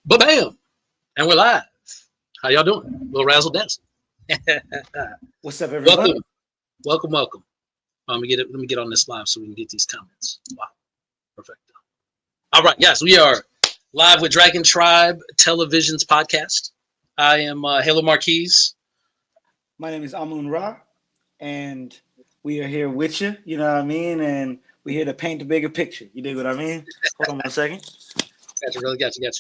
But bam, and we're live. How y'all doing? A little razzle dazzle. What's up, everybody? welcome, welcome. Let me get on this live so we can get these comments. Wow, perfect. All right, yes, we are live with Dragon Tribe Television's podcast. I am Halo Marquise. My name is Amun Ra, and we are here with you. You know what I mean? And we're here to paint a bigger picture. You dig what I mean? Hold on one second. Got you, really got you.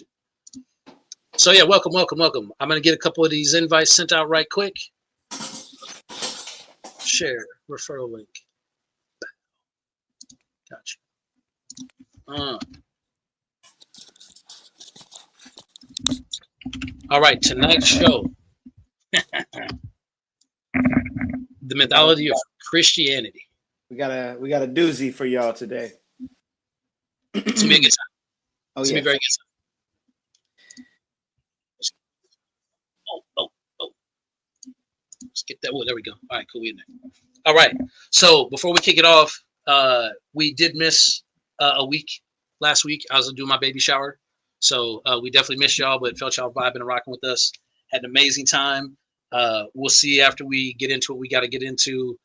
So yeah, welcome. I'm gonna get a couple of these invites sent out right quick. Share referral link. Gotcha. All right, tonight's show, the mythology of Christianity. We got a doozy for y'all today. It's gonna be a good time. It's gonna be a very good time. Oh. Let's get that. Oh, there we go. All right, cool. We in there. All right. So before we kick it off, we did miss a week last week. I was doing my baby shower. So we definitely missed y'all, but felt y'all vibing and rocking with us. Had an amazing time. We'll see after we get into what we got to get into.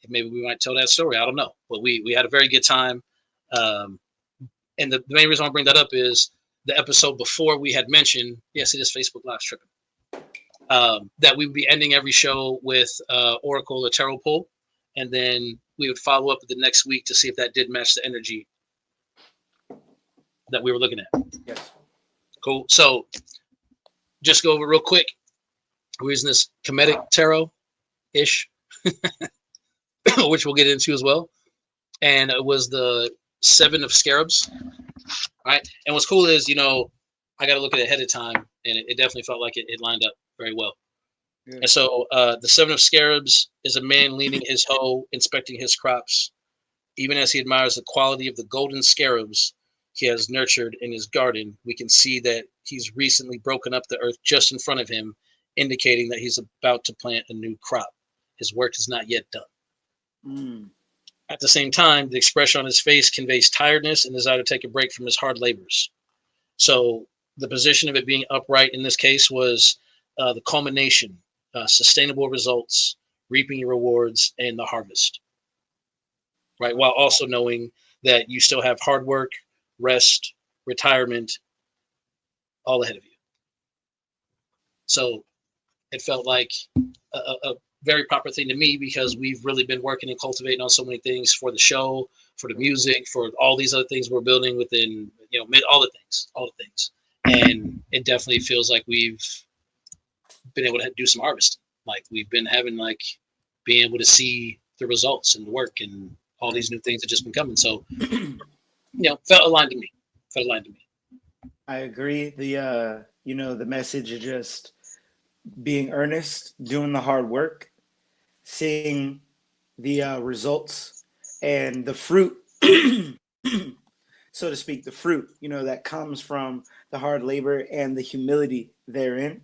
Maybe we might tell that story. I don't know. But we had a very good time. And the main reason I bring that up is the episode before we had mentioned, yes, it is Facebook Live tripping, that we would be ending every show with Oracle or Tarot pull. And then we would follow up the next week to see if that did match the energy that we were looking at. Yes. Cool. So just go over real quick. We're using this Kemetic Tarot-ish, which we'll get into as well. And it was the 7 of Scarabs. All right. And what's cool is, I got to look at it ahead of time, and it definitely felt like it lined up very well. Yeah. And so the 7 of Scarabs is a man leaning his hoe, inspecting his crops. Even as he admires the quality of the golden scarabs he has nurtured in his garden, we can see that he's recently broken up the earth just in front of him, indicating that he's about to plant a new crop. His work is not yet done. At the same time, the expression on his face conveys tiredness and desire to take a break from his hard labors. So the position of it being upright in this case was the culmination, sustainable results, reaping your rewards, and the harvest. Right, while also knowing that you still have hard work, rest, retirement, all ahead of you. So it felt like a very proper thing to me, because we've really been working and cultivating on so many things for the show, for the music, for all these other things we're building within, all the things. And it definitely feels like we've been able to do some harvesting. Like we've been having being able to see the results and the work and all these new things that just been coming. So, felt aligned to me. I agree. The message of just being earnest, doing the hard work, seeing the results and the fruit, so to speak, the fruit, that comes from the hard labor and the humility therein,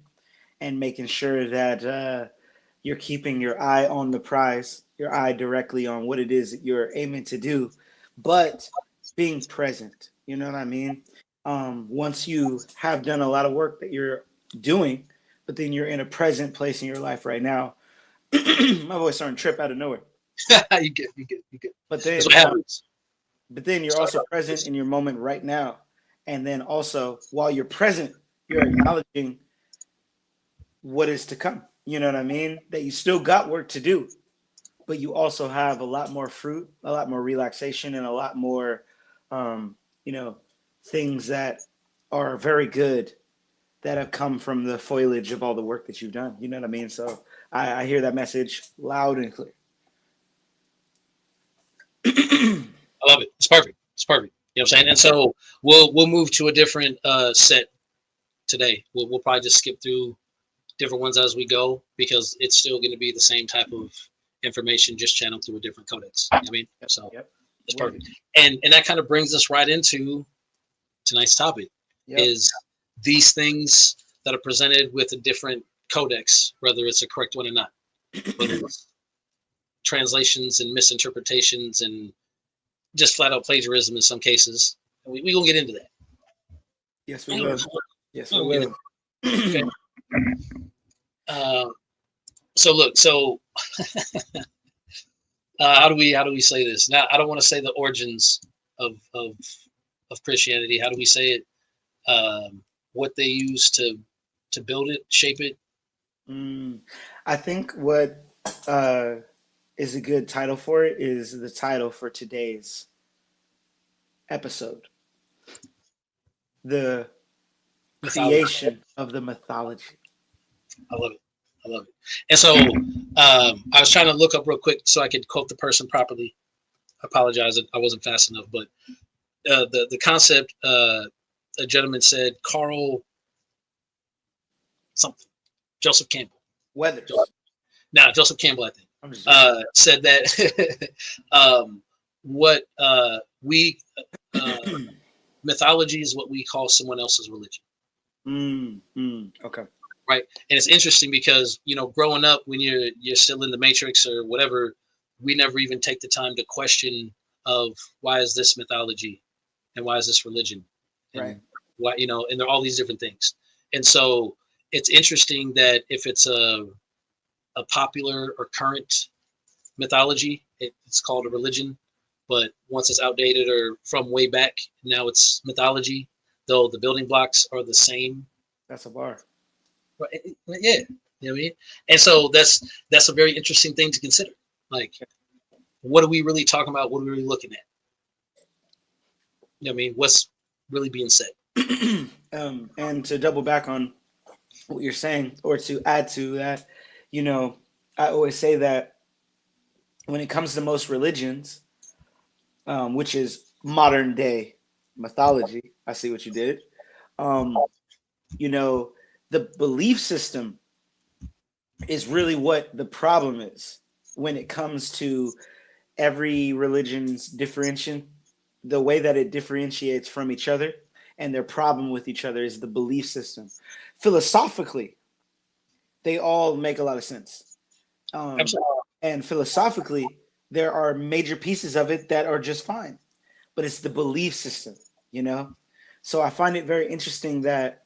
and making sure that you're keeping your eye on the prize, your eye directly on what it is that you're aiming to do, but being present. You know what I mean? Once you have done a lot of work that you're doing, but then you're in a present place in your life right now. My voice starting to trip out of nowhere. You good. But then, you're also present in your moment right now. And then also, while you're present, you're acknowledging what is to come. You know what I mean? That you still got work to do, but you also have a lot more fruit, a lot more relaxation, and a lot more, things that are very good that have come from the foliage of all the work that you've done. You know what I mean? So I hear that message loud and clear. I love it. It's perfect. You know what I'm saying? And so we'll move to a different set today. We'll probably just skip through different ones as we go, because it's still going to be the same type of information, just channeled through a different codex. You know what I mean? So it's perfect. And that kind of brings us right into tonight's topic, is these things that are presented with a different codex, whether it's a correct one or not, whether it's translations and misinterpretations and just flat out plagiarism in some cases. We gonna get into that. Yes, we will. Yes, I You will. know, okay. So look, so how do we say this? Now, I don't want to say the origins of of of Christianity. How do we say it? What they use to build it, shape it. Mm, I think what uh, is a good title for it is the title for today's episode: the Mythology. creation of the mythology. I love it. I love it. And so I was trying to look up real quick so I could quote the person properly. I apologize if I wasn't fast enough, but the concept, a gentleman said, Carl something, Joseph Campbell. Weathers. Joseph Campbell, I think, I'm just joking. said that what we mythology is what we call someone else's religion. Okay. Right. And it's interesting because, growing up, when you're still in the matrix or whatever, we never even take the time to question of why is this mythology and why is this religion Right. and why, and there are all these different things. And so it's interesting that if it's a popular or current mythology, it's called a religion. But once it's outdated or from way back, now it's mythology, though the building blocks are the same. That's a bar. Right. Yeah, you know what I mean. And so that's a very interesting thing to consider. Like, what are we really talking about? What are we really looking at? You know what I mean? What's really being said? And to double back on what you're saying, or to add to that, you know, I always say that when it comes to most religions, which is modern day mythology, I see what you did. Um, you know, the belief system is really what the problem is when it comes to every religion's differentiation. The way that it differentiates from each other and their problem with each other is the belief system. Philosophically, they all make a lot of sense. Um, Absolutely. and philosophically, there are major pieces of it that are just fine, but it's the belief system, you know? So I find it very interesting that,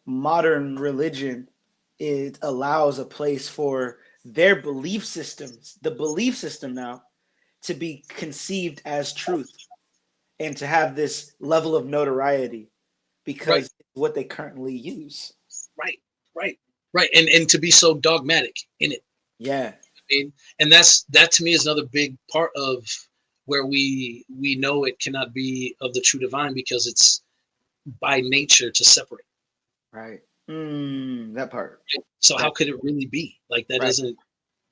modern religion, it allows a place for their belief systems, the belief system now, to be conceived as truth and to have this level of notoriety Right. because it's what they currently use. Right. Right. Right. And to be so dogmatic in it. Yeah. I mean, and that to me is another big part of where we know it cannot be of the true divine because it's by nature to separate. Right. That part. So how Right. could it really be like that? Right. Isn't, you know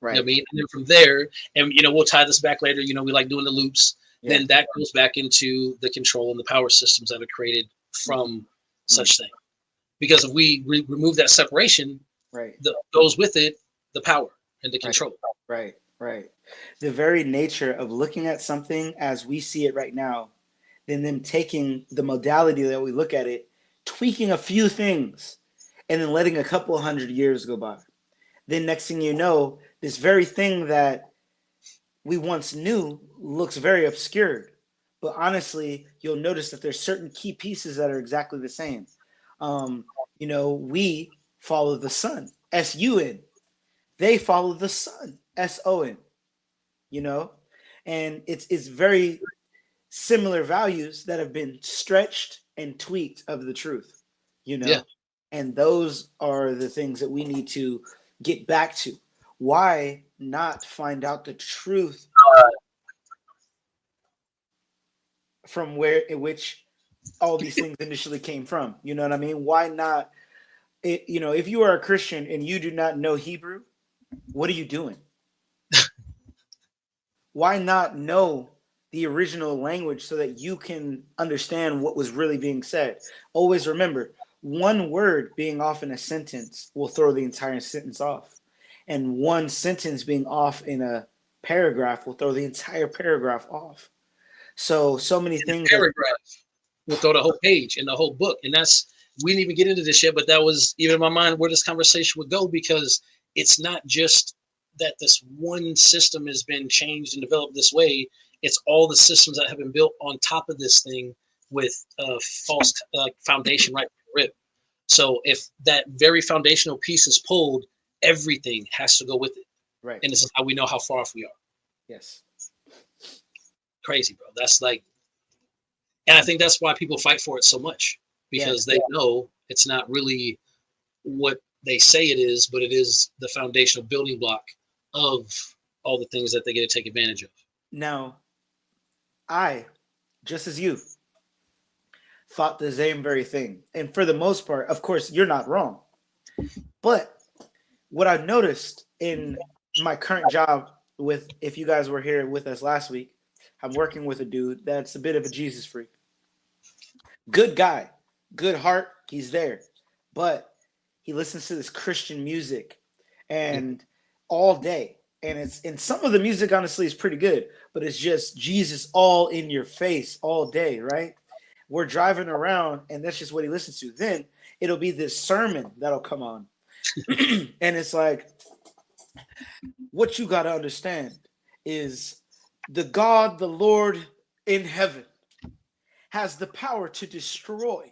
what I Right. mean? And then from there, and we'll tie this back later. We like doing the loops. Yeah. Then that goes back into the control and the power systems that are created from such thing. Because if we remove that separation, Right. goes with it the power and the Right. control. Right. Right. The very nature of looking at something as we see it right now, then them taking the modality that we look at it, tweaking a few things, and then letting a couple hundred years go by. Then next thing you know, this very thing that we once knew looks very obscured. But honestly, you'll notice that there's certain key pieces that are exactly the same. We follow the sun, sun. They follow the sun, son. You know, and it's very similar values that have been stretched and tweaked of the truth. You Yeah. know, and those are the things that we need to get back to. Why not find out the truth from where in which all these things initially came from? You know what I mean? Why not? If you are a Christian and you do not know Hebrew, what are you doing? Why not know the original language so that you can understand what was really being said? Always remember, one word being off in a sentence will throw the entire sentence off, and one sentence being off in a paragraph will throw the entire paragraph off. So many things that Paragraph will throw the whole page and the whole book. And we didn't even get into this yet, but that was even in my mind where this conversation would go, because it's not just that this one system has been changed and developed this way. It's all the systems that have been built on top of this thing with a false foundation right from the rip. So if that very foundational piece is pulled, everything has to go with it. Right. And this is how we know how far off we are. Yes. Crazy, bro. That's like, and I think that's why people fight for it so much, because they know it's not really what they say it is, but it is the foundational building block of all the things that they get to take advantage of. Now, I, just as you, thought the same very thing. And for the most part, of course, you're not wrong. But what I noticed in my current job with, if you guys were here with us last week, I'm working with a dude that's a bit of a Jesus freak. Good guy, good heart, he's there. But he listens to this Christian music and all day. And some of the music honestly is pretty good, but it's just Jesus all in your face all day, right? We're driving around and that's just what he listens to. Then it'll be this sermon that'll come on. And it's like, what you got to understand is the God, the Lord in heaven, has the power to destroy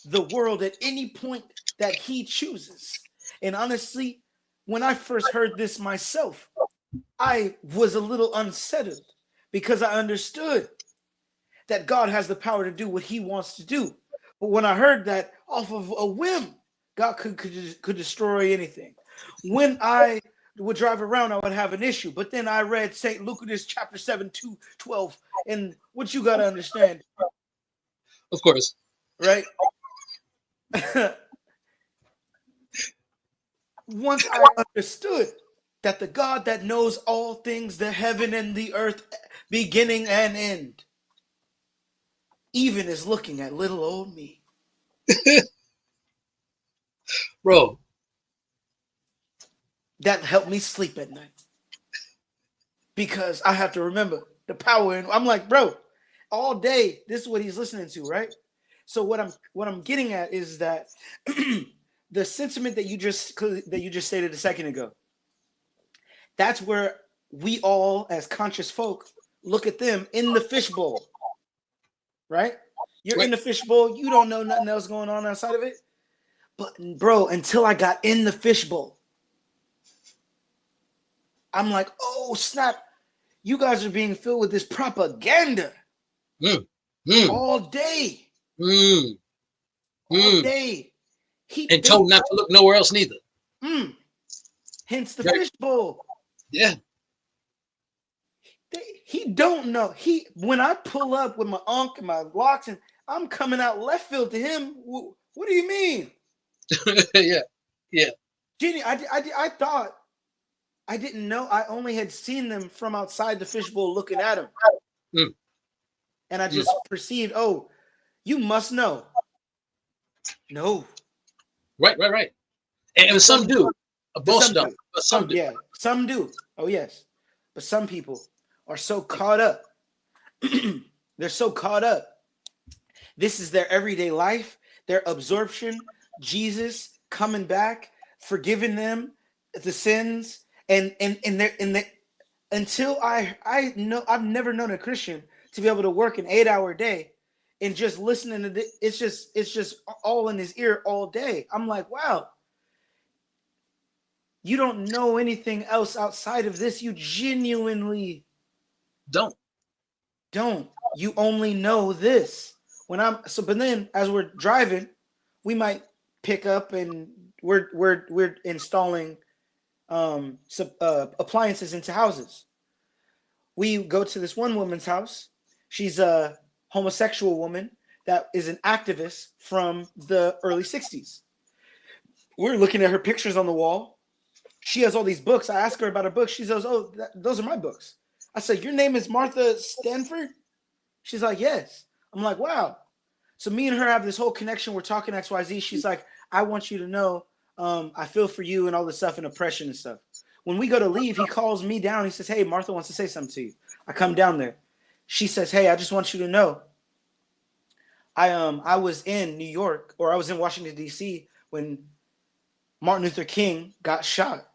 the world at any point that he chooses. And honestly, when I first heard this myself, I was a little unsettled because I understood that God has the power to do what he wants to do. But when I heard that off of a whim, God could destroy anything. When I would drive around, I would have an issue. But then I read St. Luke chapter 7, 2:12. And what you got to understand. Of course. Right? Once I understood that the God that knows all things, the heaven and the earth, beginning and end, even is looking at little old me. Bro. That helped me sleep at night. Because I have to remember the power. And I'm like, bro, all day, this is what he's listening to, right? So what I'm getting at is that the sentiment that you just stated a second ago, that's where we all, as conscious folk, look at them in the fishbowl, right? You're in the fishbowl. You don't know nothing else going on outside of it. But bro, until I got in the fishbowl, I'm like, oh snap! You guys are being filled with this propaganda all day, all day. And told not to look nowhere else neither. Hence the fishbowl. Yeah. He don't know. When I pull up with my unk and my locks and I'm coming out left field to him. What do you mean? Yeah. Genie, I thought, I didn't know. I only had seen them from outside the fishbowl looking at him. And I just perceived, oh, you must know. No. Right. And some do. Most don't. But some do. Yeah, some do. Oh, yes. But some people are so caught up. They're so caught up. This is their everyday life, their absorption, Jesus coming back, forgiving them the sins, and until I know, I've never known a Christian to be able to work an 8-hour day and just listening to it's just all in his ear all day. I'm like, wow. You don't know anything else outside of this. You genuinely don't. You only know this. But then as we're driving, we might pick up and we're installing appliances into houses. We go to this one woman's house. She's a homosexual woman that is an activist from the early 60s. We're looking at her pictures on the wall. She has all these books. I ask her about her books. She says, oh, those are my books. I said, your name is Martha Stanford? She's like, yes. I'm like, wow. So me and her have this whole connection. We're talking XYZ. She's like, I want you to know I feel for you and all this stuff and oppression and stuff. When we go to leave, he calls me down. He says, hey, Martha wants to say something to you. I come down there. She says, hey, I just want you to know I was in New York, or I was in Washington, D.C. when Martin Luther King got shot.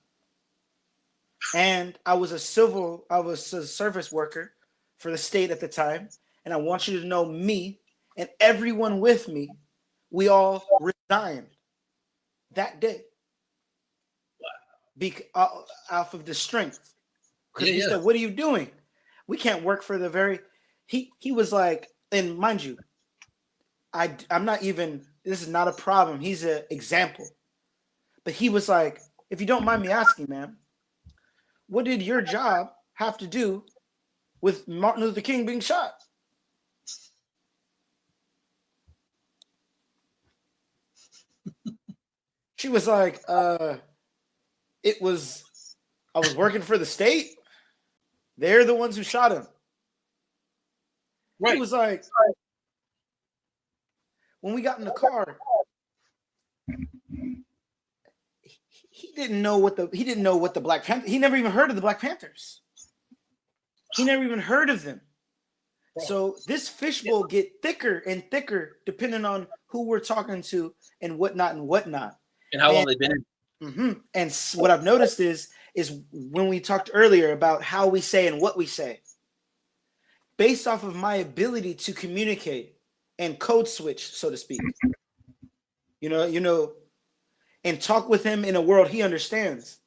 And I was a service worker for the state at the time. And I want you to know me and everyone with me, we all resigned that day off of the strength. Because Yeah, we yeah. said, "What are you doing? We can't work for the very." He was like, and mind you, I'm not even. This is not a problem. He's an example. But he was like, "If you don't mind me asking, ma'am, what did your job have to do with Martin Luther King being shot?" She was like, it was, I was working for the state. They're the ones who shot him." He Right. was like, when we got in the car, he didn't know what the Black Panther. He never even heard of the Black Panthers. He never even heard of them. So this fishbowl get thicker and thicker depending on who we're talking to and whatnot and whatnot. And how long they've been in. And what I've noticed is when we talked earlier about how we say and what we say, based off of my ability to communicate and code switch, so to speak, and talk with him in a world he understands.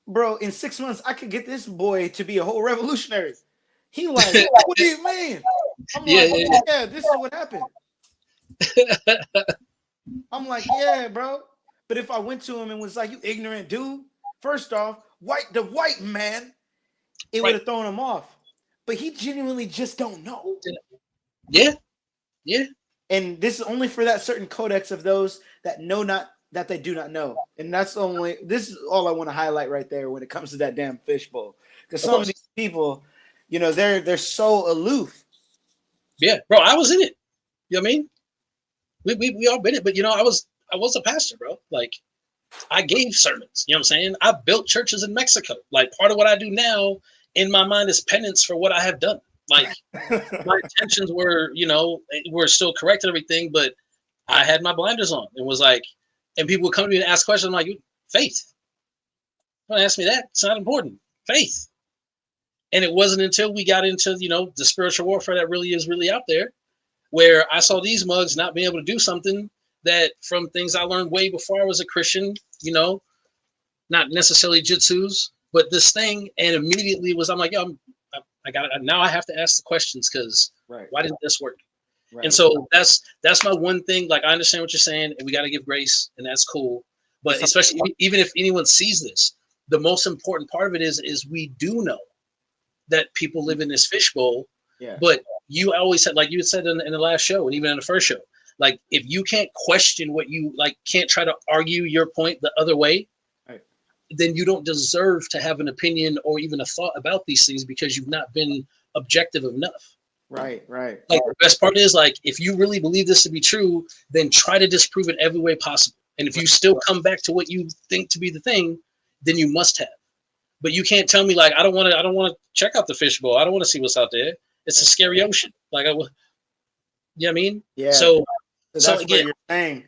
Bro, in 6 months, I could get this boy to be a whole revolutionary. He like, what do you mean? I'm like, yeah, this is what happened. I'm like, yeah, bro. But if I went to him and was like, "You ignorant dude," first off, the white man, it would have thrown him off. But he genuinely just don't know. Yeah. Yeah. And this is only for that certain codex of those that know not that they do not know. And this is all I want to highlight right there when it comes to that damn fishbowl. Because some of these people, they're so aloof. Yeah, bro, I was in it. You know what I mean? We all been it, but I was a pastor, bro. Like, I gave sermons. You know what I'm saying? I built churches in Mexico. Like, part of what I do now in my mind is penance for what I have done. Like, my intentions were, were still correct and everything, but I had my blinders on and was like, and people would come to me and ask questions. I'm like, faith. Don't ask me that. It's not important. Faith. And it wasn't until we got into, the spiritual warfare that really is really out there, where I saw these mugs not being able to do something that from things I learned way before I was a Christian, not necessarily jitsus, but this thing. And immediately I'm like, I got it. Now I have to ask the questions because why didn't this work? Right. And so that's my one thing. Like, I understand what you're saying, and we got to give grace, and that's cool. But especially even if anyone sees this, the most important part of it is we do know that people live in this fishbowl. Yeah. But you always said, like you had said in the last show, and even in the first show, like, if you can't question what you can't try to argue your point the other way, then you don't deserve to have an opinion or even a thought about these things because you've not been objective enough. Right. Like, the best part is, like, if you really believe this to be true, then try to disprove it every way possible. And if you still come back to what you think to be the thing, then you must have. But you can't tell me, like, I don't want to check out the fishbowl. I don't want to see what's out there. It's a scary ocean. Like, you know what I mean? Yeah. So that's what you're saying.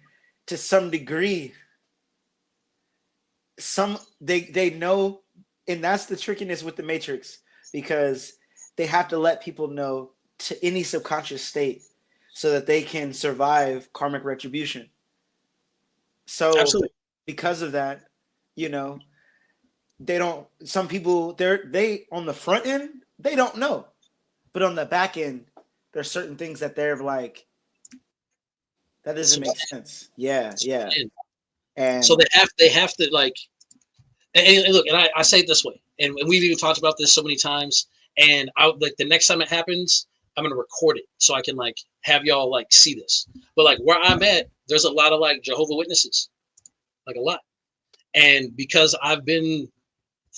To some degree, they know, and that's the trickiness with the Matrix, because they have to let people know to any subconscious state so that they can survive karmic retribution. So absolutely. Because of that, they don't. Some people, they on the front end, they don't know, but on the back end, there's certain things that they're like, that doesn't make sense. Yeah. And so they have to, like, and look, and I say it this way, and we've even talked about this so many times. And the next time it happens, I'm gonna record it so I can, like, have y'all, like, see this. But, like, where I'm at, there's a lot of, like, Jehovah's Witnesses, like, a lot. And because I've been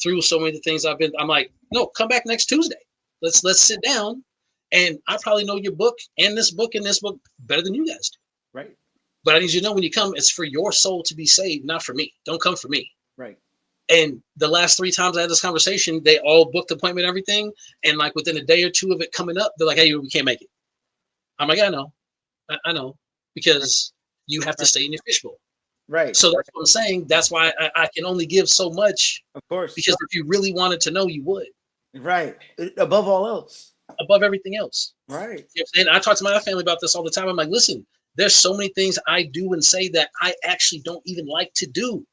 through so many things, I'm like, no, come back next Tuesday. Let's sit down, and I probably know your book and this book better than you guys do. Right. But I need you to know, when you come, it's for your soul to be saved, not for me. Don't come for me. Right. And the last 3 times I had this conversation, they all booked appointment and everything. And, like, within a day or two of it coming up, they're like, hey, we can't make it. I'm like, I know. I know. Because you have to stay in your fishbowl. Right. So that's what I'm saying. That's why I can only give so much. Of course. Because if you really wanted to know, you would. Right. Above all else. above everything else. Right. You know what I'm saying? I talk to my family about this all the time. I'm like, listen, there's so many things I do and say that I actually don't even like to do,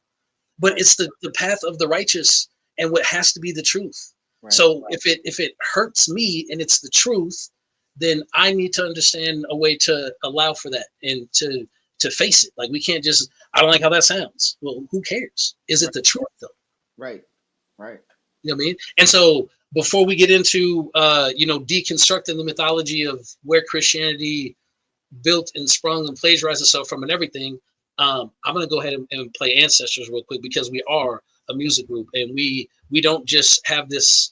but Right. it's the path of the righteous and what has to be the truth. Right. So if it hurts me and it's the truth, then I need to understand a way to allow for that and to face it. Like we can't just, I don't like how that sounds. Well, who cares? Is it Right. the truth though? Right. Right. You know what I mean? And so before we get into deconstructing the mythology of where Christianity built and sprung and plagiarized itself from and everything, I'm gonna go ahead and play Ancestors real quick because we are a music group and we don't just have this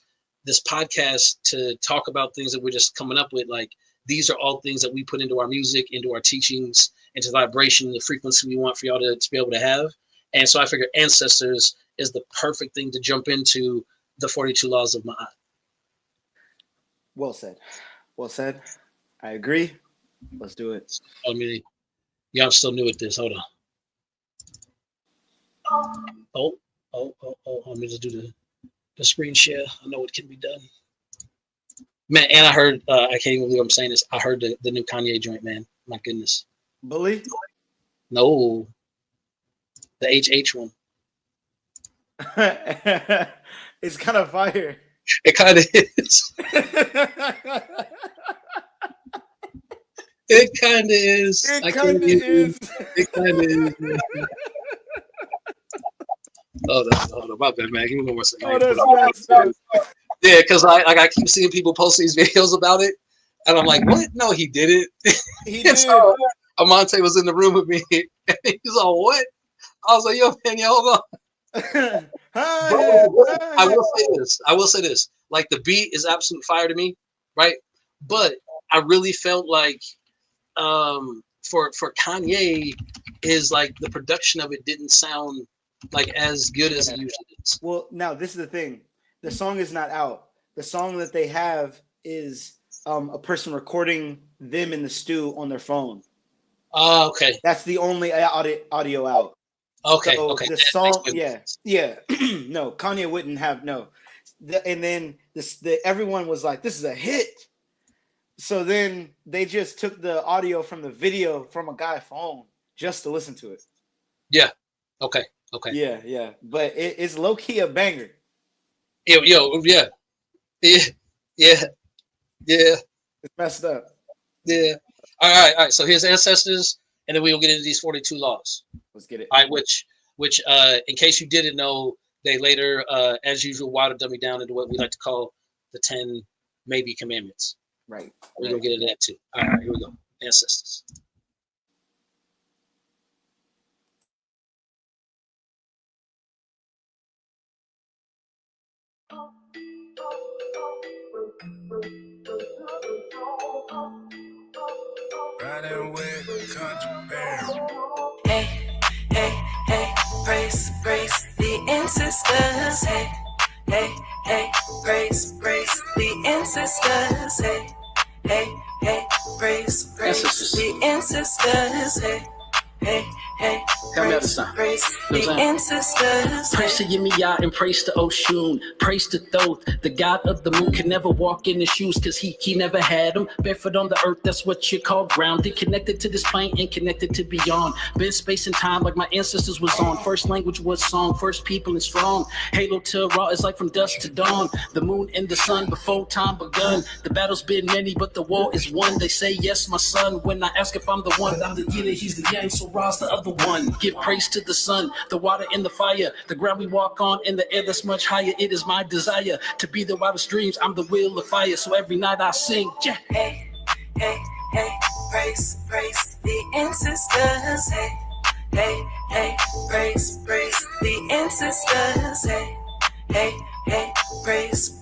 podcast to talk about things that we're just coming up with. Like these are all things that we put into our music, into our teachings, into the vibration, the frequency we want for y'all to be able to have. And so I figure Ancestors is the perfect thing to jump into the 42 Laws of Ma'at. Well said. Well said. I agree. Let's do it. I mean, yeah, I'm still new at this. Hold on. Let me just do the screen share. I know it can be done. Man, and I heard, I can't even believe I'm saying this. I heard the new Kanye joint, man. My goodness. Bully? No. The HH one. It's kind of fire. It kind of is. It kind of is. It kind of is. It kind of is. Man. Hold on, my bad, man. Give me one more second. Oh, that's yeah, because I keep seeing people post these videos about it, and I'm like, what? No, he didn't. He did. So Amante was in the room with me, and he's like, what? I was like, yo, man, hold on. I will say this. Like the beat is absolute fire to me, right? But I really felt like for Kanye is like the production of it didn't sound like as good as it usually is. Well, now this is the thing. The song is not out. The song that they have is a person recording them in the stew on their phone. Okay. That's the only audio out. Okay. So Okay. the song, yeah. No, Kanye wouldn't have and then everyone was like, "This is a hit." So then they just took the audio from the video from a guy's phone just to listen to it. Yeah. Okay. Okay. Yeah. But it's low key a banger. Yeah. It's messed up. Yeah. All right. So here's Ancestors, and then we will get into these 42 laws. Let's get it. All right. Which in case you didn't know, they later, as usual, watered dummy down into what we like to call the 10 maybe commandments. Right. We're gonna get into that too. All right. Here we go. Ancestors. Riding with contraband. Hey, praise the ancestors. Hey, praise the ancestors. Hey, praise the ancestors. Hey, praise the ancestors. Praise to Yemiya and praise to Oshun. Praise to Thoth, the god of the moon. Can never walk in his shoes because he never had them. Barefoot on the earth, that's what you call grounded. Connected to this plane and connected to beyond. Been space and time like my ancestors was on. First language was song, first people and strong. Halo to Ra is like from dusk to dawn. The moon and the sun before time begun. The battle's been many, but the war is won. They say yes, my son. When I ask if I'm the one, I'm the yin and he's the yang, so Ra's the other one. Give praise to the sun, the water and the fire, the ground we walk on in the air that's much higher. It is my desire to be the wildest dreams. I'm the wheel of fire, so every night I sing. Yeah. Hey, praise the ancestors. Hey, praise the ancestors. Hey, praise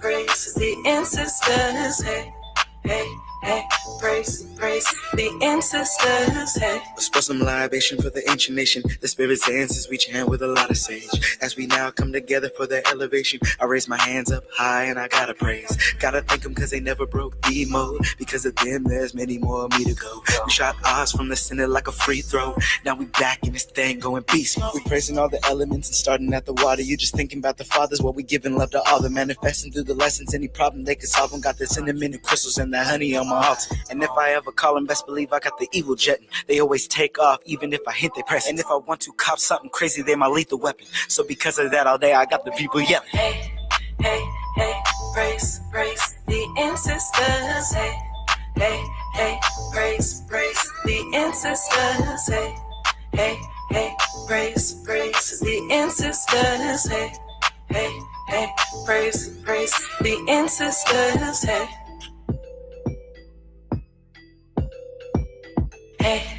the ancestors. Hey, hey, praise, praise the ancestors, hey. Let's pour some libation for the ancient nation. The spirit dances, we chant with a lot of sage. As we now come together for the elevation, I raise my hands up high and I gotta praise. Gotta thank them cause they never broke the mode. Because of them, there's many more of me to go. We shot ours from the center like a free throw. Now we back in this thing going beast mode. We praising all the elements and starting at the water. You just thinking about the fathers, what we giving love to all the manifesting through the lessons. Any problem they can solve them. Got the cinnamon and crystals and the honey on my altar. And if I ever call them, best believe I got the evil jetting. They always take off, even if I hint they press. And if I want to cop something crazy, they my lethal weapon. So because of that, all day I got the people yelling. Hey, hey, hey, praise, praise the ancestors, hey, hey, hey, praise, praise the ancestors, hey, hey, hey, praise, praise the ancestors, hey, hey, hey, praise, praise the ancestors, hey, hey,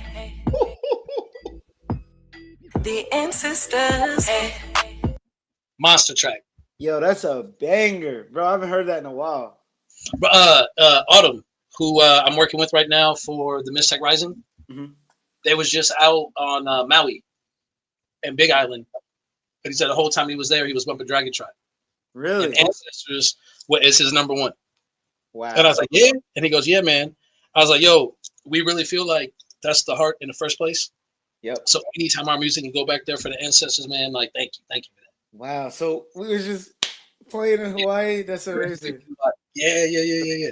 the ancestors, hey. Monster track. Yo, that's a banger, bro. I haven't heard that in a while. Autumn, who I'm working with right now for the Mistech Rising, they was just out on Maui and Big Island. But he said the whole time he was there, he was bumping Dragon Tribe. Really? And Ancestors is his number one. Wow. And I was like, yeah. And he goes, yeah, man. I was like, yo, we really feel like that's the heart in the first place. Yep. So anytime our music can go back there for the ancestors, man, like, thank you for that. Wow. So we was just playing in Hawaii. That's amazing. Yeah.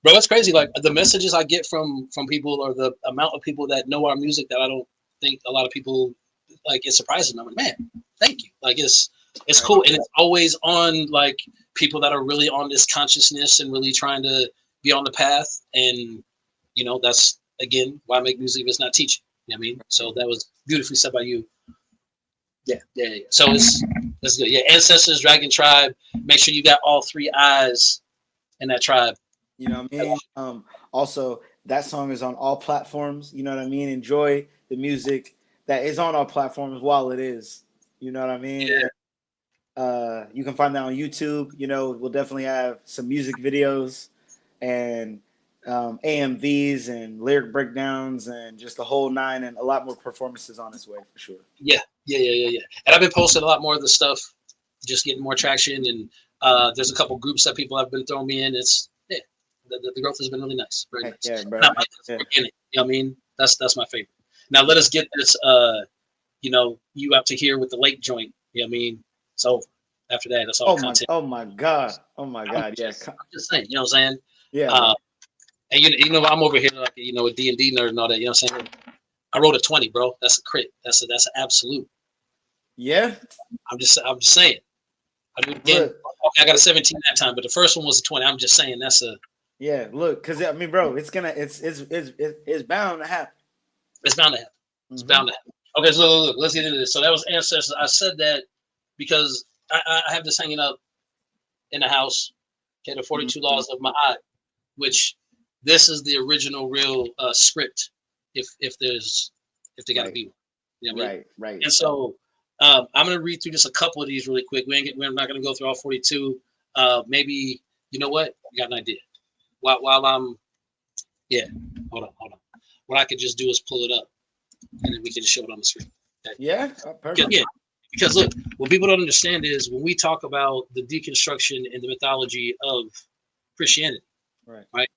Bro, that's crazy. Like the messages I get from people, or the amount of people that know our music that I don't think a lot of people like, it surprises me. I'm like, man, thank you. Like it's cool. And it's always on like people that are really on this consciousness and really trying to be on the path. And you know, that's again why I make music is not teaching. You know what I mean? So that was beautifully said by you. Yeah. So it's good. Yeah, Ancestors, Dragon Tribe. Make sure you got all three eyes in that tribe. You know what I mean? Also, that song is on all platforms. You know what I mean? Enjoy the music that is on all platforms while it is. You know what I mean? Yeah. You can find that on YouTube. You know, we'll definitely have some music videos and AMVs and lyric breakdowns and just the whole nine, and a lot more performances on its way for sure. Yeah. And I've been posting a lot more of the stuff, just getting more traction. And there's a couple groups that people have been throwing me in. It's the growth has been really nice, very nice. Yeah, bro. Organic, you know what I mean? That's my favorite. Now let us get this, you out to here with the lake joint. You know what I mean? So after that, that's all content. Oh my god! I'm Yes. just saying. You know what I'm saying? Yeah. And you know, I'm over here like a D&D nerd and all that. You know what I'm saying? I rolled a 20, bro. That's a crit. That's an absolute. Yeah. I'm just saying. I do it again. Okay, I got a 17 that time, but the first one was a 20. I'm just saying that's a. Yeah. Look, because I mean, bro, it's bound to happen. It's bound to happen. It's bound to happen. Okay, so look, let's get into this. So that was Ancestors. I said that because I have this hanging up in the house. Okay, the 42 Laws of Ma'at, which this is the original real script. If they got to be one. You know what I mean? Right. And so I'm going to read through just a couple of these really quick. We're not going to go through all 42. Maybe, you know what? You got an idea. While I'm, hold on. What I could just do is pull it up, and then we can just show it on the screen. Okay? Yeah, perfect. Because look, what people don't understand is when we talk about the deconstruction and the mythology of Christianity, right?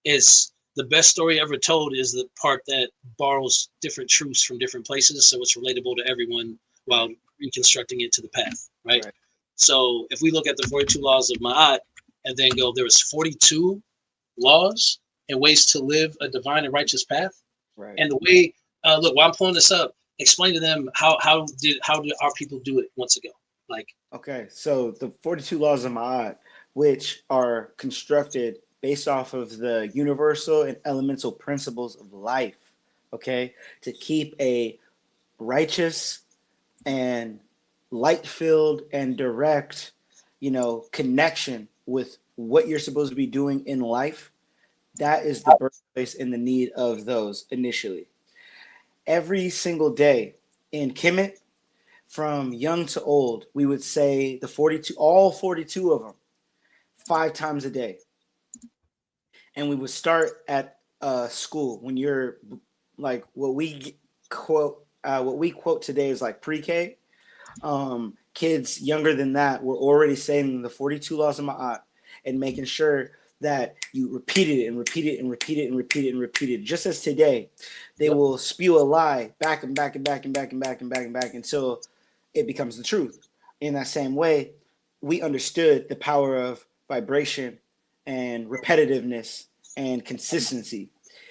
Is the best story ever told is the part that borrows different truths from different places, so it's relatable to everyone while reconstructing it to the path, right? So if we look at the 42 Laws of Ma'at and then go, there was 42 laws and ways to live a divine and righteous path. Right. And the way, look, while I'm pulling this up, explain to them how did our people do it once ago? Like, okay, so the 42 Laws of Ma'at, which are constructed based off of the universal and elemental principles of life, okay, to keep a righteous and light-filled and direct, connection with what you're supposed to be doing in life. That is the birthplace and the need of those initially. Every single day in Kemet, from young to old, we would say all 42 of them, 5 times a day. and we would start at school when you're like what we quote today is like pre-K. Kids younger than that were already saying the 42 laws of Ma'at and making sure that you repeated it and repeat it and repeat it and repeat it and repeat it. Just as today, they Yep. will spew a lie back and back and back and back and back and back and back until it becomes the truth. In that same way, we understood the power of vibration and repetitiveness and consistency.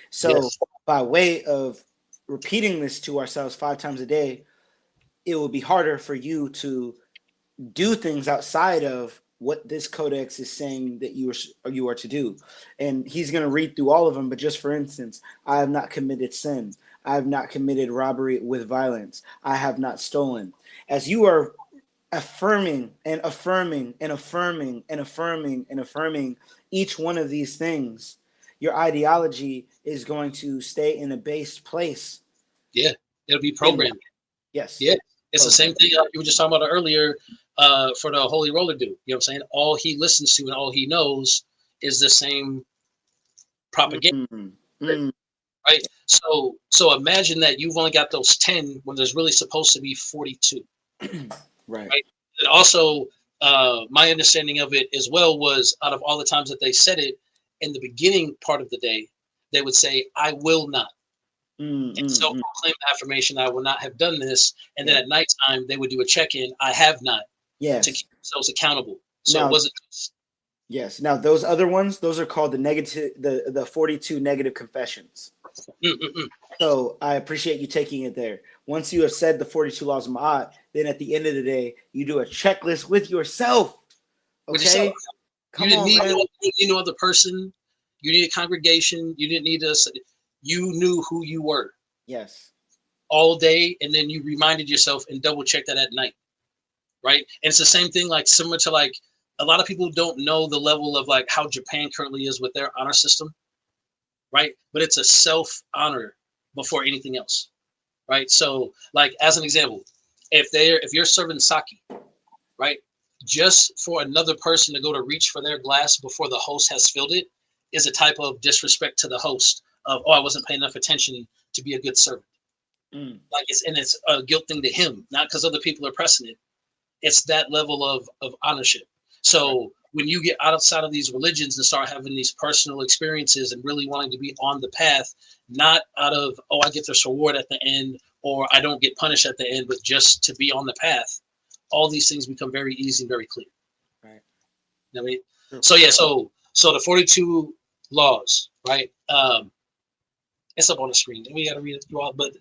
So, Yes. by way of repeating this to ourselves 5 times a day, it will be harder for you to do things outside of what this codex is saying that you are to do. And he's going to read through all of them, but just for instance, I have not committed sin. I have not committed robbery with violence. I have not stolen. As you are affirming and affirming and affirming and affirming and affirming each one of these things, your ideology is going to stay in a based place. Yeah. It'll be programmed. Yes. Yeah. It's the same thing you were just talking about earlier for the Holy Roller dude. You know what I'm saying? All he listens to and all he knows is the same propaganda. Right? So imagine that you've only got those 10 when there's really supposed to be 42. Right. And also, my understanding of it as well was out of all the times that they said it in the beginning part of the day, they would say, I will not. And so proclaim the affirmation, I will not have done this. And then at nighttime, they would do a check-in, I have not, to keep themselves accountable. So Now, it wasn't. Yes. Now those other ones, those are called the 42 negative confessions. So I appreciate you taking it there. Once you have said the 42 laws of Ma'at, then at the end of the day, you do a checklist with yourself. Okay? With yourself. Come you didn't on, need man. you didn't need no other person. You need a congregation. You didn't need us. You knew who you were. Yes. All day, and then you reminded yourself and double check that at night. Right? And it's the same thing, like similar to like a lot of people don't know the level of like how Japan currently is with their honor system. Right? But it's a self-honor before anything else. Right? So like as an example, if you're serving sake, right? Just for another person to go to reach for their glass before the host has filled it is a type of disrespect to the host of, oh, I wasn't paying enough attention to be a good servant. Like it's a guilt thing to him, not because other people are pressing it. It's that level of ownership. So when you get outside of these religions and start having these personal experiences and really wanting to be on the path, not out of, oh, I get this reward at the end or I don't get punished at the end, but just to be on the path, all these things become very easy and very clear. Right. You know what I mean? So yeah, so the 42 laws, right? It's up on the screen. We got to read it through all. But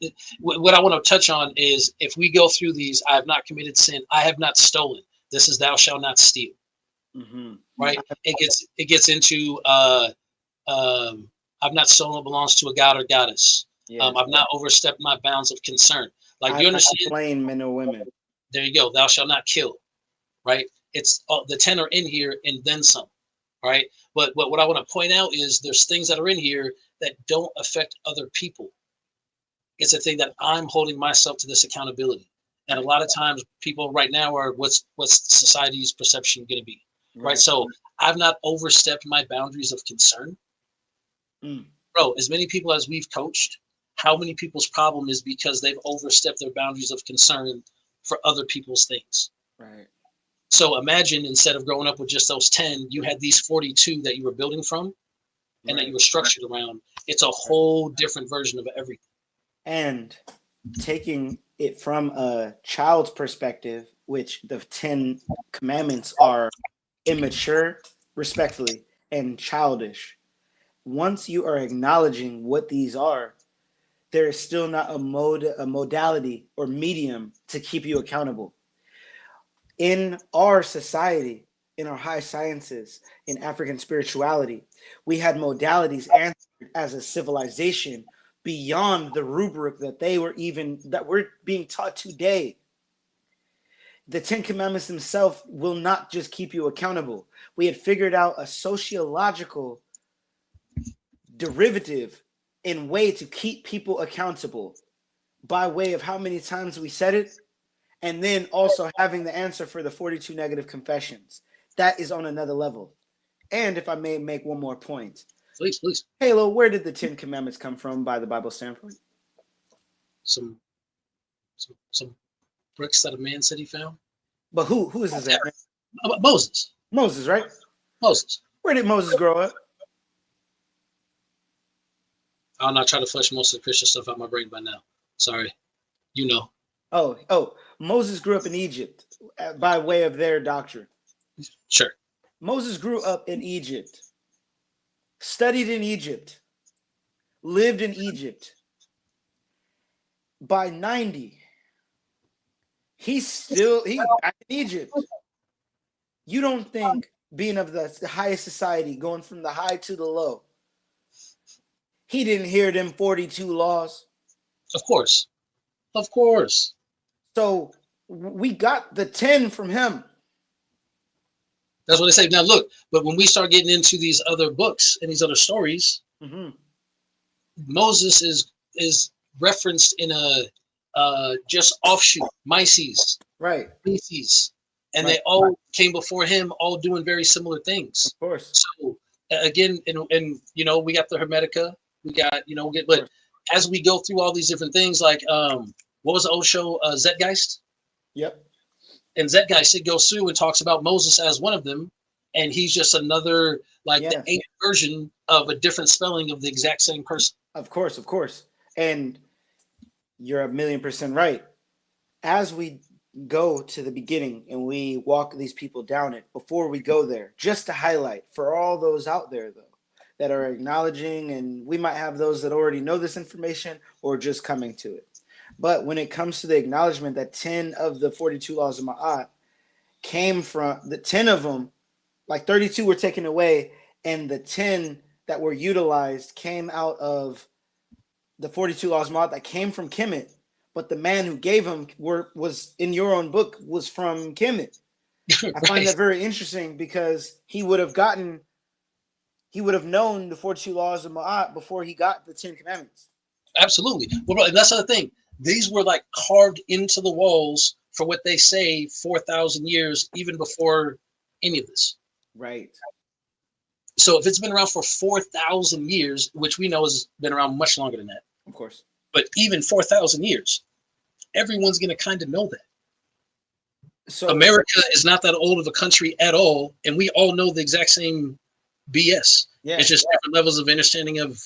what I want to touch on is if we go through these, I have not committed sin. I have not stolen. This is thou shalt not steal. Right? It gets into I've not stolen what belongs to a god or goddess. I've not overstepped my bounds of concern. Like you understand? Plain men or women. There you go. Thou shalt not kill. Right? It's the 10 are in here and then some. Right? But what I want to point out is there's things that are in here that don't affect other people. It's a thing that I'm holding myself to this accountability. And a lot of times people right now are what's society's perception going to be. Right. So I've not overstepped my boundaries of concern. Bro, as many people as we've coached, how many people's problem is because they've overstepped their boundaries of concern for other people's things. Right. So imagine instead of growing up with just those 10, you had these 42 that you were building from and that you were structured around. It's a whole different version of everything. And taking it from a child's perspective, which the 10 commandments are immature, respectfully, and childish. Once you are acknowledging what these are, there is still not a modality or medium to keep you accountable. In our society, in our high sciences, in African spirituality, we had modalities answered as a civilization beyond the rubric that we're being taught today. The 10 Commandments themselves will not just keep you accountable. We had figured out a sociological derivative in way to keep people accountable by way of how many times we said it, and then also having the answer for the 42 negative confessions. That is on another level. And if I may make one more point, Please. Halo, where did the 10 Commandments come from by the Bible standpoint? Some bricks that a man said he found. But who is this? Moses. Moses, right? Moses. Where did Moses grow up? I'll not try to flush most of the Christian stuff out my brain by now. Sorry. You know. Oh, Moses grew up in Egypt by way of their doctrine. Sure. Moses grew up in Egypt, studied in Egypt, lived in Egypt. By 90, he's back in Egypt. You don't think being of the highest society, going from the high to the low, he didn't hear them 42 laws? Of course. So we got the 10 from him. That's what they say. Now look, but when we start getting into these other books and these other stories, Moses is referenced in a just offshoot, Mises, right? Species, and they all came before him, all doing very similar things. Of course. So again, and you know, we got the Hermetica, we got but as we go through all these different things, like what was the old show, Zeitgeist? Yep. And Zeitgeist, it goes through and talks about Moses as one of them, and he's just another the ancient version of a different spelling of the exact same person. Of course. And you're 1,000,000% right. As we go to the beginning and we walk these people down it, before we go there, just to highlight for all those out there, though, that are acknowledging, and we might have those that already know this information or just coming to it. But when it comes to the acknowledgement that 10 of the 42 laws of Ma'at came from, the 10 of them, like 32 were taken away, and the 10 that were utilized came out of the 42 laws of Ma'at that came from Kemet. But the man who gave them was in your own book was from Kemet. I find that very interesting because he would have known the 42 laws of Ma'at before he got the 10 Commandments. Absolutely. Well, that's the other thing. These were like carved into the walls for what they say 4,000 years, even before any of this. Right. So if it's been around for 4,000 years, which we know has been around much longer than that. Of course. But even 4,000 years, everyone's going to kind of know that. So America is not that old of a country at all. And we all know the exact same BS. Yeah. It's just different levels of understanding of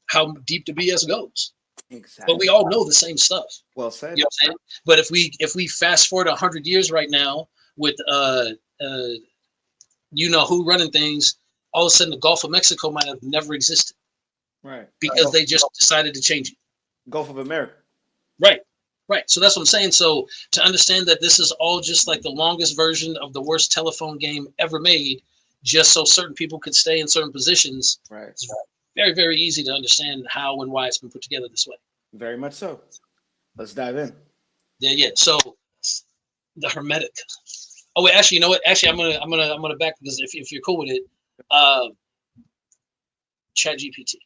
how deep the BS goes. Exactly. But we all know the same stuff. Well said. You know what I'm saying? But if we fast forward 100 years right now with you know who running things, all of a sudden the Gulf of Mexico might have never existed. Right. Because they just decided to change it. Gulf of America. Right. So that's what I'm saying. So to understand that this is all just like the longest version of the worst telephone game ever made, just so certain people could stay in certain positions. Right. It's very, very easy to understand how and why it's been put together this way. Very much so. Let's dive in. Yeah. So the Hermetic. Oh wait, actually, you know what? Actually, I'm gonna back because if you're cool with it, ChatGPT.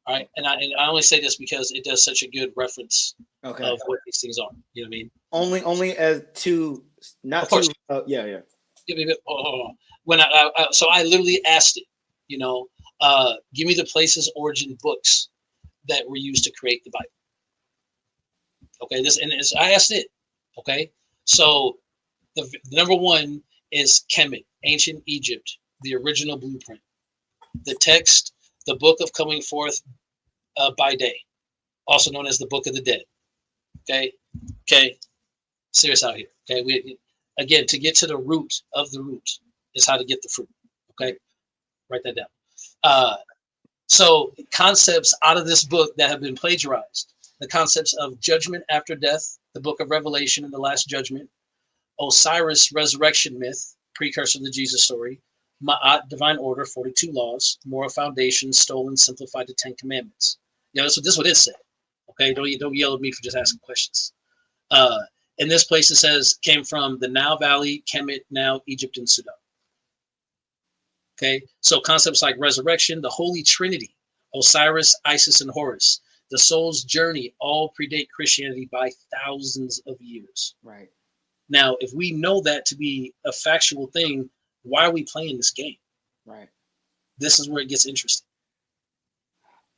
All right, and I only say this because it does such a good reference of what these things are. You know what I mean? Only as to not to. Yeah. Hold on. When so I literally asked it. You know, give me the places, origin books that were used to create the Bible. Okay, I asked it. Okay, so the number one is Kemet, ancient Egypt, the original blueprint, the text. The Book of Coming Forth by Day, also known as the Book of the Dead. Okay. Serious out here. Okay. Again, to get to the root of the root is how to get the fruit. Okay. Write that down. So concepts out of this book that have been plagiarized, the concepts of judgment after death, the Book of Revelation and the Last Judgment, Osiris resurrection myth, precursor to the Jesus story, Ma'at, divine order, 42 laws, moral foundation, stolen, simplified to 10 commandments. You know, so this is what it said. Okay, don't yell at me for just asking questions. In this place, it says came from the Nile Valley, Kemet, now Egypt and Sudan. Okay, so concepts like resurrection, the Holy Trinity, Osiris, Isis, and Horus, the soul's journey, all predate Christianity by thousands of years. Right. Now, if we know that to be a factual thing, why are we playing this game? Right. This is where it gets interesting.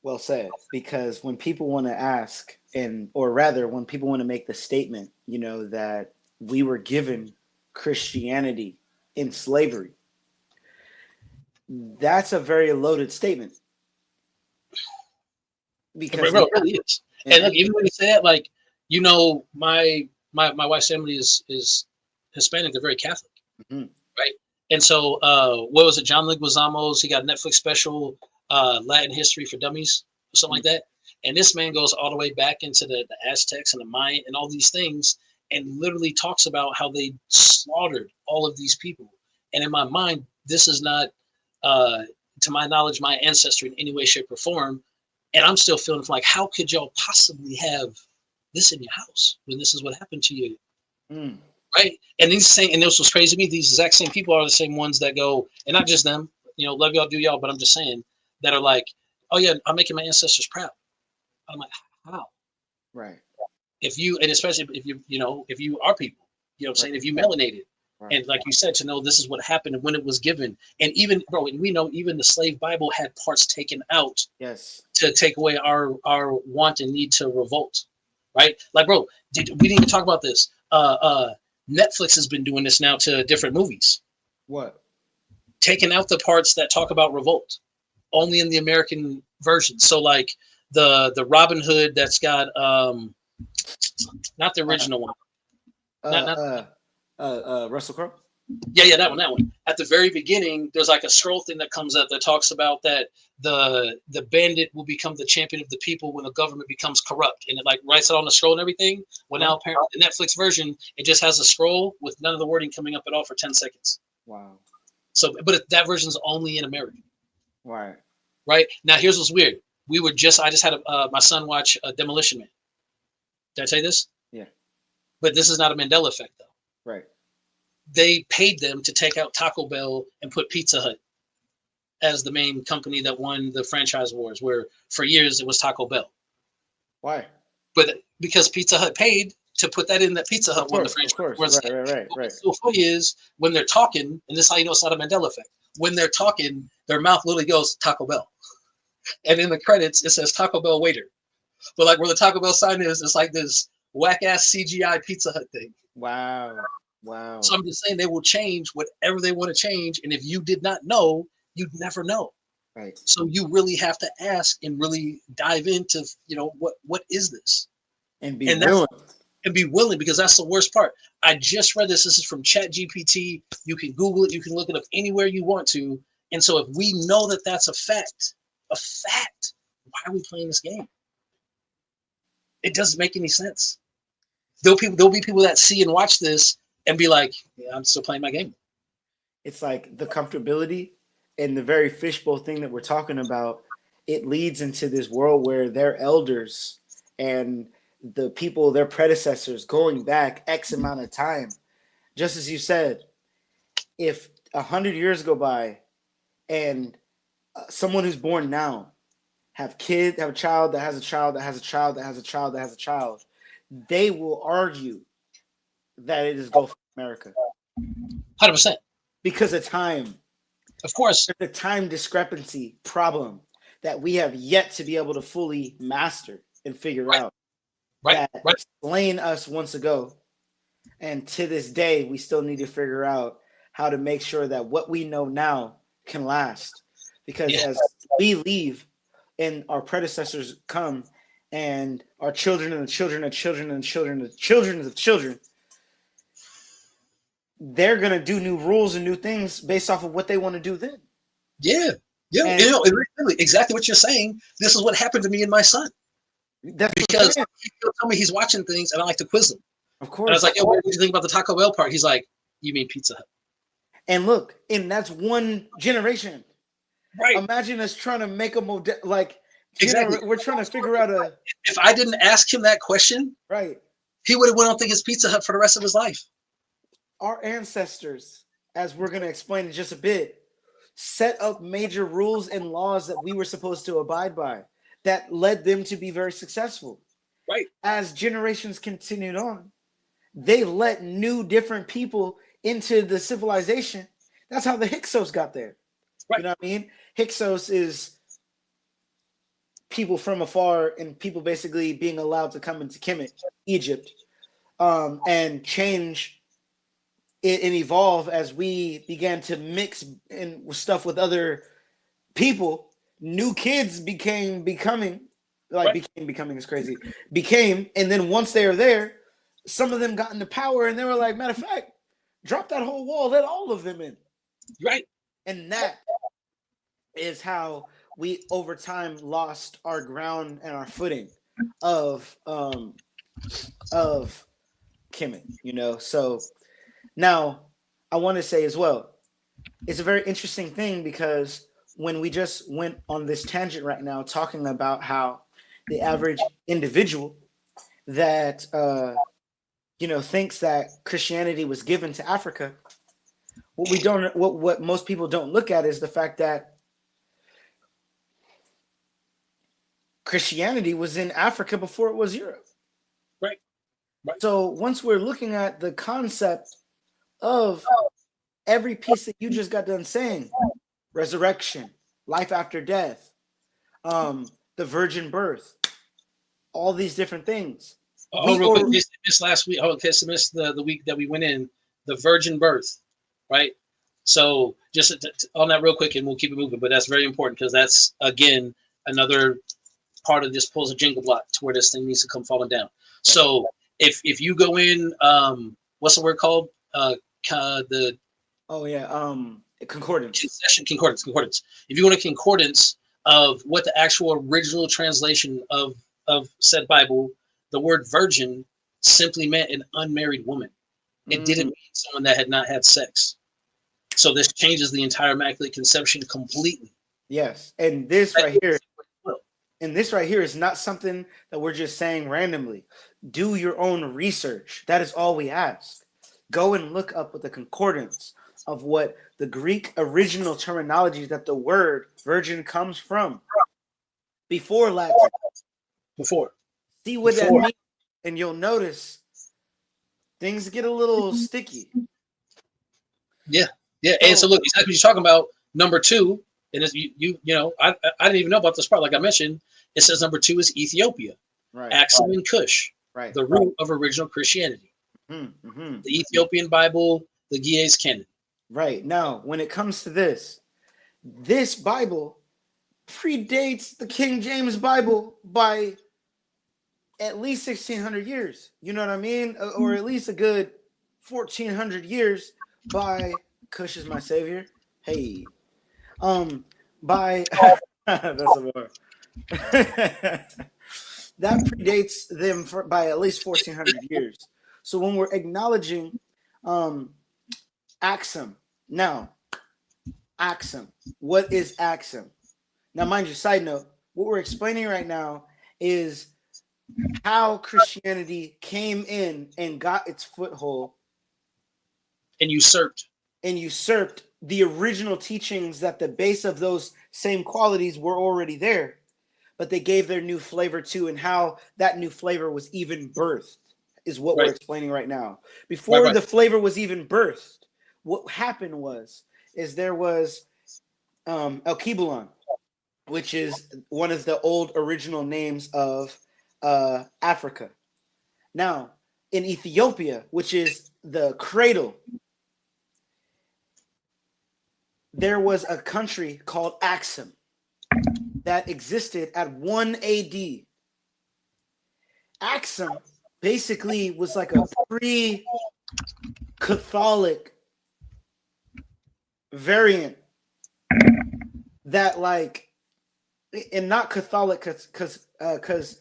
Well said. Because when people want to ask, or rather, when people want to make the statement, that we were given Christianity in slavery, that's a very loaded statement. Because Bro, it really is. And look, even when you say that, like, my wife's family is Hispanic. They're very Catholic, right? And so, what was it? John Leguizamo's. He got a Netflix special, Latin History for Dummies, or something like that. And this man goes all the way back into the Aztecs and the Mayan and all these things, and literally talks about how they slaughtered all of these people. And in my mind, this is not, to my knowledge, my ancestry in any way, shape, or form. And I'm still feeling like, how could y'all possibly have this in your house when this is what happened to you? Right? And these same, and this was crazy to me, these exact same people are the same ones that go, and not just them, love y'all, do y'all, but I'm just saying, that are like, oh yeah, I'm making my ancestors proud. I'm like, how? Right. If you, and especially if you, if you are people, what I'm saying, if you melanated, and like you said, to know this is what happened and when it was given. And even, bro, and we know even the slave Bible had parts taken out to take away our want and need to revolt, right? Like, bro, we didn't even talk about this. Netflix has been doing this now to different movies. What? Taking out the parts that talk about revolt, only in the American version. So like the Robin Hood that's got not the original one. Russell Crowe? Yeah, that one. At the very beginning, there's like a scroll thing that comes up that talks about that the bandit will become the champion of the people when the government becomes corrupt, and it like writes it on the scroll and everything. Well, now apparently the Netflix version, it just has a scroll with none of the wording coming up at all for 10 seconds. Wow. So, but that version is only in America. Right. Now, here's what's weird. I just had my son watch Demolition Man. Did I tell you this? Yeah. But this is not a Mandela effect, though. Right. They paid them to take out Taco Bell and put Pizza Hut as the main company that won the franchise wars, where for years it was Taco Bell. Why? But because Pizza Hut paid to put that in, that Pizza Hut won the franchise. Right. What's so funny is when they're talking, and this is how you know it's not a Mandela effect. When they're talking, their mouth literally goes Taco Bell. And in the credits, it says Taco Bell waiter. But like where the Taco Bell sign is, it's like this whack-ass CGI Pizza Hut thing. Wow. So I'm just saying they will change whatever they want to change. And if you did not know, you'd never know. Right. So you really have to ask and really dive into, what is this? And be willing. And be willing, because that's the worst part. I just read this. This is from ChatGPT. You can Google it. You can look it up anywhere you want to. And so if we know that that's a fact, why are we playing this game? It doesn't make any sense. There'll be people that see and watch this and be like, yeah, I'm still playing my game. It's like the comfortability and the very fishbowl thing that we're talking about. It leads into this world where their elders and the people, their predecessors, going back X amount of time, just as you said, if 100 years go by and someone who's born now have a child that has a child that has a child that has a child that has a child, they will argue that it is Gulf America. 100%. Because of time. Of course. The time discrepancy problem that we have yet to be able to fully master and figure out. That slain us once ago. And to this day, we still need to figure out how to make sure that what we know now can last. Because as we leave and our predecessors come and our children and the children and children and children and children of children, they're going to do new rules and new things based off of what they want to do then. Yeah. And, really, exactly what you're saying. This is what happened to me and my son. That's because he'll tell me he's watching things and I like to quiz him. Of course. And I was like, yo, what did you think about the Taco Bell part? He's like, you mean Pizza Hut. And look, and that's one generation. Right. Imagine us trying to make a model, like, exactly. We're trying to figure out a. If I didn't ask him that question, right, he would have went on to think it's Pizza Hut for the rest of his life. Our ancestors, as we're going to explain in just a bit, set up major rules and laws that we were supposed to abide by that led them to be very successful. Right. As generations continued on, they let new different people into the civilization. That's how the Hyksos got there. Right. You know what I mean? Hyksos is people from afar and people basically being allowed to come into Kemet, Egypt, and change it and evolve as we began to mix in stuff with other people. New kids becoming is crazy. Became, and then once they are there, some of them got into power and they were like, matter of fact, drop that whole wall, let all of them in. Right. And that is how we over time lost our ground and our footing of Kemet, you know. So now I want to say as well, it's a very interesting thing because when we just went on this tangent right now talking about how the average individual that thinks that Christianity was given to Africa, what most people don't look at is the fact that Christianity was in Africa before it was Europe. Right. So once we're looking at the concept of every piece that you just got done saying, resurrection, life after death, the virgin birth, all these different things. Real quick, this last week, so this the week that we went in, the virgin birth, right? So just on that real quick, and we'll keep it moving, but that's very important because that's, again, another part of this pulls a jingle block to where this thing needs to come falling down. So if you go in, what's the word called? Concordance. Concordance. If you go to concordance of what the actual original translation of said Bible, the word virgin simply meant an unmarried woman. It didn't mean someone that had not had sex. So this changes the entire Immaculate Conception completely. Yes, and this right here is not something that we're just saying randomly. Do your own research. That is all we ask. Go and look up with the concordance of what the Greek original terminology that the word virgin comes from. Before Latin. Before. See what that means, and you'll notice things get a little sticky. Yeah. And so look, exactly what you're talking about. Number 2, and as I didn't even know about this part. Like I mentioned, it says number 2 is Ethiopia, right? Axum and Cush, right? The root of original Christianity. The Ethiopian Bible, the Gies Canon. Right. Now, when it comes to this Bible predates the King James Bible by at least 1,600 years. You know what I mean? Or at least a good 1,400 years by Cush is my savior. Hey. By that's a more that predates them by at least 1,400 years. So when we're acknowledging Axum, now Axum, what is Axum? Now, mind you, side note, what we're explaining right now is how Christianity came in and got its foothold and usurped the original teachings that the base of those same qualities were already there, but they gave their new flavor to, and how that new flavor was even birthed is what we're explaining right now. Before the flavor was even birthed, what happened is there was El-Kibulon, which is one of the old original names of Africa. Now, in Ethiopia, which is the cradle, there was a country called Axum that existed at 1 AD. Axum basically was like a pre-Catholic variant that, and not Catholic because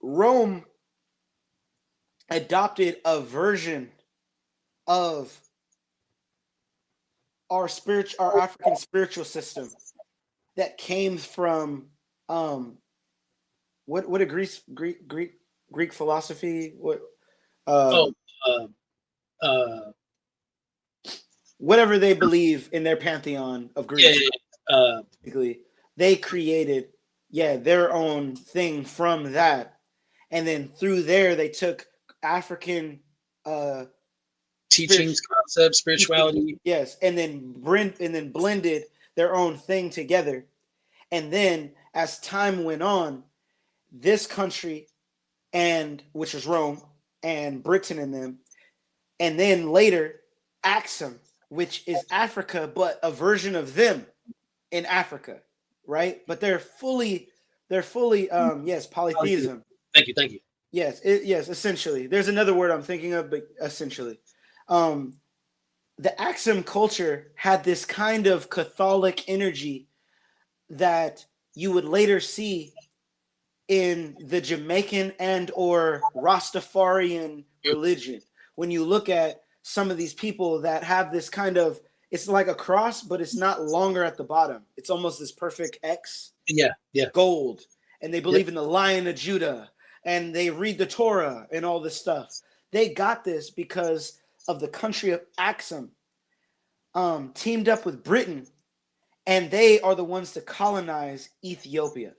Rome adopted a version of our African spiritual system that came from what a Greek philosophy, whatever they believe in their pantheon of Greece. Basically, they created their own thing from that, and then through there they took African teachings, concepts, spirituality. Yes, and then blended their own thing together, And then as time went on, this country, and which was Rome and Britain and them, and then later Axum, which is Africa, but a version of them in Africa, right? But they're fully yes, polytheism. Thank you, thank you. Yes, yes, essentially. There's another word I'm thinking of, but essentially. The Axum culture had this kind of Catholic energy that you would later see in the Jamaican and or Rastafarian religion. When you look at some of these people that have this kind of, it's like a cross, but it's not longer at the bottom. It's almost this perfect X. Yeah, yeah. Gold. And they believe in the Lion of Judah. And they read the Torah and all this stuff. They got this because of the country of Axum teamed up with Britain. And they are the ones to colonize Ethiopia.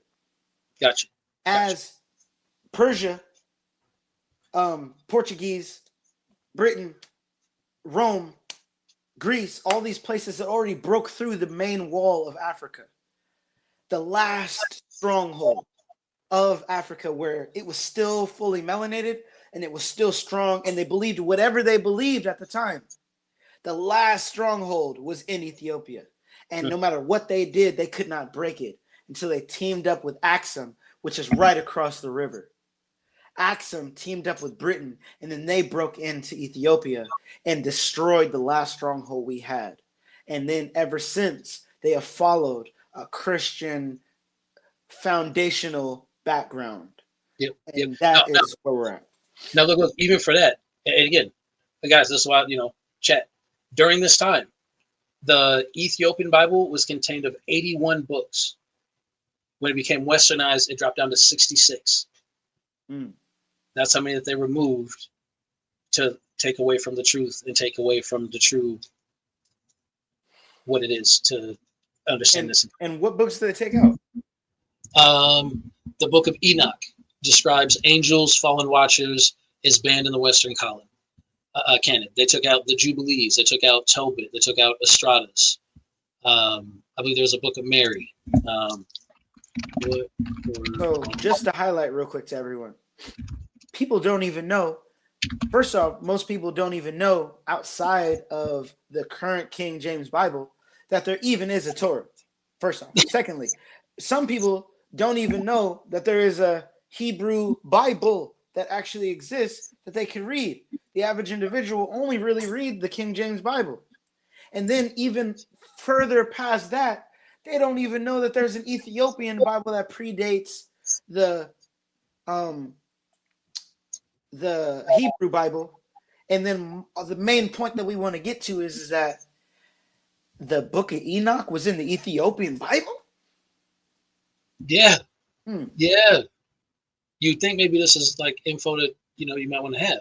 Gotcha. As Persia, Portuguese, Britain, Rome, Greece, all these places that already broke through the main wall of Africa. The last stronghold of Africa where it was still fully melanated and it was still strong and they believed whatever they believed at the time. The last stronghold was in Ethiopia. And no matter what they did, they could not break it until they teamed up with Axum, which is right across the river. Axum teamed up with Britain, and then they broke into Ethiopia and destroyed the last stronghold we had. And then ever since, they have followed a Christian foundational background. Yep. And that is where we're at. Now, look, even for that, and again, guys, this is why, chat. During this time, the Ethiopian Bible was contained of 81 books. When it became westernized, it dropped down to 66. That's how many that they removed to take away from the truth and take away from the true what it is to understand this. And what books did they take out? The book of Enoch describes angels, fallen watchers, is banned in the Western canon. They took out the Jubilees. They took out Tobit. They took out Estratus. I believe there's a book of Mary. So just to highlight real quick to everyone, people don't even know. First off, most people don't even know outside of the current King James Bible that there even is a Torah. First off. Secondly, some people don't even know that there is a Hebrew Bible that actually exists that they can read. The average individual only really read the King James Bible. And then even further past that, they don't even know that there's an Ethiopian Bible that predates the Hebrew Bible. And then the main point that we want to get to is that the book of Enoch was in the Ethiopian Bible? Yeah. Yeah. You'd think maybe this is like info that, you might want to have.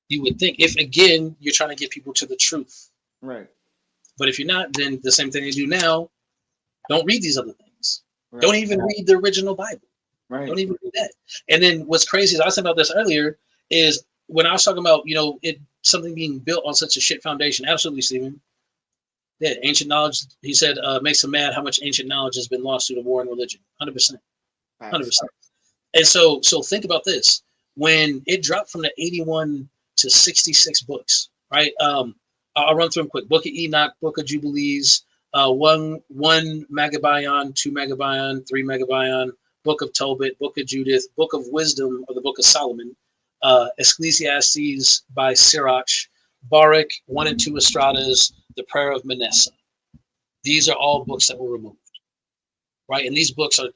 You would think, if again, you're trying to get people to the truth. Right. But if you're not, then the same thing they do now, don't read these other things. Right. Don't even read the original Bible. Right. Don't even read that. And then what's crazy is I was talking about this earlier is when I was talking about, something being built on such a shit foundation. Absolutely, Stephen. Yeah, ancient knowledge, he said, makes him mad how much ancient knowledge has been lost through the war and religion. 100%. 100%. And so think about this. When it dropped from the 81 to 66 books, right? I'll run through them quick. Book of Enoch, Book of Jubilees, 1 Megabion, 2 Megabion, 3 Megabion, Book of Tobit, Book of Judith, Book of Wisdom, or the Book of Solomon, Ecclesiastes by Sirach, Baruch, 1 and 2 Estratas, the Prayer of Manasseh. These are all books that were removed, right? And these books are,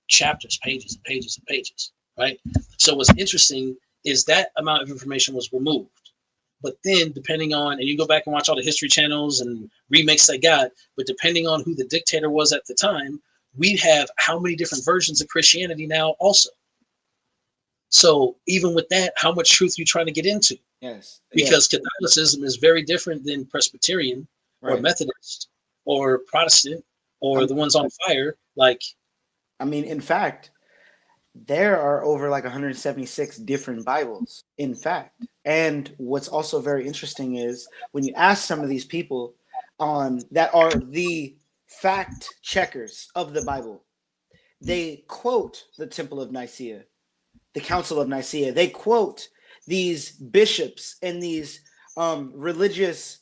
chapters, pages and pages and pages, right? So what's interesting is that amount of information was removed. But then depending on, and you go back and watch all the history channels and remakes they got, but depending on who the dictator was at the time, we have how many different versions of Christianity now also. So even with that, how much truth you trying to get into? Yes. Because Catholicism is very different than Presbyterian or Methodist or Protestant or the ones on fire. In fact, there are over 176 different Bibles, in fact. And what's also very interesting is when you ask some of these people that are the fact checkers of the Bible. They quote the Temple of Nicaea, the Council of Nicaea. They quote these bishops and these religious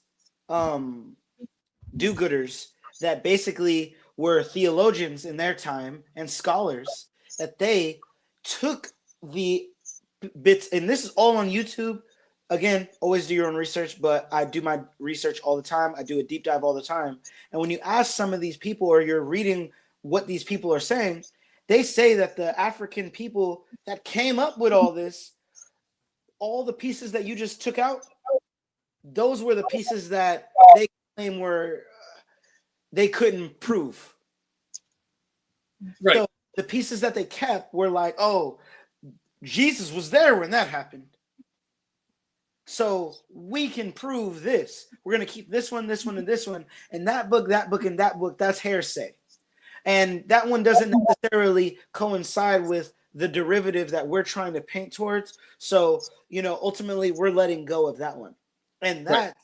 do-gooders that basically were theologians in their time and scholars, that they took the bits, and this is all on YouTube. Again, always do your own research, but I do my research all the time. I do a deep dive all the time. And when you ask some of these people, or you're reading what these people are saying, they say that the African people that came up with all this, all the pieces that you just took out, those were the pieces that they claim were they couldn't prove. Right. So the pieces that they kept were like, oh, Jesus was there when that happened. So we can prove this. We're going to keep this one, and this one, and that book, and that book. That's hearsay. And that one doesn't necessarily coincide with the derivative that we're trying to paint towards. So, ultimately we're letting go of that one. And that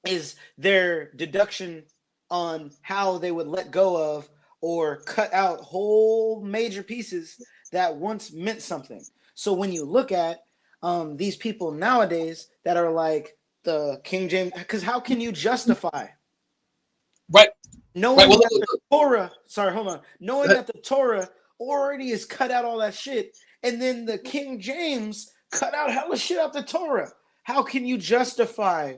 is their deduction on how they would let go of or cut out whole major pieces that once meant something. So when you look at these people nowadays that are like the King James, because how can you justify knowing that the Torah, knowing that the Torah already has cut out all that shit, and then the King James cut out hella shit out the Torah? How can you justify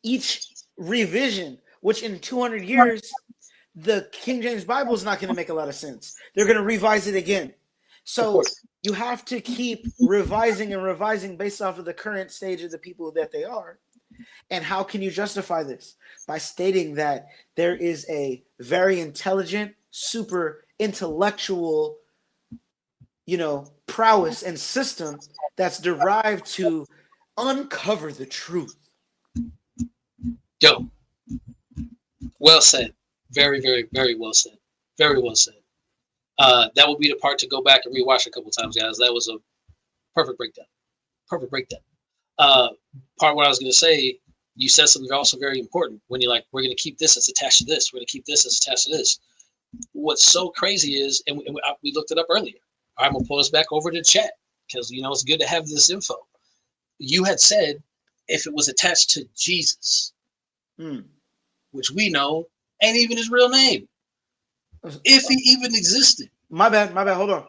each revision, which in 200 years, the King James Bible is not going to make a lot of sense. They're going to revise it again. So you have to keep revising and revising based off of the current stage of the people that they are. And how can you justify this? By stating that there is a very intelligent, super intellectual, prowess and system that's derived to uncover the truth. Yo, well said. Very, very, very well said. Very well said. That will be the part to go back and rewatch a couple times, guys. That was a perfect breakdown. Perfect breakdown. Part what I was going to say, you said something also very important when you're like, we're going to keep this as attached to this. We're going to keep this as attached to this. What's so crazy is, and we looked it up earlier. I'm going to pull this back over to the chat because, it's good to have this info. You had said if it was attached to Jesus, which we know ain't even his real name, if he even existed. My bad. Hold on.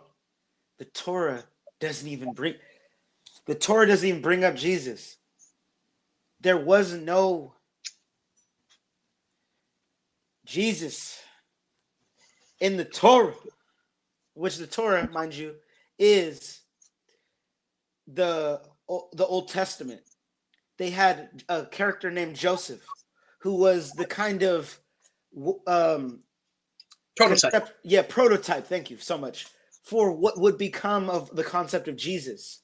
The Torah doesn't even bring up Jesus. There was no Jesus in the Torah, which the Torah, mind you, is the Old Testament. They had a character named Joseph, who was the kind of prototype. Prototype. Thank you so much for what would become of the concept of Jesus.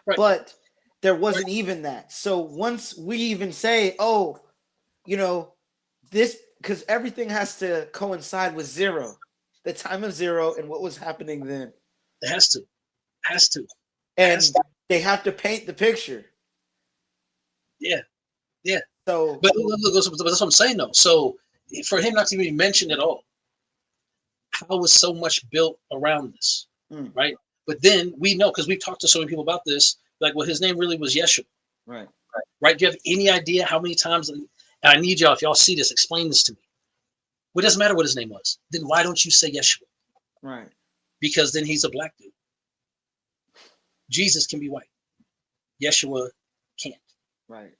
Right. But there wasn't even that. So once we even say, this, because everything has to coincide with zero, the time of zero, and what was happening then. It has to. And they have to paint the picture. Yeah. So, but that's what I'm saying, though. So for him not to be mentioned at all, how was so much built around this, right? But then we know, because we've talked to so many people about this, like, well, his name really was Yeshua. Right. Do you have any idea how many times, and I need y'all, if y'all see this, explain this to me. Well, it doesn't matter what his name was. Then why don't you say Yeshua? Right. Because then he's a black dude. Jesus can be white. Yeshua can't. Right.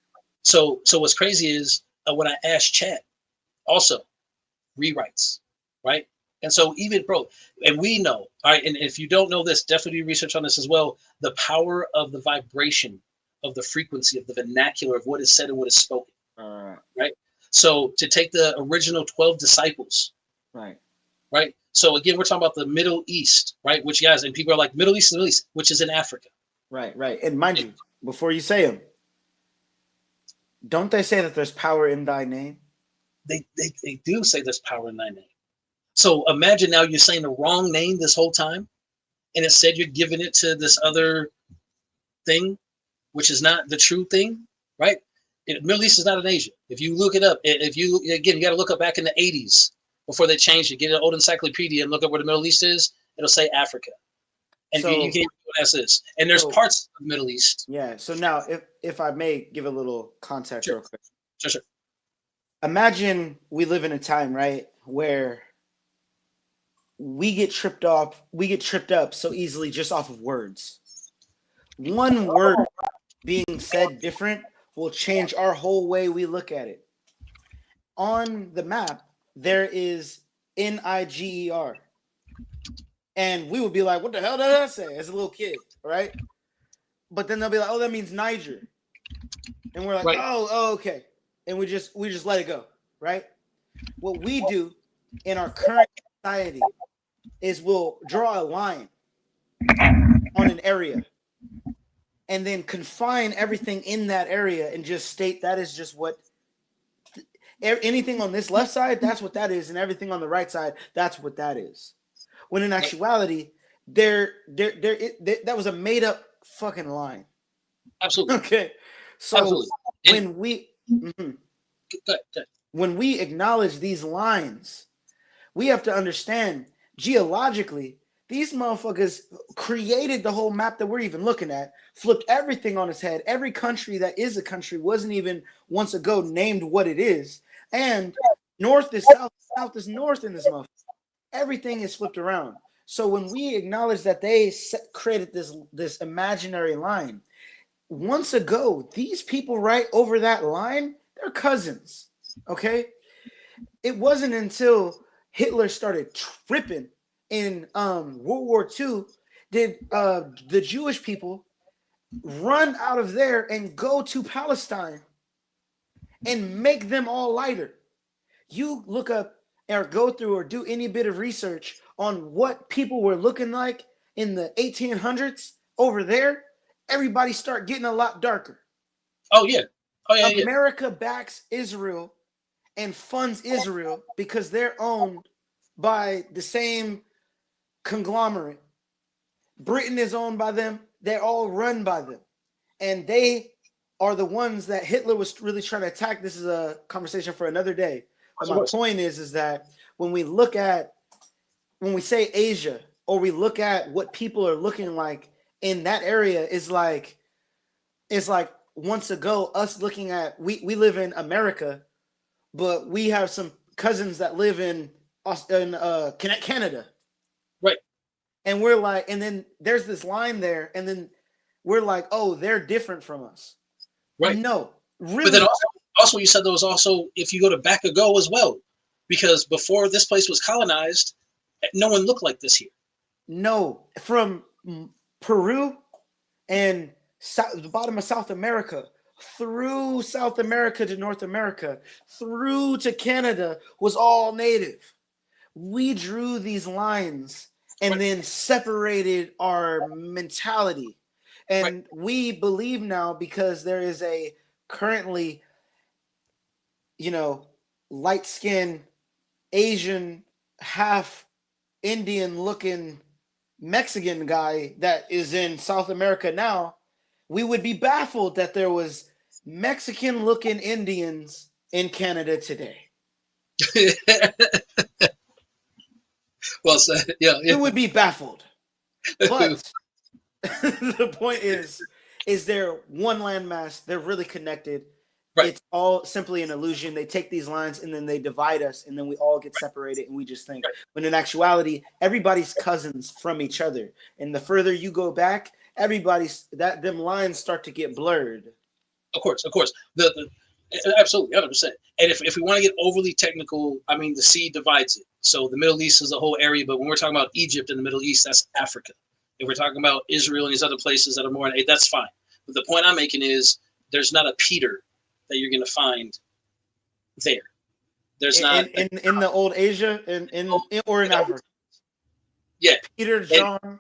So what's crazy is when I asked chat, also rewrites, right? And so even, bro, and we know, all right, and if you don't know this, definitely do research on this as well, the power of the vibration of the frequency of the vernacular of what is said and what is spoken, right? So to take the original 12 disciples, right? So again, we're talking about the Middle East, right? Which, guys, and people are like, Middle East, which is in Africa. Right. And mind you, before you say them, don't they say that there's power in thy name? They do say there's power in thy name. So imagine now you're saying the wrong name this whole time, and instead you're giving it to this other thing, which is not the true thing, right? Middle East is not in Asia. If you look it up, you got to look up back in the 80s before they changed it. Get an old encyclopedia and look up where the Middle East is. It'll say Africa, and So- you can't what that is. And there's so- parts of the Middle East. Yeah. So now, if I may give a little context Sure. real quick. Sure. Imagine we live in a time, right, where we get tripped up so easily just off of words. One word being said different will change our whole way we look at it. On the map, there is Niger. And we would be like, what the hell did that say? As a little kid, right? But then they'll be like, oh, that means Niger. And we're like, Right. oh, okay. And we just let it go, right? What we do in our current society is we'll draw a line on an area and then confine everything in that area and just state that is just what anything on this left side, that's what that is, and everything on the right side, that's what that is. When in actuality, that was a made up fucking line. Absolutely. Okay, so Absolutely. when we when we acknowledge these lines, we have to understand geologically, these motherfuckers created the whole map that we're even looking at, flipped everything on its head. Every country that is a country wasn't even once ago named what it is. And north is south, south is north in this motherfucker. Everything is flipped around. So when we acknowledge that they created this imaginary line, once ago, these people right over that line, they're cousins. Okay? It wasn't until Hitler started tripping in World War II did the Jewish people run out of there and go to Palestine and make them all lighter. You look up or go through or do any bit of research on what people were looking like in the 1800s over there, everybody start getting a lot darker. Oh yeah. America backs Israel and funds Israel because they're owned by the same conglomerate. Britain is owned by them. They're all run by them. And they are the ones that Hitler was really trying to attack. This is a conversation for another day. But my point is that when we say Asia, or we look at what people are looking like in that area, it's like once ago, us looking at, we live in America, but we have some cousins that live in Canada. Right. And we're like, and then there's this line there, and then we're like, oh, they're different from us. Right. No, really. But then also you said there was also, if you go to back ago as well, because before this place was colonized, no one looked like this here. No, from Peru and the bottom of South America, through South America to North America, through to Canada, was all native. We drew these lines and then separated our mentality. And we believe now, because there is a currently, light-skinned, Asian, half Indian-looking Mexican guy that is in South America now, we would be baffled that there was Mexican-looking Indians in Canada today. Well said. Yeah. We would be baffled. But the point is they're one landmass. They're really connected. Right. It's all simply an illusion. They take these lines and then they divide us, and then we all get separated, and we just think. Right. When in actuality, everybody's cousins from each other. And the further you go back, them lines start to get blurred. Of course. Absolutely, 100%. And if we want to get overly technical, I mean, the sea divides it. So the Middle East is a whole area, but when we're talking about Egypt and the Middle East, that's Africa. If we're talking about Israel and these other places that are more, that's fine. But the point I'm making is there's not a Peter that you're going to find there. There's not in the old Asia or in Africa. Yeah, Peter, John.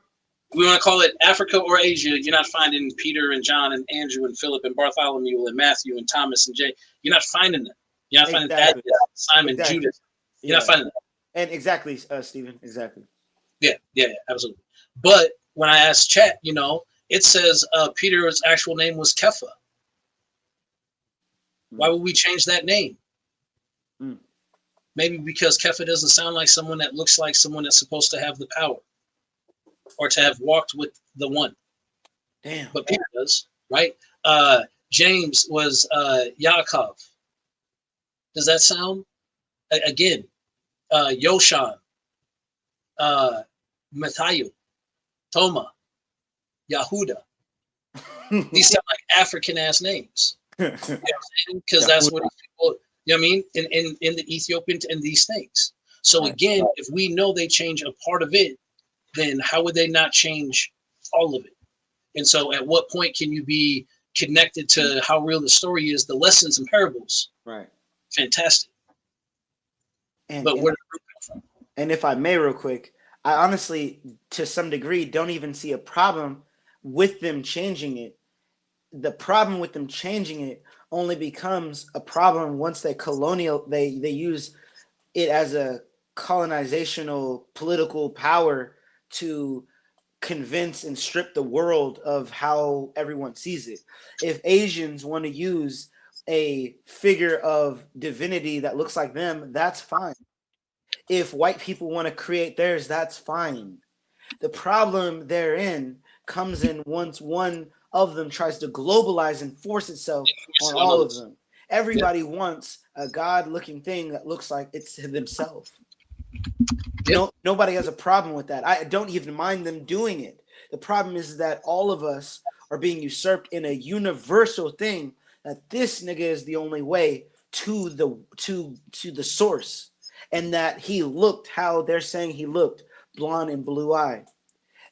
We want to call it Africa or Asia. You're not finding Peter and John and Andrew and Philip and Bartholomew and Matthew and Thomas and Jay. You're not finding them. You're not finding that Simon, Judas. You're not finding them. And exactly, Stephen. Exactly. Yeah, absolutely. But when I asked chat, it says Peter's actual name was Kepha. Why would we change that name? Mm. Maybe because Kepha doesn't sound like someone that looks like someone that's supposed to have the power or to have walked with the one. Damn. But Peter does, right? James was Yaakov. Does that sound? Again, Yoshan, Matthew, Toma, Yahuda. These sound like African ass names. You know what I'm saying? Because that's what people, you know what I mean? In the Ethiopian and these things. So again, if we know they change a part of it, then how would they not change all of it? And so at what point can you be connected to how real the story is, the lessons and parables? Right. Fantastic. And, but where did the root come from? And if I may, real quick, I honestly, to some degree, don't even see a problem with them changing it. The problem with them changing it only becomes a problem once they use it as a colonizational political power to convince and strip the world of how everyone sees it. If Asians want to use a figure of divinity that looks like them, that's fine. If white people want to create theirs, that's fine. The problem therein comes in once one of them tries to globalize and force itself on all of them. Everybody wants a God-looking thing that looks like it's themselves. Nobody has a problem with that. I don't even mind them doing it. The problem is that all of us are being usurped in a universal thing that this nigga is the only way to the source, and that he looked how they're saying he looked, blonde and blue-eyed.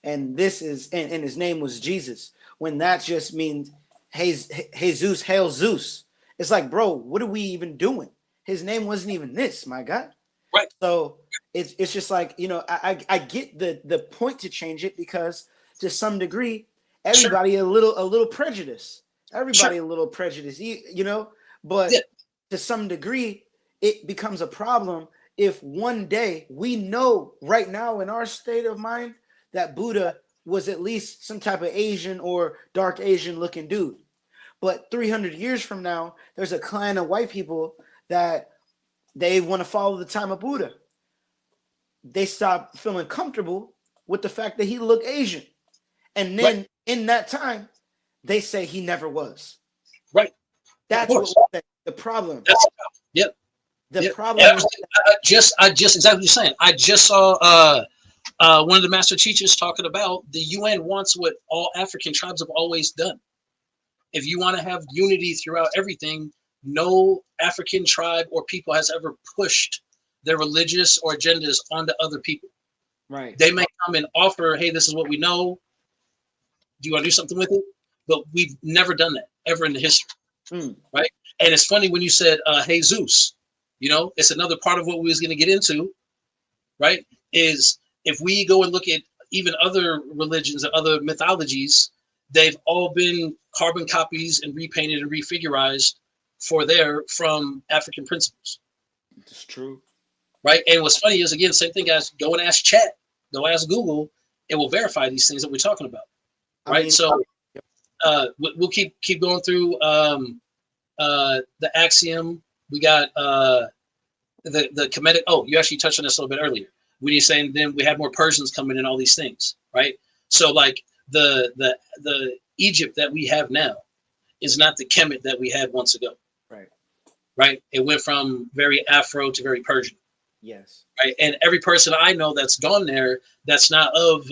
And this is and his name was Jesus, when that just means Jesus, hail Zeus. It's like, bro, what are we even doing? His name wasn't even this, my God. Right. So it's just like, I get the point to change it, because to some degree everybody a little prejudice. Everybody a little prejudice, but to some degree it becomes a problem if one day we know right now in our state of mind that Buddha was at least some type of Asian or dark Asian looking dude. But 300 years from now, there's a clan of white people that they want to follow the time of Buddha. They stop feeling comfortable with the fact that he looked Asian. And then in that time, they say he never was. Right. That's what the problem. That's yep. The problem is I just exactly what you're saying. I just saw one of the master teachers talking about the UN wants what all African tribes have always done. If you want to have unity throughout everything, no African tribe or people has ever pushed their religious or agendas onto other people. Right. They may come and offer, hey, this is what we know. Do you want to do something with it? But we've never done that ever in the history. Right. And it's funny when you said, hey, Zeus, it's another part of what we was going to get into, right? Is if we go and look at even other religions and other mythologies, they've all been carbon copies and repainted and refigurized from African principles. It's true. Right. And what's funny is, again, same thing, guys, go and ask chat, go ask Google, it will verify these things that we're talking about. Right. We'll keep going through the axiom. We got the Kemetic. Oh, you actually touched on this a little bit earlier when you're saying then we had more Persians coming in, all these things, right? So like the Egypt that we have now is not the Kemet that we had once ago. Right. It went from very Afro to very Persian. Yes. Right. And every person I know that's gone there that's not of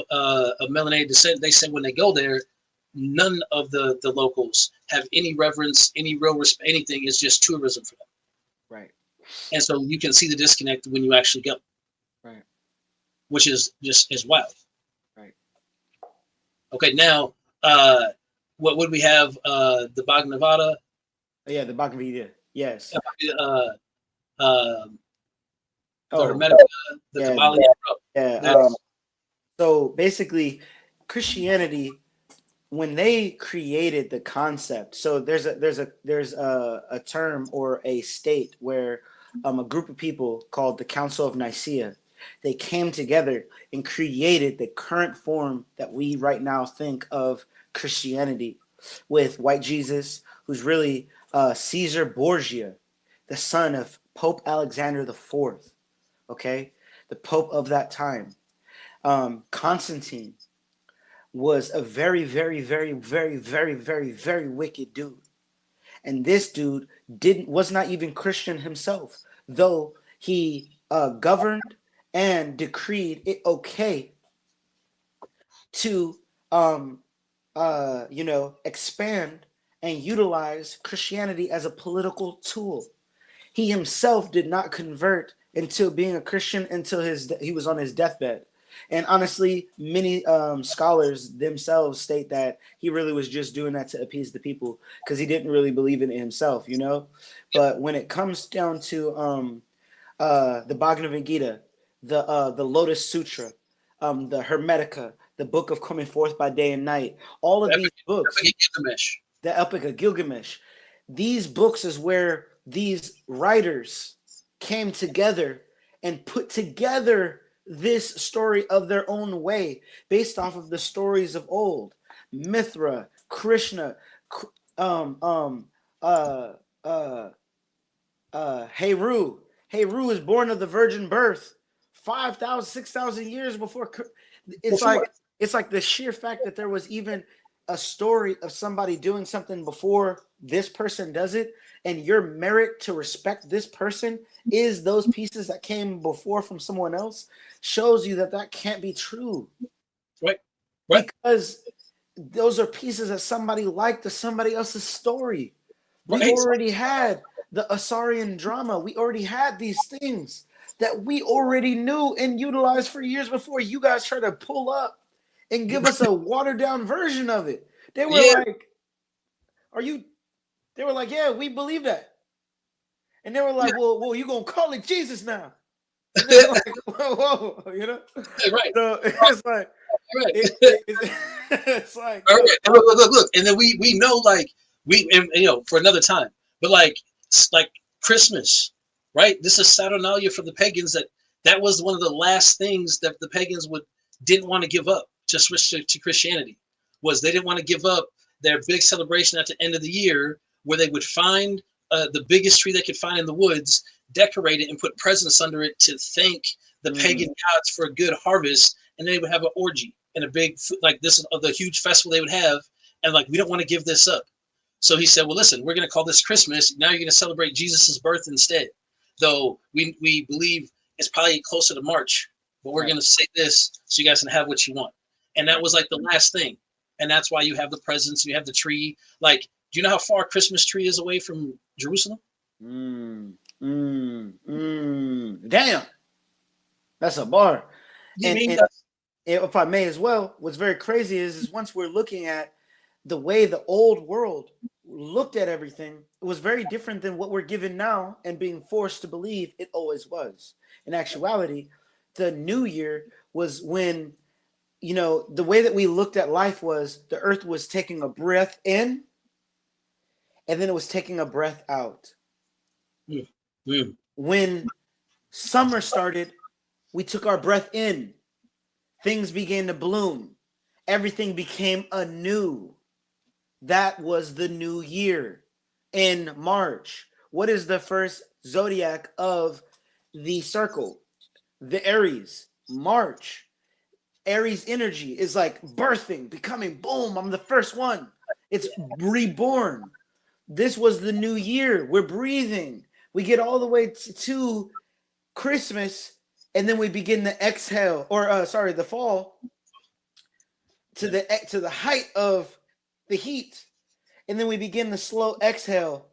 melanated descent, they say when they go there, none of the locals have any reverence, any real respect, anything. It's just tourism for them. Right. And so you can see the disconnect when you actually go. Right. Which is just is wild. Right. Okay, now what would we have? The Bhagavad? Yeah, the Bhagavad Gita. Yes. Hermetica, the Kabbalah. Yeah. So basically, Christianity, when they created the concept, so there's a term or a state where a group of people called the Council of Nicaea, they came together and created the current form that we right now think of Christianity, with white Jesus, who's really Caesar Borgia, the son of Pope Alexander IV, okay, the Pope of that time. Constantine was a very, very, very, very, very, very, very wicked dude. And this dude was not even Christian himself, though he governed and decreed it okay to expand and utilize Christianity as a political tool. He himself did not convert until being a Christian until he was on his deathbed. And honestly, many scholars themselves state that he really was just doing that to appease the people because he didn't really believe in it himself, you know. But when it comes down to the Bhagavad Gita, the Lotus Sutra, the Hermetica, the Book of Coming Forth by Day and Night, all of these books, the Epic of Gilgamesh, these books is where these writers came together and put together this story of their own way based off of the stories of old. Mithra, Krishna, Heru. Heru is born of the virgin birth 5,000, 6,000 years before. It's like the sheer fact that there was even a story of somebody doing something before this person does it, and your merit to respect this person is those pieces that came before from someone else, shows you that can't be true. Right. Because those are pieces that somebody liked to somebody else's story. We already had the Asarian drama. We already had these things that we already knew and utilized for years before you guys try to pull up and give us a watered down version of it. They were like, they were like, yeah, we believe that. And they were like, well, you gonna call it Jesus now. And they're like, whoa, you know? Right. So it's like, it's like, look. And then we know, like, for another time, but like Christmas, right? This is Saturnalia for the pagans. That was one of the last things that the pagans didn't want to give up to switch to Christianity. Was they didn't want to give up their big celebration at the end of the year where they would find the biggest tree they could find in the woods, decorate it, and put presents under it to thank the pagan gods for a good harvest, and they would have an orgy and a big, like, this of the huge festival they would have, and like, we don't want to give this up. So he said, well, listen, we're going to call this Christmas. Now you're going to celebrate Jesus's birth instead. Though we believe it's probably closer to March, but we're going to say this so you guys can have what you want. And that was like the last thing. And that's why you have the presents, you have the tree. Like, do you know how far a Christmas tree is away from Jerusalem? Damn. That's a bar. And if I may as well, what's very crazy is once we're looking at the way the old world looked at everything, it was very different than what we're given now and being forced to believe it always was. In actuality, the new year was when, the way that we looked at life was the earth was taking a breath in and then it was taking a breath out. When summer started, we took our breath in. Things began to bloom. Everything became anew. That was the new year in March. What is the first zodiac of the circle? The Aries. March. Aries energy is like birthing, becoming, boom, I'm the first one. It's reborn. This was the new year. We're breathing. We get all the way to Christmas, and then we begin the exhale, the fall, to the height of the heat, and then we begin the slow exhale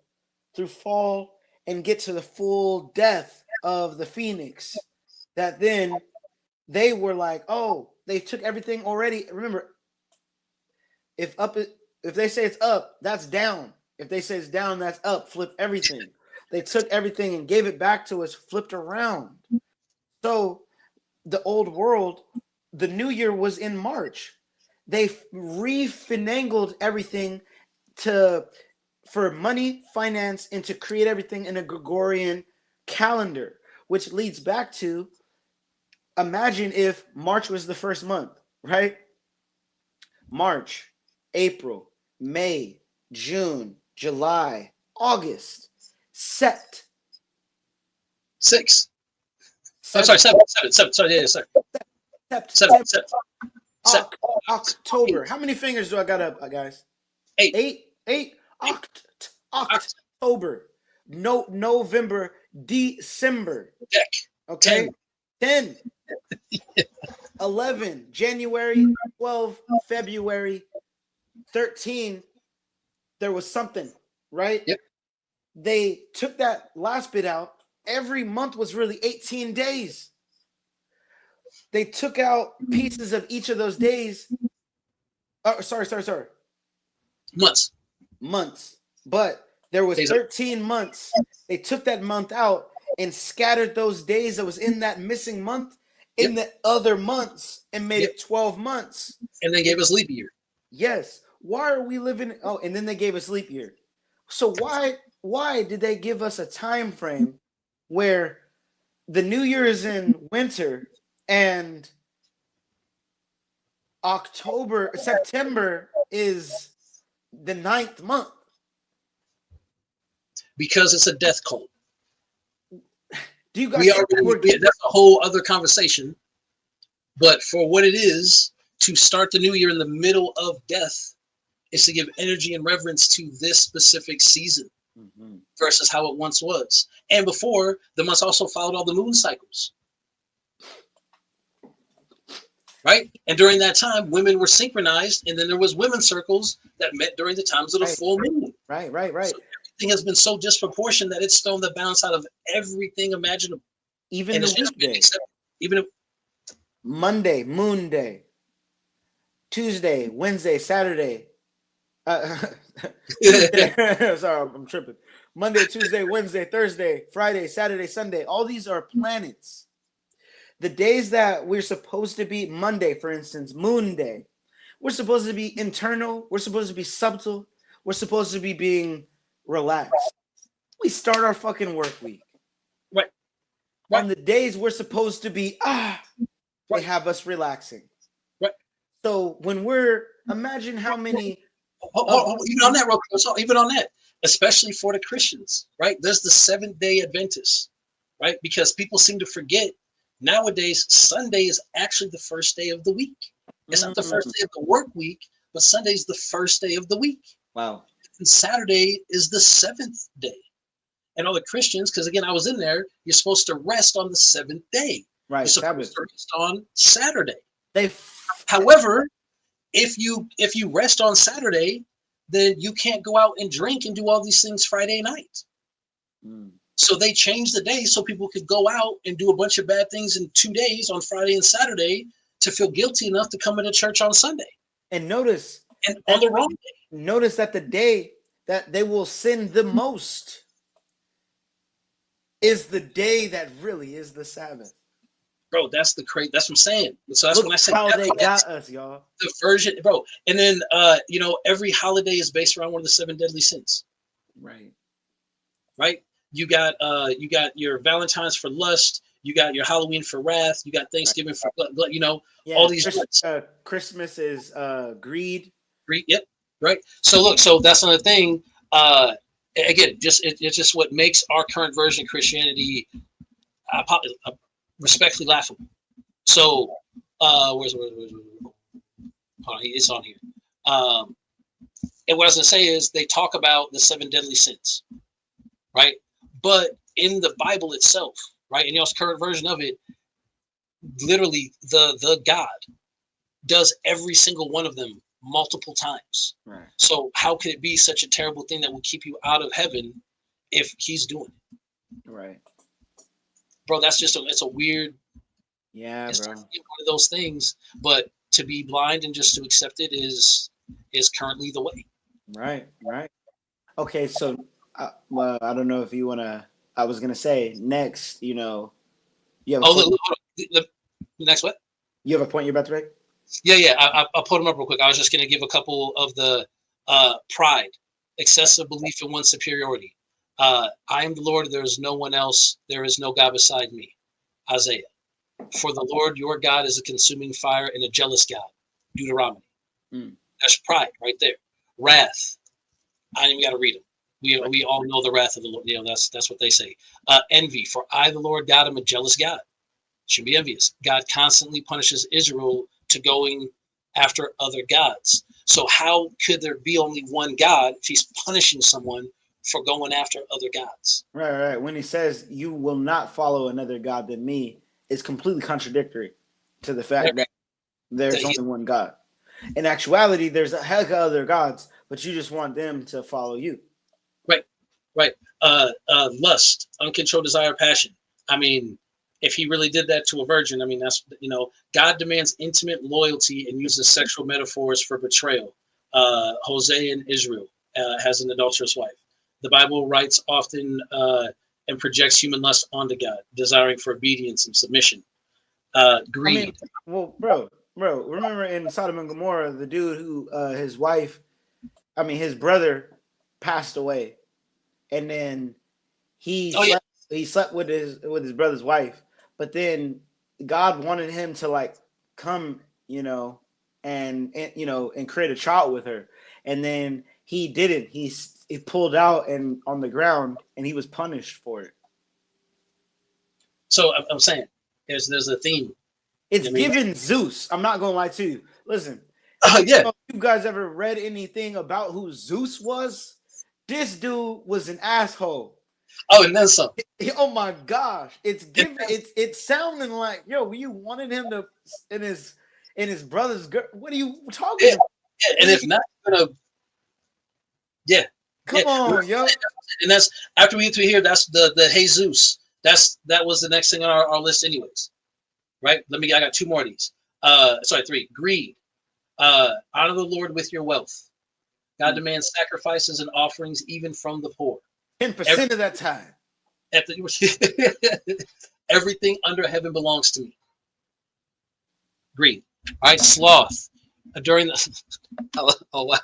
through fall and get to the full death of the phoenix. That then they were like, oh, they took everything already. Remember, if they say it's up, that's down. If they say it's down, that's up. Flip everything. They took everything and gave it back to us, flipped around. So the old world, the new year was in March. They refinangled everything for money, finance, and to create everything in a Gregorian calendar, which leads back to, imagine if March was the first month, right? March, April, May, June, July, August, Sept, 6. I'm Seven, sorry, 7. Sorry, yeah, sorry. September, 7. October. How many fingers do I got up, guys? 8. Eight. October. No, November, December. Deck. Okay. 10. 11. January. 12. February. 13. There was something, right? Yep. They took that last bit out. Every month was really 18 days. They took out pieces of each of those days. Oh, sorry. Months. But there was 13 months. They took that month out and scattered those days that was in that missing month in the other months and made it 12 months. And they gave us leap year. Yes. Why are we living? Oh, and then they gave us leap year. So why did they give us a time frame where the New Year is in winter and September is the 9th month? Because it's a death cult. Do you guys? That's a whole other conversation. But for what it is, to start the new year in the middle of death is to give energy and reverence to this specific season versus how it once was. And before, the months also followed all the moon cycles. Right? And during that time, women were synchronized, and then there was women's circles that met during the times of the full moon. Right. So everything has been so disproportionate that it's thrown the balance out of everything imaginable. Even the weekday. Monday, Moon Day. Tuesday, Wednesday, Saturday. Sorry, I'm tripping. Monday, Tuesday, Wednesday, Thursday, Friday, Saturday, Sunday. All these are planets. The days that we're supposed to be, Monday, for instance, Moon Day, we're supposed to be internal. We're supposed to be subtle. We're supposed to be being relaxed. We start our fucking work week. Right. On the days we're supposed to be, they have us relaxing. Right. So when imagine how many. Even on that, even on that, especially for the Christians, right? There's the Seventh-day Adventists, right? Because people seem to forget nowadays, Sunday is actually the first day of the week. It's not the first day of the work week, but Sunday is the first day of the week. Wow. And Saturday is the 7th day. And all the Christians, because again, I was in there, you're supposed to rest on the 7th day. Right. You're supposed to rest on Saturday. However, if you rest on Saturday, then you can't go out and drink and do all these things Friday night. So they changed the day so people could go out and do a bunch of bad things in 2 days on Friday and Saturday to feel guilty enough to come into church on Sunday. And notice, and on the wrong day. Notice that the day that they will sin the most is the day that really is the Sabbath. Bro, that's what I'm saying. So that's when I said how they got us, y'all. The version, bro. And then every holiday is based around one of the 7 deadly sins. Right. You got your Valentine's for lust. You got your Halloween for wrath. You got Thanksgiving for all these. Christmas is greed. Greed. Yep. Right. So that's another thing. Again, it's just what makes our current version of Christianity respectfully laughable. So where's it's on here. And what I was gonna say is they talk about the 7 deadly sins, right? But in the Bible itself, right, in y'all's current version of it, literally the God does every single one of them multiple times. Right. So how could it be such a terrible thing that will keep you out of heaven if he's doing it? Right. Bro, that's just it's a weird. Yeah, it's bro. one of those things, but to be blind and just to accept it is currently the way. Right. Okay, so I don't know if you want to. I was gonna say next. You have. The next what? You have a point you're about to make? Yeah. I'll put them up real quick. I was just gonna give a couple of the pride, excessive belief in one's superiority. I am the Lord. There is no one else. There is no God beside me. Isaiah. For the Lord your God is a consuming fire and a jealous God. Deuteronomy. That's pride right there. Wrath. I ain't even got to read them. We all know the wrath of the Lord. That's what they say. Envy, for I, the Lord God, am a jealous God. Should be envious. God constantly punishes Israel to going after other gods. So how could there be only one God if he's punishing someone for going after other gods? Right. When he says you will not follow another God than me, it's completely contradictory to the fact that there's only one God. In actuality, there's a heck of other gods, but you just want them to follow you. Right. Lust, uncontrolled desire, passion. I mean, if he really did that to a virgin, I mean, that's, God demands intimate loyalty and uses sexual metaphors for betrayal. Hosea in Israel has an adulterous wife. The Bible writes often and projects human lust onto God, desiring for obedience and submission. Greed. Bro, remember in Sodom and Gomorrah, the dude who his brother passed away, and then he slept with his brother's wife, but then God wanted him to come, and create a child with her, and then he didn't. He pulled out and on the ground, and he was punished for it. So I'm saying there's a theme. It's given Zeus. I'm not gonna lie to you. Listen, if you guys ever read anything about who Zeus was? This dude was an asshole. Oh, and then some. Oh my gosh, it's given. It's sounding like, yo, you wanted him to in his brother's girl. What are you talking about? Yeah, and if not, come on, yo. And that's after we get to here. That's the Jesus. That was the next thing on our list, anyways. Right? I got two more of these. Three. Greed. Honor the Lord with your wealth. God demands sacrifices and offerings even from the poor. 10% of that time. Everything under heaven belongs to me. Greed. All right, sloth. During the oh wow.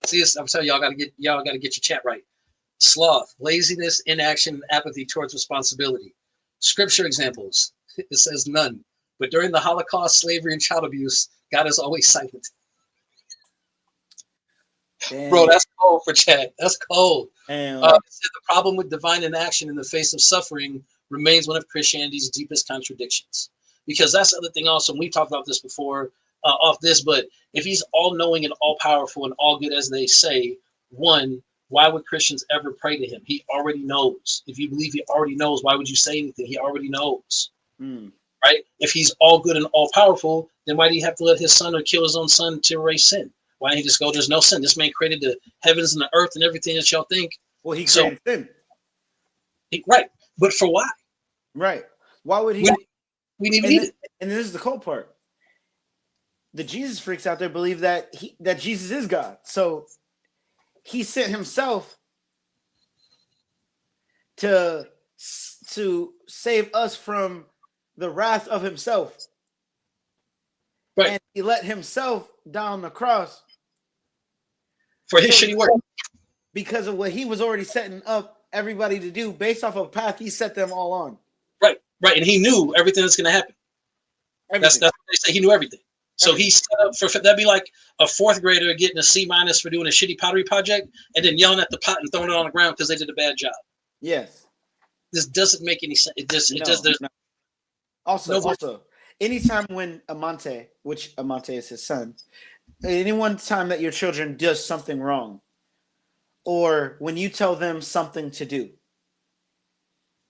See this? I'm telling y'all gotta get your chat right. Sloth, laziness, inaction, and apathy towards responsibility. Scripture examples. It says none. But during the Holocaust, slavery, and child abuse, God is always silent. Damn. Bro, that's cold for chat. That's cold. The problem with divine inaction in the face of suffering remains one of Christianity's deepest contradictions. Because that's the other thing also, and we talked about this before off this, but if he's all-knowing and all-powerful and all good as they say, one, why would Christians ever pray to him? He already knows. If you believe he already knows, why would you say anything? He already knows. Right? If he's all good and all powerful, then why do you have to let his son or kill his own son to erase sin? Why didn't he just go, there's no sin? This man created the heavens and the earth and everything that y'all think. Well, he created sin. Right. But for why? Right. Why would he? We didn't even need it. And this is the cold part. The Jesus freaks out there believe that Jesus is God. So he sent himself to save us from the wrath of himself. Right. And he let himself die on the cross for his shitty work. Because of what he was already setting up everybody to do based off of a path he set them all on. Right. And he knew everything that's going to happen. That's what they say. He knew everything. So he set up for that'd be like a fourth grader getting a C- for doing a shitty pottery project and then yelling at the pot and throwing it on the ground because they did a bad job. Yes. This doesn't make any sense. No. Also, anytime when Amante, which Amante is his son, any one time that your children does something wrong, or when you tell them something to do,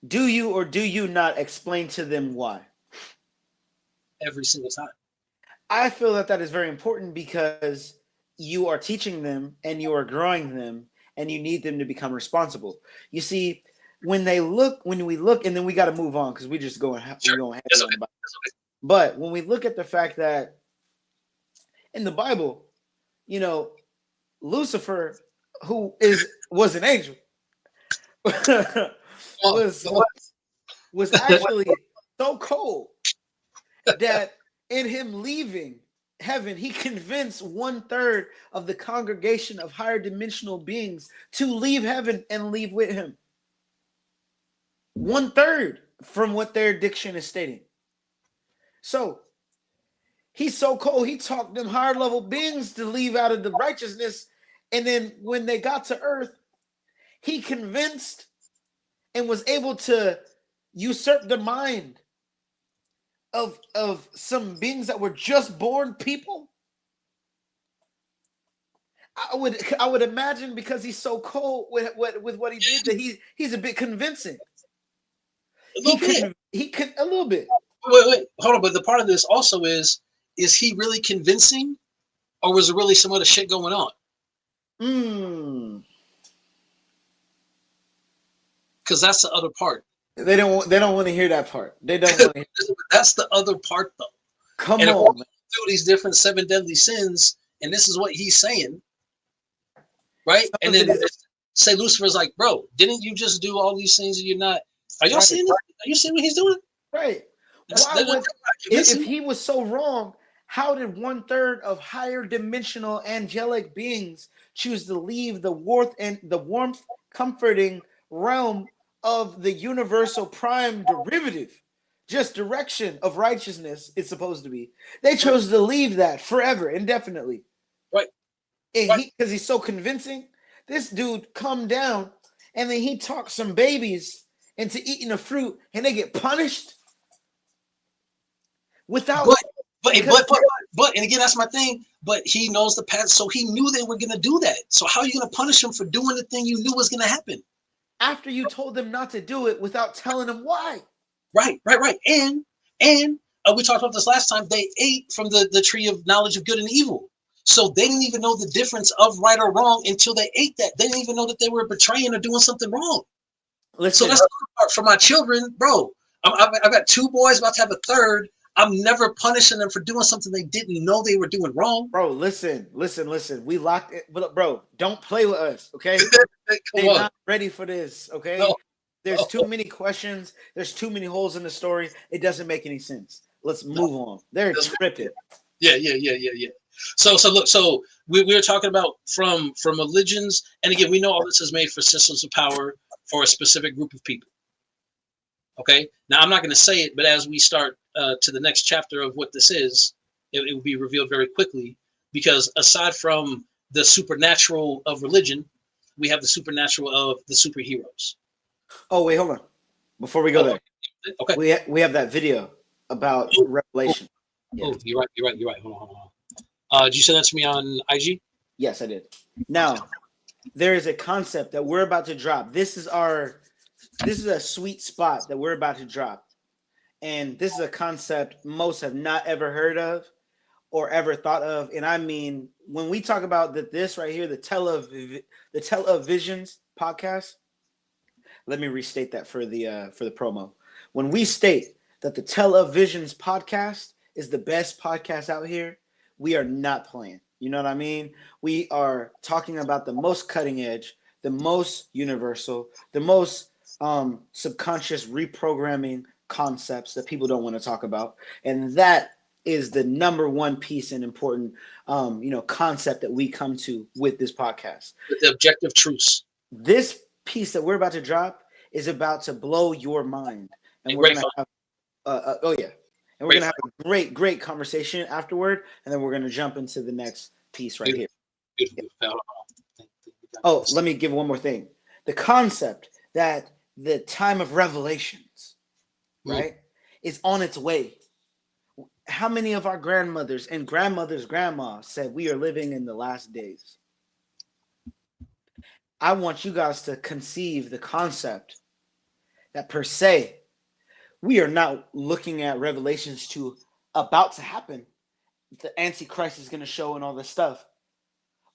do you or do you not explain to them why? Every single time. I feel that is very important because you are teaching them and you are growing them and you need them to become responsible. You see, when we look, and then we got to move on because we just going ahead. But when we look at the fact that in the Bible, Lucifer, who was an angel, was actually so cold that in him leaving heaven, he convinced 1/3 of the congregation of higher dimensional beings to leave heaven and leave with him. 1/3 from what their diction is stating. So he's so cold, he talked them higher level beings to leave out of the righteousness. And then when they got to earth, He convinced and was able to usurp the mind of some beings that were just born people. I would imagine, because he's so cold with what he did, that he's a bit convincing. A little bit. He could a little bit. Wait, hold on. But the part of this also is he really convincing, or was there really some other shit going on? Because that's the other part. They don't want to hear that part. They don't want to hear. That's the other part, though. Come and on, through these different 7 deadly sins, and this is what he's saying, right? And then say Lucifer's like, bro, didn't you just do all these things and you're not? Are y'all seeing this? Are you seeing what he's doing? Right. If he was so wrong, how did 1/3 of higher dimensional angelic beings choose to leave the warmth comforting realm of the universal prime derivative, just direction of righteousness? It's supposed to be. They chose to leave that forever, indefinitely. Right. And because he's so convincing, this dude come down and then he talks some babies into eating a fruit and they get punished without. But and again, that's my thing. But he knows the path, so he knew they were gonna do that. So how are you gonna punish him for doing the thing you knew was gonna happen? After you told them not to do it without telling them why. Right. And we talked about this last time. They ate from the tree of knowledge of good and evil. So they didn't even know the difference of right or wrong until they ate that. They didn't even know that they were betraying or doing something wrong. Listen, so that's the part for my children, bro. I've got 2 boys, about to have a 3rd. I'm never punishing them for doing something they didn't know they were doing wrong. Bro, listen. We locked it. Bro, don't play with us, okay? They're not ready for this, okay? No. There's too many questions. There's too many holes in the story. It doesn't make any sense. Let's move on. They're tripping. Yeah. So look, so we were talking about from religions, and again, we know all this is made for systems of power for a specific group of people. Okay, now I'm not going to say it, but as we start to the next chapter of what this is, it will be revealed very quickly, because aside from the supernatural of religion, we have the supernatural of the superheroes. Oh, wait, hold on. Before we go there, okay, we have that video about Revelation. Oh, you're right. Hold on. Did you send that to me on IG? Yes, I did. Now, there is a concept that we're about to drop. This is a sweet spot that we're about to drop. And this is a concept most have not ever heard of or ever thought of. And I mean, when we talk about this right here, the Televisions podcast, let me restate that for the promo. When we state that the Televisions podcast is the best podcast out here, we are not playing. You know what I mean? We are talking about the most cutting edge, the most universal, the most subconscious reprogramming concepts that people don't want to talk about. And that is the number one piece and important concept that we come to with this podcast. The objective truths. This piece that we're about to drop is about to blow your mind. And we're going to have and we're going to have a great conversation afterward, and then we're going to jump into the next piece right here. Oh, let me give one more thing. The concept that the time of revelations, right, is on its way. How many of our grandmothers and grandmothers' grandma said we are living in the last days? I want you guys to conceive the concept that per se, we are not looking at revelations to about to happen. The Antichrist is going to show and all this stuff.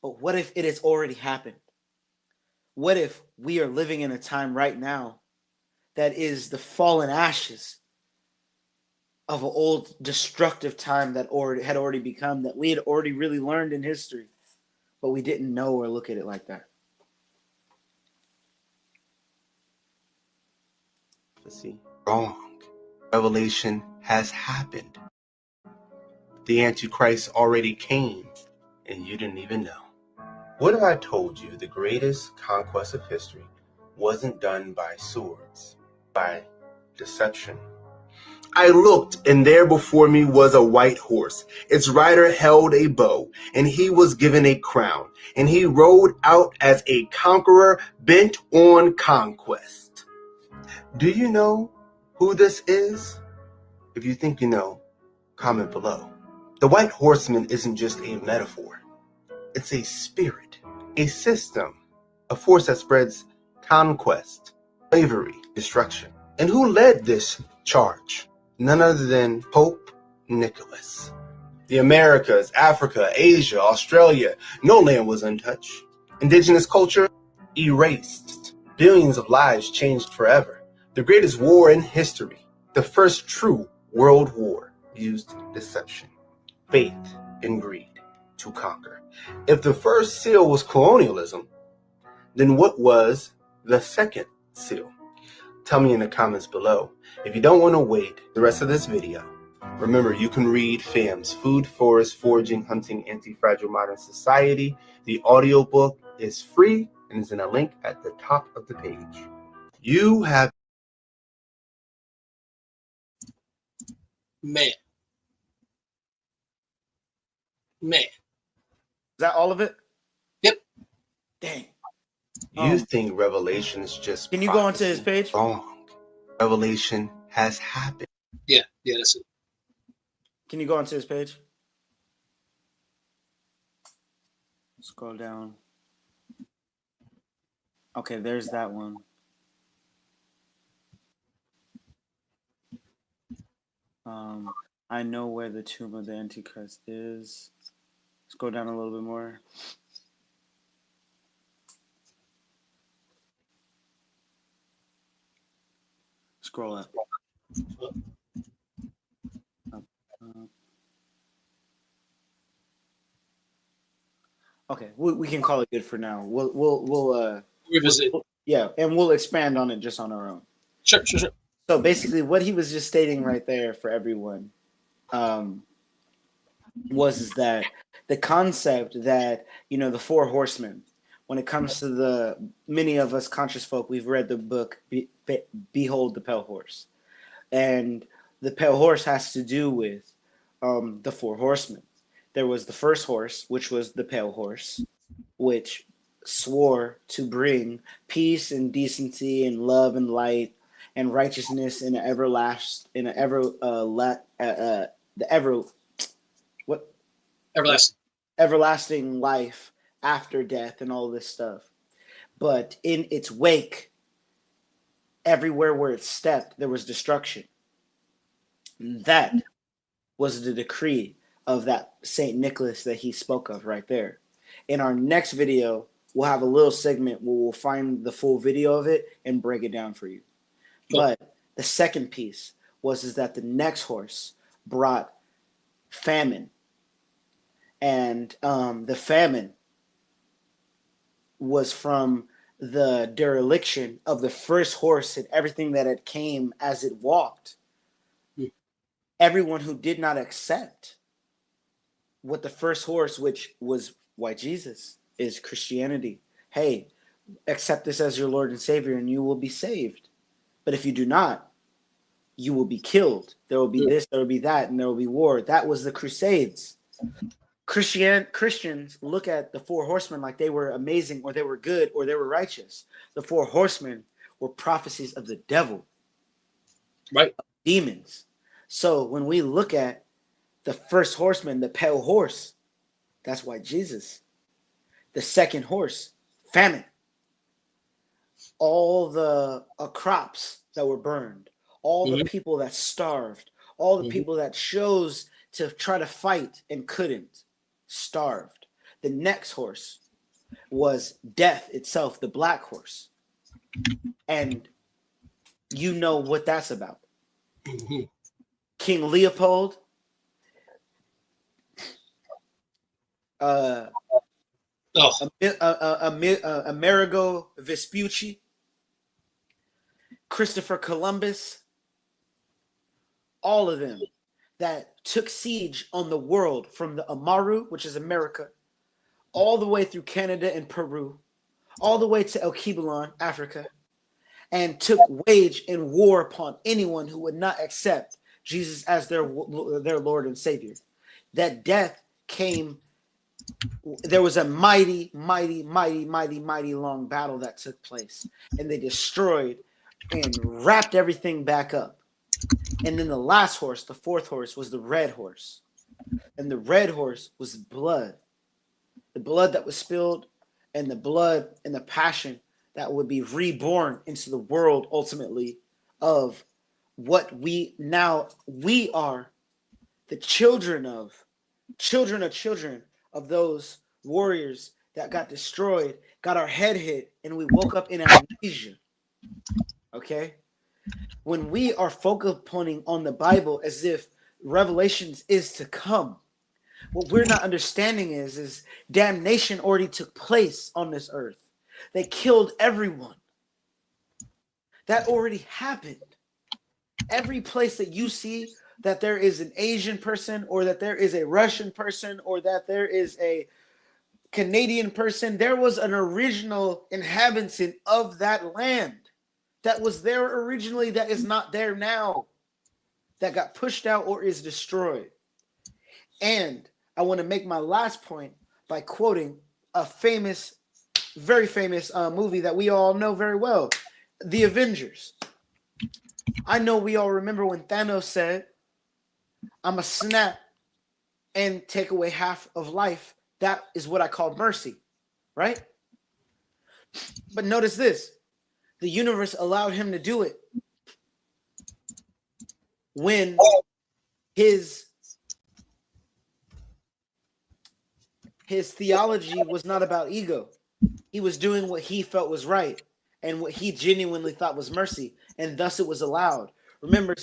But what if it has already happened? What if we are living in a time right now that is the fallen ashes of an old destructive time that had already become, that we had already really learned in history, but we didn't know or look at it like that? Wrong. Revelation has happened. The Antichrist already came, and you didn't even know. What if I told you the greatest conquest of history wasn't done by swords, by deception? I looked, and there before me was a white horse. Its rider held a bow, and he was given a crown, and he rode out as a conqueror bent on conquest. Do you know who this is? If you think you know, comment below. The white horseman isn't just a metaphor. It's a spirit, a system, a force that spreads conquest, slavery, destruction. And who led this charge? None other than Pope Nicholas. The Americas, Africa, Asia, Australia, no land was untouched. Indigenous culture erased. Billions of lives changed forever. The greatest war in history, the first true world war, used deception, faith, and greed to conquer. If the first seal was colonialism, then what was the second seal? Tell me in the comments below. If you don't want to wait the rest of this video, remember you can read FAM's Food, Forest, Foraging, Hunting, Anti-Fragile Modern Society. The audiobook is free and is in a link at the top of the page. You have... Man. Is that all of it? Yep. Dang. You think Revelation is just Can you go onto his page? Wrong. Revelation has happened. Yeah, that's it. Can you go onto his page? Scroll down. Okay, there's that one. I know where the tomb of the Antichrist is. Let's go down a little bit more. Scroll up. Up. Okay, we can call it good for now. We'll revisit. Yeah, and we'll expand on it just on our own. Sure. So basically, what he was just stating right there for everyone was that the concept that, you know, the four horsemen, when it comes to the many of us conscious folk, we've read the book Behold the Pale Horse, and the pale horse has to do with the four horsemen. There was the first horse, which was the pale horse, which swore to bring peace and decency and love and light and righteousness in an everlasting everlasting life after death and all this stuff. But in its wake, everywhere where it stepped, there was destruction. And that was the decree of that Saint Nicholas that he spoke of right there. In our next video, we'll have a little segment where we'll find the full video of it and break it down for you. Cool. But the second piece is that the next horse brought famine. And the famine was from the dereliction of the first horse and everything that it came as it walked. Everyone who did not accept what the first horse, which was why Jesus is Christianity. Hey, accept this as your Lord and Savior and you will be saved. But if you do not, you will be killed. There will be this, there will be that, and there will be war. That was the Crusades. Christians look at the four horsemen like they were amazing or they were good or they were righteous. The four horsemen were prophecies of the devil. Right. Demons. So when we look at the first horseman, the pale horse, that's why Jesus. The second horse, famine. All the crops that were burned, all the people that starved, all the people that chose to try to fight and couldn't, starved. The next horse was death itself, the black horse. And you know what that's about. King Leopold, Amerigo Vespucci, Christopher Columbus, all of them that took siege on the world from the Amaru, which is America, all the way through Canada and Peru, all the way to El Kibalon, Africa, and took wage and war upon anyone who would not accept Jesus as their Lord and Savior. That death came. There was a mighty long battle that took place, and they destroyed and wrapped everything back up. And then the last horse, the fourth horse, was the red horse. And the red horse was blood. The blood that was spilled, and the blood and the passion that would be reborn into the world ultimately of what we are the children of those warriors that got destroyed, got our head hit, and we woke up in amnesia. Okay? When we are focal pointing on the Bible as if Revelations is to come, what we're not understanding is damnation already took place on this earth. They killed everyone. That already happened. Every place that you see that there is an Asian person, or that there is a Russian person, or that there is a Canadian person, there was an original inhabitant of that land that was there originally that is not there now, that got pushed out or is destroyed. And I want to make my last point by quoting a famous, very famous movie that we all know very well, The Avengers. I know we all remember when Thanos said, I'm a snap and take away half of life. That is what I call mercy, right? But notice this. The universe allowed him to do it when his theology was not about ego. He was doing what he felt was right and what he genuinely thought was mercy, and thus it was allowed. Remember,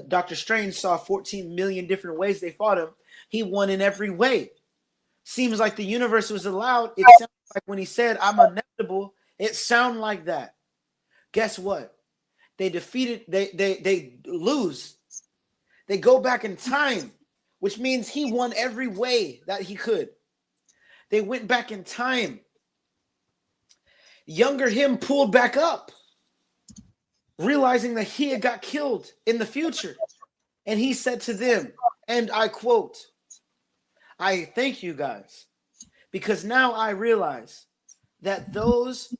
Dr. Strange saw 14 million different ways they fought him. He won in every way. Seems like the universe was allowed. It sounds like when he said, I'm inevitable, it sounded like that. Guess what? They defeated, they lose. They go back in time, which means he won every way that he could. They went back in time. Younger him pulled back up, realizing that he had got killed in the future. And he said to them, and I quote, I thank you guys, because now I realize that those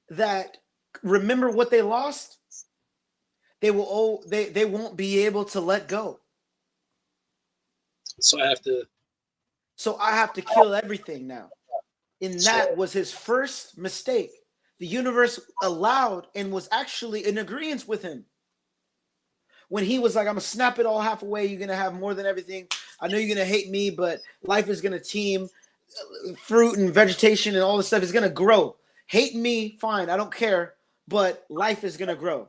that remember what they lost, they won't be able to let go. So I have to kill everything now. And that was his first mistake. The universe allowed and was actually in agreement with him. When he was like, I'm going to snap it all half away. You're going to have more than everything. I know you're going to hate me, but life is going to teem. Fruit and vegetation and all this stuff is going to grow. Hate me, fine. I don't care. But life is going to grow.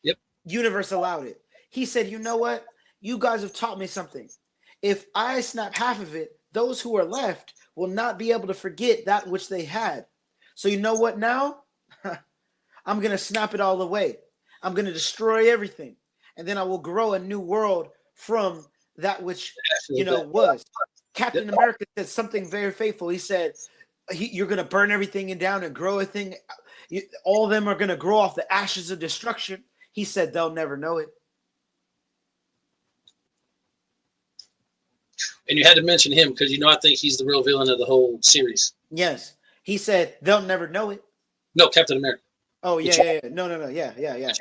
Yep. Universe allowed it. He said, you know what? You guys have taught me something. If I snap half of it, those who are left will not be able to forget that which they had. So you know what now? I'm going to snap it all away. I'm going to destroy everything. And then I will grow a new world from that which, was. Captain America said something very faithful. He said, you're going to burn everything down and grow a thing. All of them are going to grow off the ashes of destruction. He said they'll never know it. And you had to mention him because, I think he's the real villain of the whole series. Yes. He said they'll never know it. No, Captain America. Oh, yeah. No. Yeah.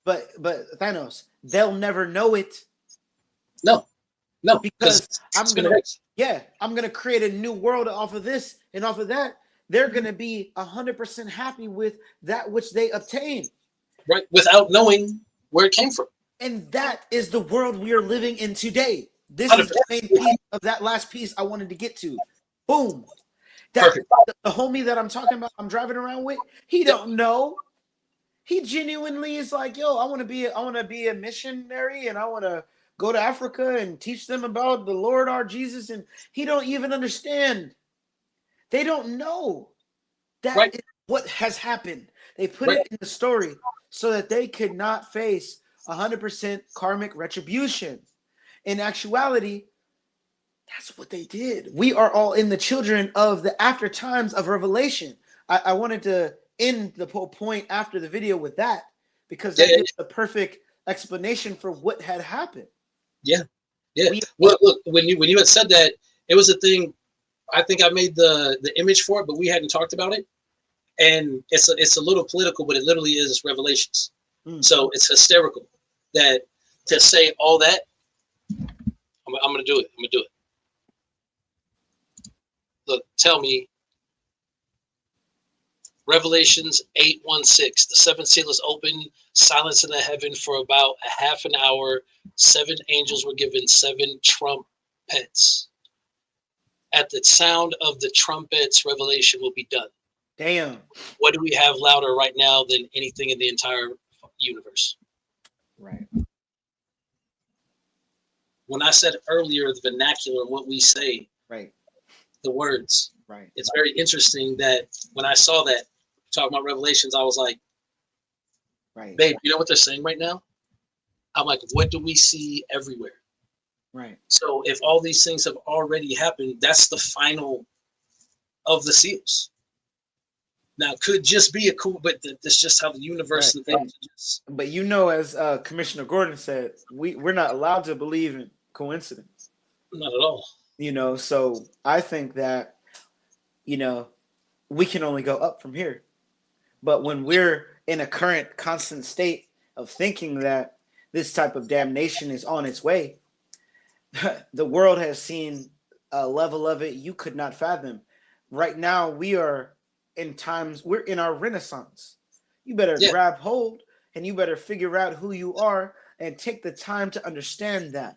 But Thanos, they'll never know it. No, because I'm gonna create a new world off of this, and off of that, they're gonna be 100% happy with that which they obtained, right? Without knowing where it came from. And that is the world we are living in today. This is the main piece of that last piece I wanted to get to. Boom. The homie that I'm talking about, I'm driving around with, he don't know. He genuinely is like, yo, I want to be a missionary, and I want to go to Africa and teach them about the Lord our Jesus. And he don't even understand. They don't know. That is what has happened. They put it in the story so that they could not face 100% karmic retribution. In actuality, that's what they did. We are all in the children of the after times of Revelation. I wanted to end the whole point after the video with that, because that gives the perfect explanation for what had happened. Yeah. We Well, look, when you had said that, it was a thing. I think I made the image for it, but we hadn't talked about it. And it's a little political, but it literally is Revelations. So it's hysterical that to say all that. I'm gonna do it. I'm gonna do it. Look, tell me. Revelations 8:16. The seventh seal is open. Silence in the heaven for about a half an hour. 7 angels were given 7 trumpets. At the sound of the trumpets, revelation will be done. damn. What do we have louder right now than anything in the entire universe? Right. When I said earlier the vernacular, what we say, Right. the words, Right. it's very interesting that when I saw that talking about Revelations, I was like, Right. babe, you know what they're saying right now? I'm like, what do we see everywhere? Right. So if all these things have already happened, that's the final of the seals. Now, it could just be a cool, but that's just how the universe Right. and things are just. But you know, as Commissioner Gordon said, we're not allowed to believe in coincidence. Not at all. You know, so I think that, you know, we can only go up from here. But when we're in a current constant state of thinking that this type of damnation is on its way, the world has seen a level of it you could not fathom. Right now, we're in our renaissance. You better grab hold and you better figure out who you are and take the time to understand that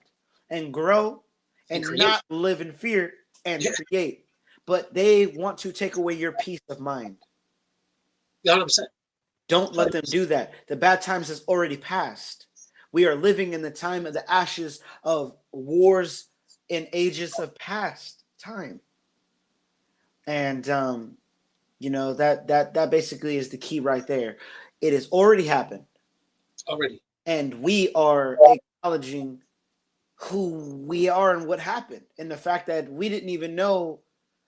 and grow and not live in fear and create. But they want to take away your peace of mind. 100%. Don't let them do that. The bad times has already passed. We are living in the time of the ashes of wars in ages of past time. And you know, that basically is the key right there. It has already happened. Already. And we are acknowledging who we are and what happened. And the fact that we didn't even know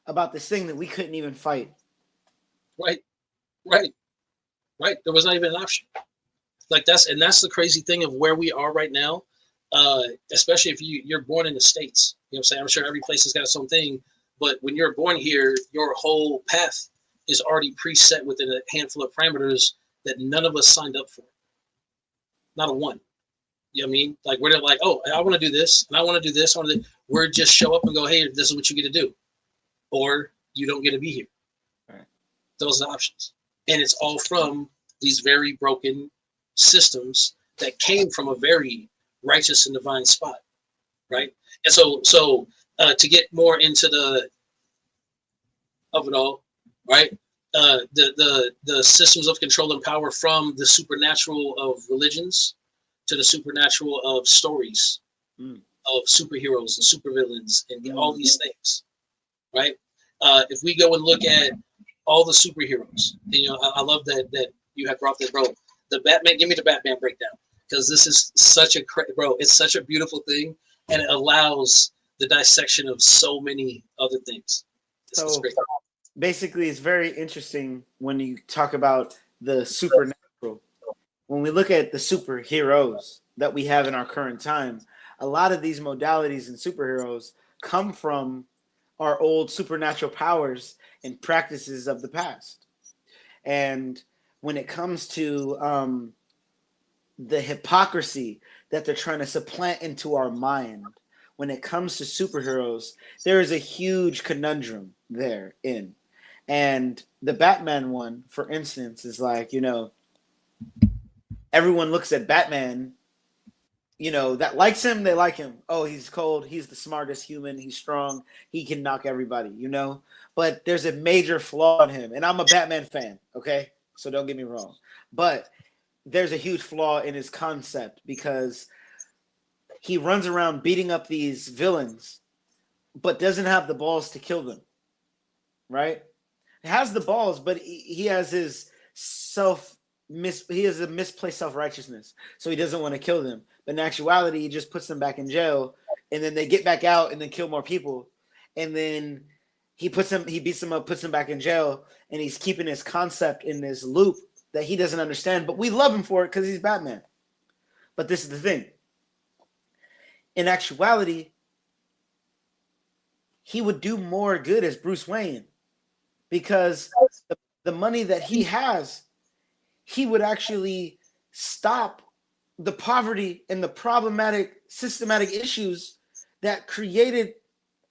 about this thing that we couldn't even fight. Right. There was not even an option. Like that's the crazy thing of where we are right now. Especially if you're born in the States. You know what I'm saying? I'm sure every place has got its own thing. But when you're born here, your whole path is already preset within a handful of parameters that none of us signed up for. Not a one. You know what I mean? Like we're like, oh, I want to do this, and I want to do this. We're just show up and go, hey, this is what you get to do, or you don't get to be here. Right. Those are the options, and it's all from these very broken systems that came from a very righteous and divine spot, right? And so to get more into the of it all, right? The systems of control and power from the supernatural of religions to the supernatural of stories of superheroes and supervillains and all these things, right? If we go and look at all the superheroes, you know, I love that you have brought that, bro. The Batman, give me the Batman breakdown, because this is such a bro. It's such a beautiful thing, and it allows the dissection of so many other things. This is great. Basically, it's very interesting when you talk about the supernatural. When we look at the superheroes that we have in our current time, a lot of these modalities and superheroes come from our old supernatural powers and practices of the past. And when it comes to the hypocrisy that they're trying to supplant into our mind, when it comes to superheroes, there is a huge conundrum therein. And the Batman one, for instance, is like, you know, everyone looks at Batman, you know, that likes him, they like him. Oh, he's cold. He's the smartest human. He's strong. He can knock everybody, you know. But there's a major flaw in him. And I'm a Batman fan, okay? So don't get me wrong. But there's a huge flaw in his concept because he runs around beating up these villains, but doesn't have the balls to kill them, right? He has the balls, but he has his he has a misplaced self-righteousness, so he doesn't want to kill them. But in actuality, he just puts them back in jail, and then they get back out and then kill more people. And then he beats them up, puts them back in jail, and he's keeping his concept in this loop that he doesn't understand. But we love him for it because he's Batman. But this is the thing. In actuality, he would do more good as Bruce Wayne because the money that he has, he would actually stop the poverty and the problematic systematic issues that created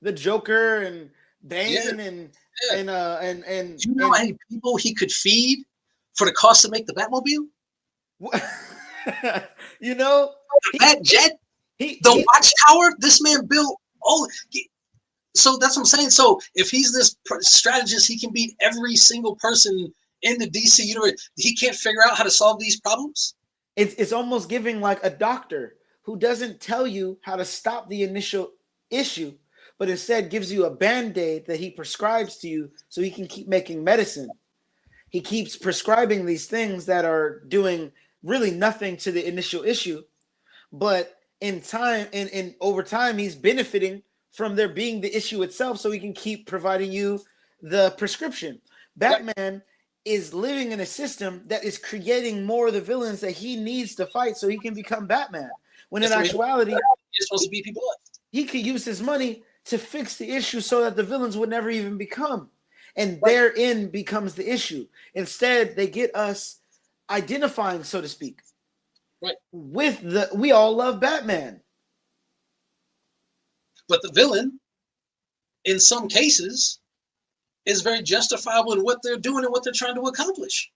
the Joker and Bane and you know how many people he could feed for the cost to make the Batmobile? You know, that jet, the Watchtower, this man built. So that's what I'm saying. So if he's this strategist, he can beat every single person in the DC universe. He can't figure out how to solve these problems. It's almost giving like a doctor who doesn't tell you how to stop the initial issue, but instead gives you a Band-Aid that he prescribes to you so he can keep making medicine. He keeps prescribing these things that are doing really nothing to the initial issue, but in time, in over time, he's benefiting from there being the issue itself, so he can keep providing you the prescription. Batman is living in a system that is creating more of the villains that he needs to fight so he can become Batman. When in actuality, he's supposed to beat people up. He could use his money to fix the issue so that the villains would never even become. And therein becomes the issue. Instead, they get us identifying, so to speak, with we all love Batman. But the villain, in some cases, is very justifiable in what they're doing and what they're trying to accomplish.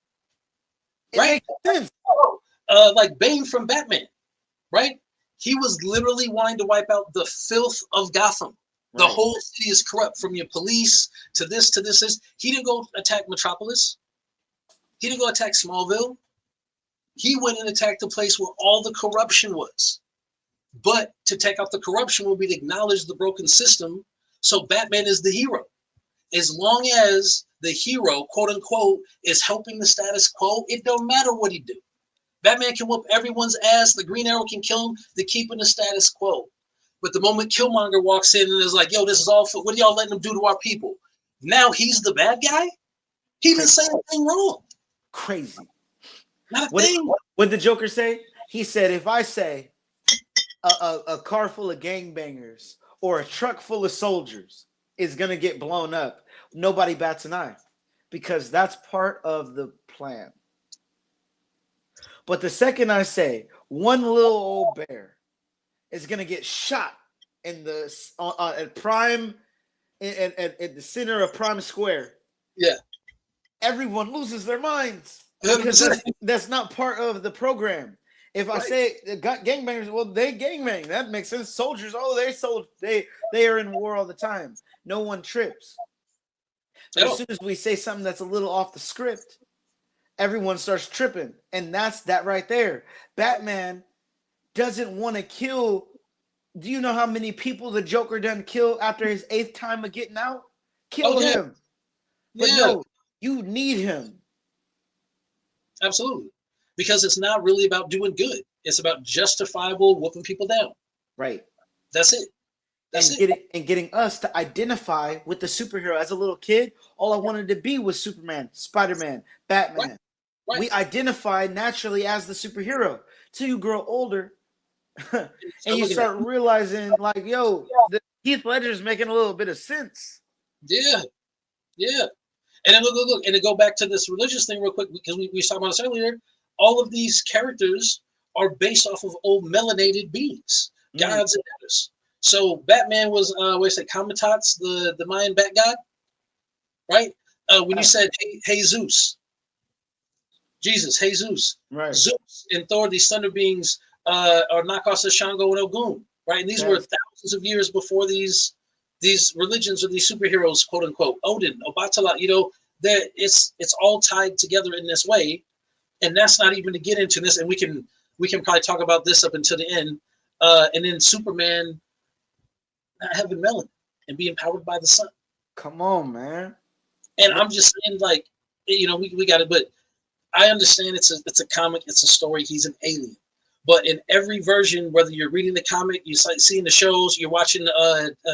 Right? Makes sense. Like Bane from Batman, right? He was literally wanting to wipe out the filth of Gotham. The whole city is corrupt, from your police to this, to this, this. He didn't go attack Metropolis. He didn't go attack Smallville. He went and attacked the place where all the corruption was. But to take out the corruption will be to acknowledge the broken system. So Batman is the hero. As long as the hero, quote unquote, is helping the status quo, it don't matter what he do. Batman can whoop everyone's ass. The Green Arrow can kill him. They're keeping the status quo. But the moment Killmonger walks in and is like, yo, this is all for, what are y'all letting him do to our people? Now he's the bad guy? He didn't say anything wrong. Crazy. Not a thing. What did the Joker say? He said, if I say a car full of gangbangers or a truck full of soldiers is going to get blown up, nobody bats an eye because that's part of the plan. But the second I say one little old bear is going to get shot in the at Prime at the center of Prime Square, everyone loses their minds because that's not part of the program. If I say gangbangers, well, they gangbang. That makes sense. Soldiers, they are in war all the time. No one trips. But as soon as we say something that's a little off the script, everyone starts tripping. And that's that right there. Batman doesn't want to kill. Do you know how many people the Joker done kill after his 8th time of getting out? Kill him. But no, you need him. Absolutely. Because it's not really about doing good. It's about justifiable whooping people down. Right. That's it. And getting us to identify with the superhero. As a little kid, all I wanted to be was Superman, Spider-Man, Batman. Right. We identify naturally as the superhero. Till you grow older and you start realizing, like, yo, Heath Ledger's making a little bit of sense. Yeah. And then look, and to go back to this religious thing real quick, because we talked about this earlier, all of these characters are based off of old melanated beings, gods and goddesses. So Batman was, Comatats, the Mayan bat god, right? When you said, hey Zeus, Jesus, hey Zeus, right? Zeus and Thor, these thunder beings are knockoffs of Shango and Ogun, right? And these were thousands of years before these religions or these superheroes, quote unquote, Odin, Obatala, it's all tied together in this way. And that's not even to get into this, and we can probably talk about this up until the end. And then Superman not having melanin and being powered by the sun. Come on, man. And I'm just saying, like, we got it, but I understand it's a comic, it's a story. He's an alien, but in every version, whether you're reading the comic, you're seeing the shows, you're watching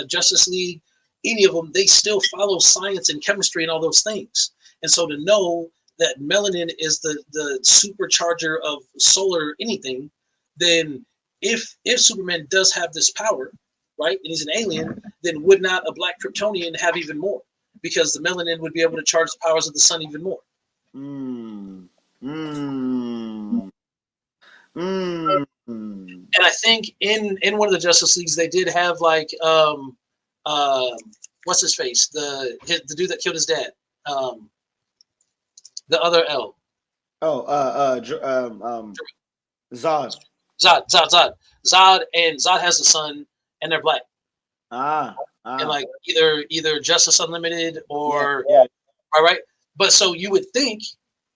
Justice League, any of them, they still follow science and chemistry and all those things. And so to know that melanin is the supercharger of solar anything, then if Superman does have this power, right, and he's an alien, then would not a black Kryptonian have even more? Because the melanin would be able to charge the powers of the sun even more. And I think in one of the Justice Leagues they did have like what's his face, the dude that killed his dad, the other L. Zod. Zod, and Zod has a son, and they're black. And like either Justice Unlimited or right. But so you would think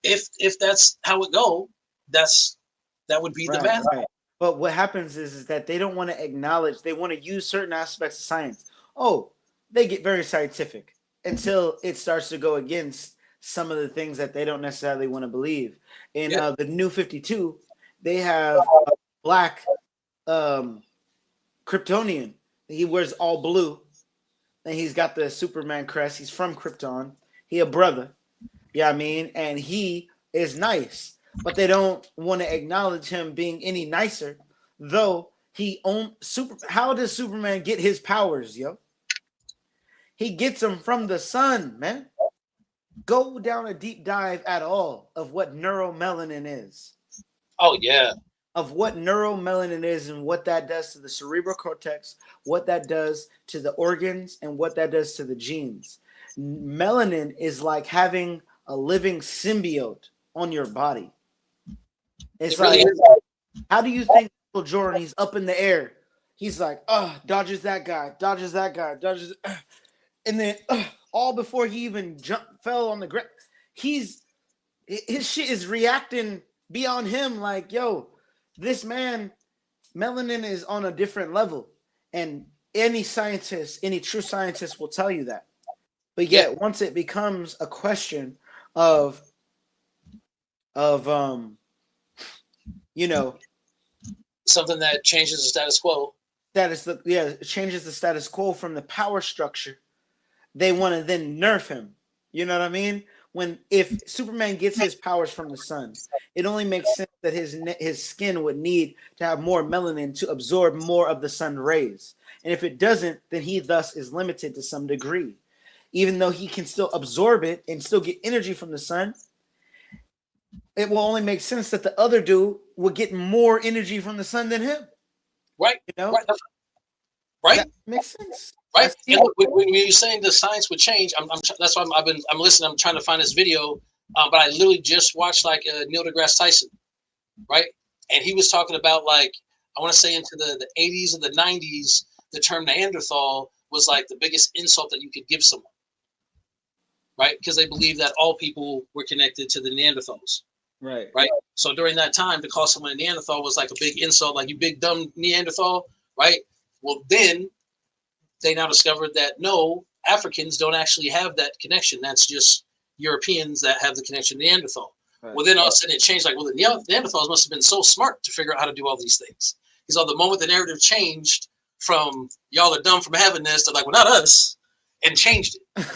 if that's how it go, that would be the bad. Right. But what happens is that they don't want to acknowledge. They want to use certain aspects of science. Oh, they get very scientific until it starts to go against some of the things that they don't necessarily want to believe. In the New 52, they have a black Kryptonian. He wears all blue, and he's got the Superman crest. He's from Krypton. He a brother. Yeah, I mean, and he is nice, but they don't want to acknowledge him being any nicer, though he owns super. How does Superman get his powers, yo? He gets them from the sun, man. Go down a deep dive at all of what neuromelanin is. Oh yeah. Of what neuromelanin is and what that does to the cerebral cortex, what that does to the organs, and what that does to the genes. Melanin is like having a living symbiote on your body. It's like, how do you think Michael Jordan, he's up in the air, he's like, dodges that guy, dodges, and then all before he even fell on the ground, his shit is reacting beyond him. Like, yo, this man, melanin is on a different level, and any scientist, any true scientist will tell you that. But yet, once it becomes a question of something that changes the status quo. It changes the status quo from the power structure. They want to then nerf him. You know what I mean? If Superman gets his powers from the sun, it only makes sense that his skin would need to have more melanin to absorb more of the sun rays. And if it doesn't, then he thus is limited to some degree. Even though he can still absorb it and still get energy from the sun, it will only make sense that the other dude will get more energy from the sun than him. Right. You know? Right. That makes sense. Right. And look, when you're saying the science would change, that's why I'm listening. I'm trying to find this video, but I literally just watched like Neil deGrasse Tyson, right? And he was talking about, like, I want to say into the 80s and the 90s, the term Neanderthal was like the biggest insult that you could give someone, right? Because they believed that all people were connected to the Neanderthals. Right. So during that time, to call someone a Neanderthal was like a big insult, like, you big dumb Neanderthal, right? Well, then they now discovered that no, Africans don't actually have that connection. That's just Europeans that have the connection to Neanderthal. Right. Well, then all of a sudden it changed. Like, well, the Neanderthals must have been so smart to figure out how to do all these things. Because on the moment the narrative changed from y'all are dumb from having this to like, well, not us, and changed it.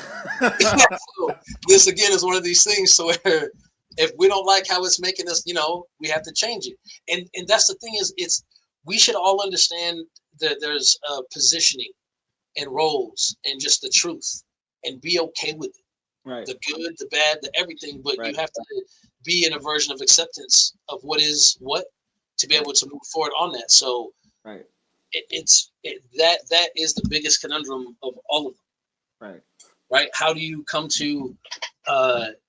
So this again is one of these things. So where if we don't like how it's making us, we have to change it. And that's the thing is, we should all understand that there's positioning and roles and just the truth and be okay with it. Right. The good, the bad, the everything, but you have to be in a version of acceptance of what is what to be able to move forward on that. So that is the biggest conundrum of all of them. Right. How do you come to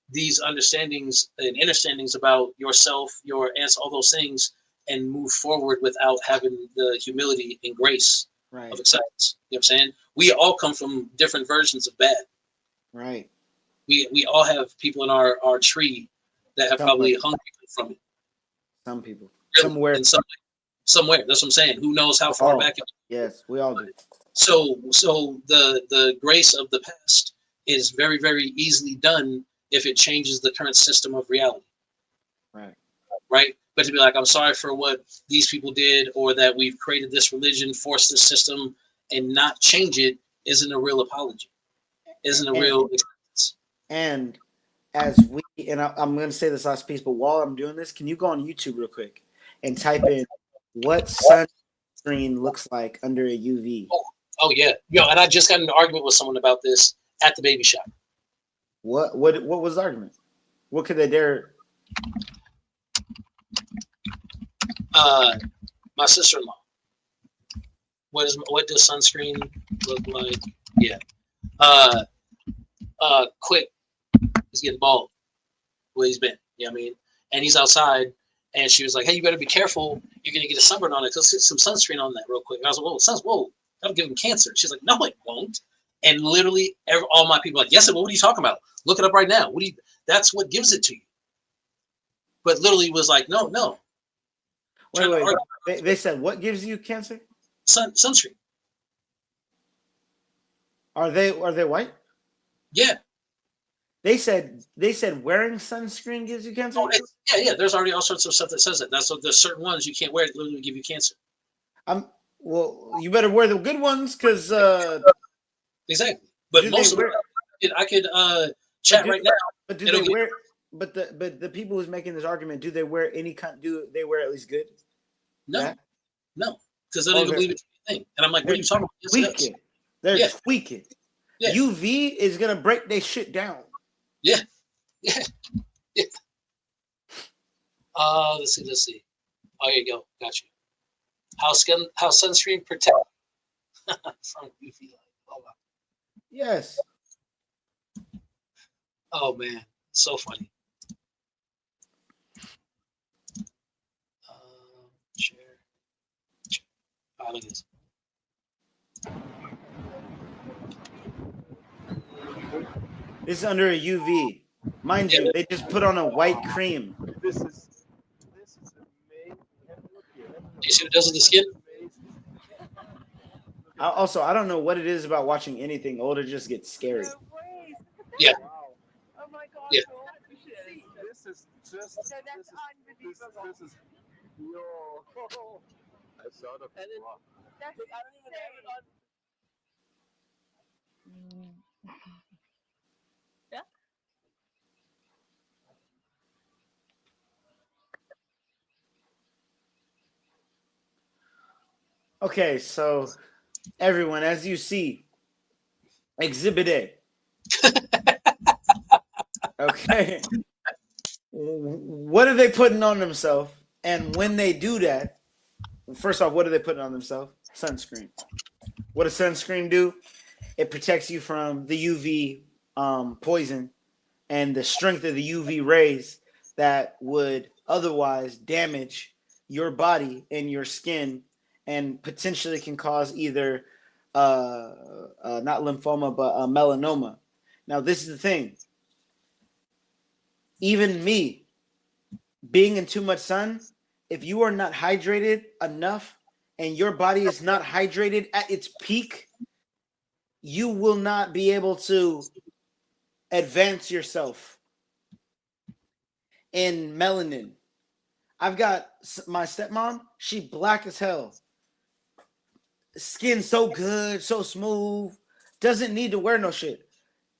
these understandings and understandings about yourself, your answers, all those things, and move forward without having the humility and grace of acceptance? You know what I'm saying? We all come from different versions of bad. Right. We all have people in our tree that have probably hung from it. Some people. Really, somewhere. That's what I'm saying. Who knows how far back? Yes, we all do. So the grace of the past is very, very easily done if it changes the current system of reality. Right. But to be like, I'm sorry for what these people did, or that we've created this religion, forced this system, and not change it, isn't a real apology. Isn't a real acceptance. And as I'm going to say this last piece, but while I'm doing this, can you go on YouTube real quick and type in what sunscreen looks like under a UV. Oh yeah, and I just got in an argument with someone about this at the baby shop. What was the argument? What could they dare? My sister-in-law. What does sunscreen look like? Yeah. Quick. He's getting bald. Well, he's been. You know what I mean? And he's outside, and she was like, "Hey, you better be careful. You're gonna get a sunburn on it. Let's get some sunscreen on that real quick." And I was like, "Whoa, that'll give him cancer." She's like, "No, it won't." And literally, all my people are like, "Yes, what are you talking about? Look it up right now. That's what gives it to you." But literally was like, no. Wait. They said what gives you cancer? Sunscreen. Are they white? Yeah. They said wearing sunscreen gives you cancer. Oh, yeah. There's already all sorts of stuff that says that. That's what there's certain ones you can't wear that literally give you cancer. Well, you better wear the good ones because exactly. But most of them, I could chat right now. But do they wear? But the people who's making this argument, do they wear any kind? Do they wear at least good? No, because they don't even believe it's a thing. And I'm like, what are you talking about? Tweaking. They're tweaking. Yeah. UV is gonna break their shit down. Yeah. Let's see. Oh, here you go. Got you. How sunscreen protect from UV light? Oh, wow. Yes. Oh man, so funny. Share. Oh, look at this. This is under a UV. Mind you, they just put on a white cream. This is amazing. Do you see what it does to the skin? I don't know what it is about watching anything old. It just gets scary. Yeah. Oh my God. Yeah. This is just. So that's unbelievable. This is. Yo. I saw the. That's insane. Yeah. Okay, so everyone, as you see, Exhibit A. Okay. What are they putting on themselves? And when they do that, first off, what are they putting on themselves? Sunscreen. What does sunscreen do? It protects you from the UV poison and the strength of the UV rays that would otherwise damage your body and your skin and potentially can cause either not lymphoma, but melanoma. Now, this is the thing. Even me, being in too much sun, if you are not hydrated enough and your body is not hydrated at its peak, you will not be able to advance yourself in melanin. I've got my stepmom, she black as hell. Skin so good, so smooth, doesn't need to wear no shit.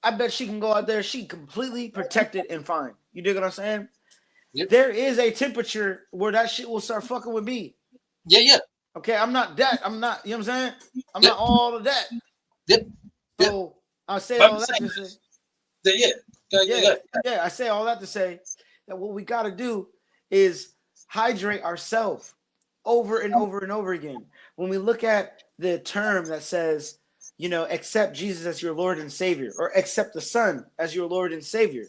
I bet she can go out there, she completely protected and fine. You dig what I'm saying? Yep. There is a temperature where that shit will start fucking with me. Yeah. Okay, I'm not that. I'm not, you know what I'm saying? I'm not all of that. Yep. So I'll say all that to say. Yeah. I say all that to say that what we got to do is hydrate ourselves over and over and over again. When we look at the term that says, accept Jesus as your Lord and Savior, or accept the Son as your Lord and Savior,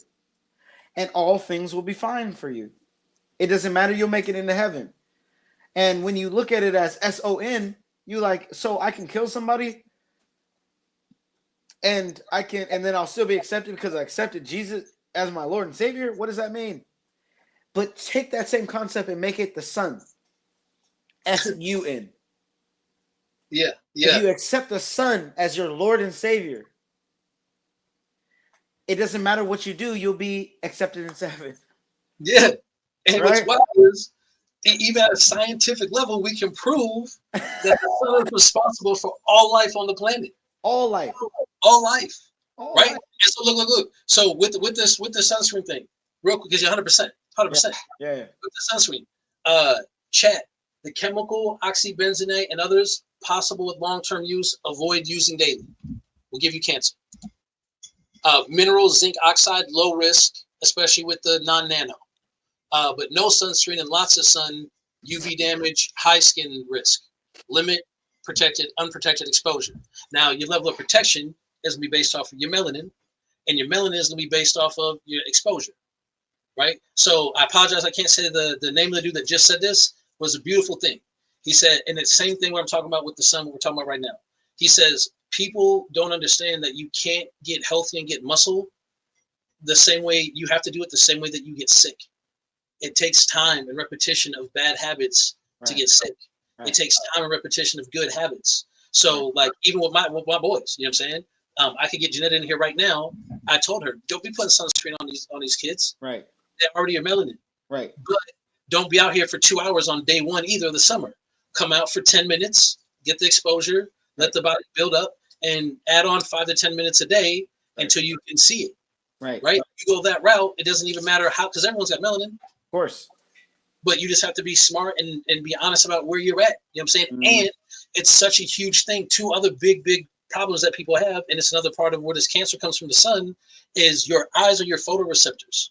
and all things will be fine for you. It doesn't matter. You'll make it into heaven. And when you look at it as SON, you like, so I can kill somebody and then I'll still be accepted because I accepted Jesus as my Lord and Savior. What does that mean? But take that same concept and make it the Son. SUN. Yeah. If you accept the Son as your Lord and Savior, it doesn't matter what you do, you'll be accepted into heaven. Yeah. And right? what's wild is, even at a scientific level, we can prove that the sun is responsible for all life on the planet. All life. All life. All right? life. And so look. So with the sunscreen thing, real quick, because you're 100%. Yeah. With the sunscreen, chat, The chemical oxybenzonate and others possible with long-term use, avoid using daily. Will give you cancer. Mineral zinc oxide, low risk, especially with the non-nano. But no sunscreen and lots of sun, UV damage, high skin risk. Limit unprotected exposure. Now, your level of protection is going to be based off of your melanin, and your melanin is going to be based off of your exposure, right? So I apologize, I can't say the name of the dude that just said this. Was a beautiful thing. He said, and it's the same thing what I'm talking about with the sun, what we're talking about right now. He says, people don't understand that you can't get healthy and get muscle the same way. You have to do it the same way that you get sick. It takes time and repetition of bad habits to get sick. It takes time and repetition of good habits. So like even with my boys, you know what I'm saying? I could get Jeanette in here right now. I told her, don't be putting sunscreen on these kids. Right. They're already a melanin. Right. But don't be out here for 2 hours on day one either of the summer. Come out for 10 minutes, get the exposure, let the body build up, and add on 5 to 10 minutes a day until you can see it. Right. Right. You go that route, it doesn't even matter how, because everyone's got melanin. Of course. But you just have to be smart and be honest about where you're at. You know what I'm saying? And it's such a huge thing. Two other big problems that people have, and it's another part of where this cancer comes from the sun, is your eyes are your photoreceptors.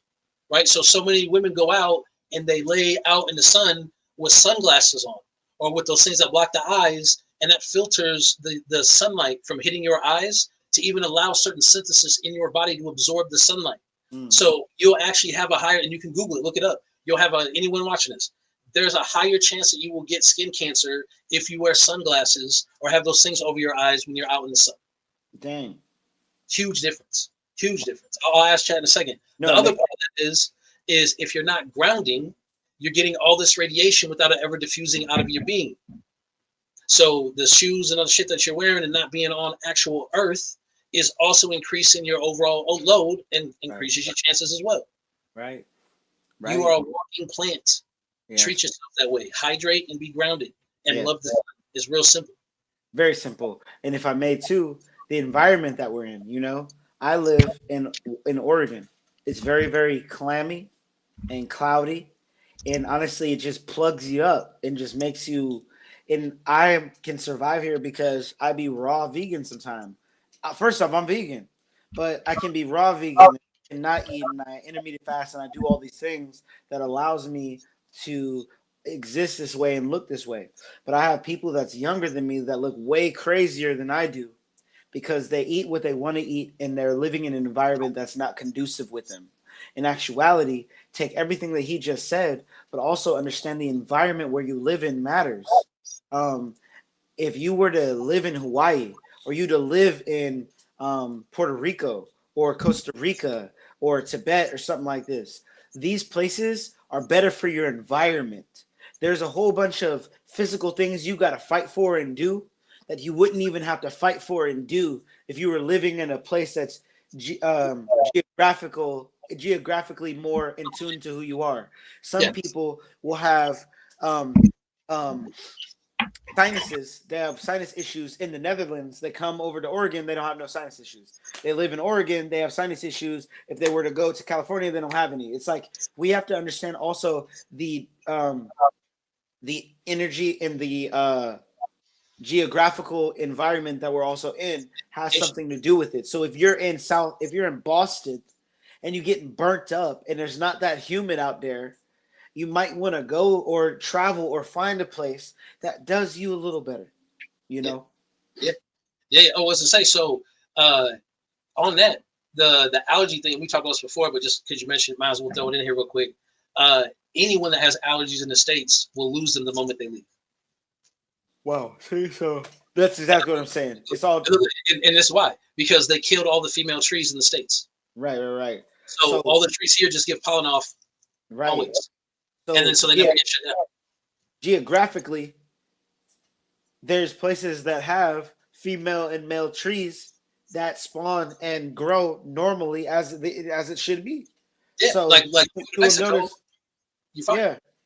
Right. So many women go out and they lay out in the sun with sunglasses on or with those things that block the eyes, and that filters the sunlight from hitting your eyes to even allow certain synthesis in your body to absorb the sunlight. So you'll actually have a higher, and you can Google it, look it up. You'll have anyone watching this. There's a higher chance that you will get skin cancer if you wear sunglasses or have those things over your eyes when you're out in the sun. Dang. Huge difference. Huge difference. I'll ask Chad in a second. The other part of that is if you're not grounding, you're getting all this radiation without it ever diffusing out of your being. So the shoes and other shit that you're wearing and not being on actual earth is also increasing your overall load and increases your chances as well. Right. You are a walking plant. Yes. Treat yourself that way. Hydrate and be grounded and love the sun. It's real simple. Very simple. And if I may too, the environment that we're in, you know, I live in Oregon. It's very, very clammy and cloudy. And honestly, it just plugs you up and just makes you, and I can survive here because I be raw vegan sometimes. First off, I'm vegan, but I can be raw vegan and not eat, and I intermittent fast, and I do all these things that allows me to exist this way and look this way. But I have people that's younger than me that look way crazier than I do because they eat what they want to eat and they're living in an environment that's not conducive with them. In actuality, take everything that he just said, but also understand the environment where you live in matters. If you were to live in Hawaii or you to live in Puerto Rico or Costa Rica or Tibet or something like this, these places are better for your environment. There's a whole bunch of physical things you got to fight for and do that you wouldn't even have to fight for and do if you were living in a place that's geographically more in tune to who you are. Some people will have sinuses. They have sinus issues in the Netherlands. They come over to Oregon, they don't have no sinus issues. They live in Oregon, they have sinus issues. If they were to go to California, they don't have any. It's like we have to understand also the energy and the geographical environment that we're also in has something to do with it. So if you're in Boston and you getting burnt up and there's not that humid out there, you might want to go or travel or find a place that does you a little better, you know? Yeah. I was to say, so on that, the allergy thing, we talked about this before, but just because you mentioned it, might as well throw it in here real quick. Anyone that has allergies in the States will lose them the moment they leave. Wow. So that's exactly what I'm saying. It's all, and that's why, because they killed all the female trees in the States. Right. So all the trees here just give pollen off. Right. Always. So they never get shut down. Geographically, there's places that have female and male trees that spawn and grow normally as it should be. Yeah, so like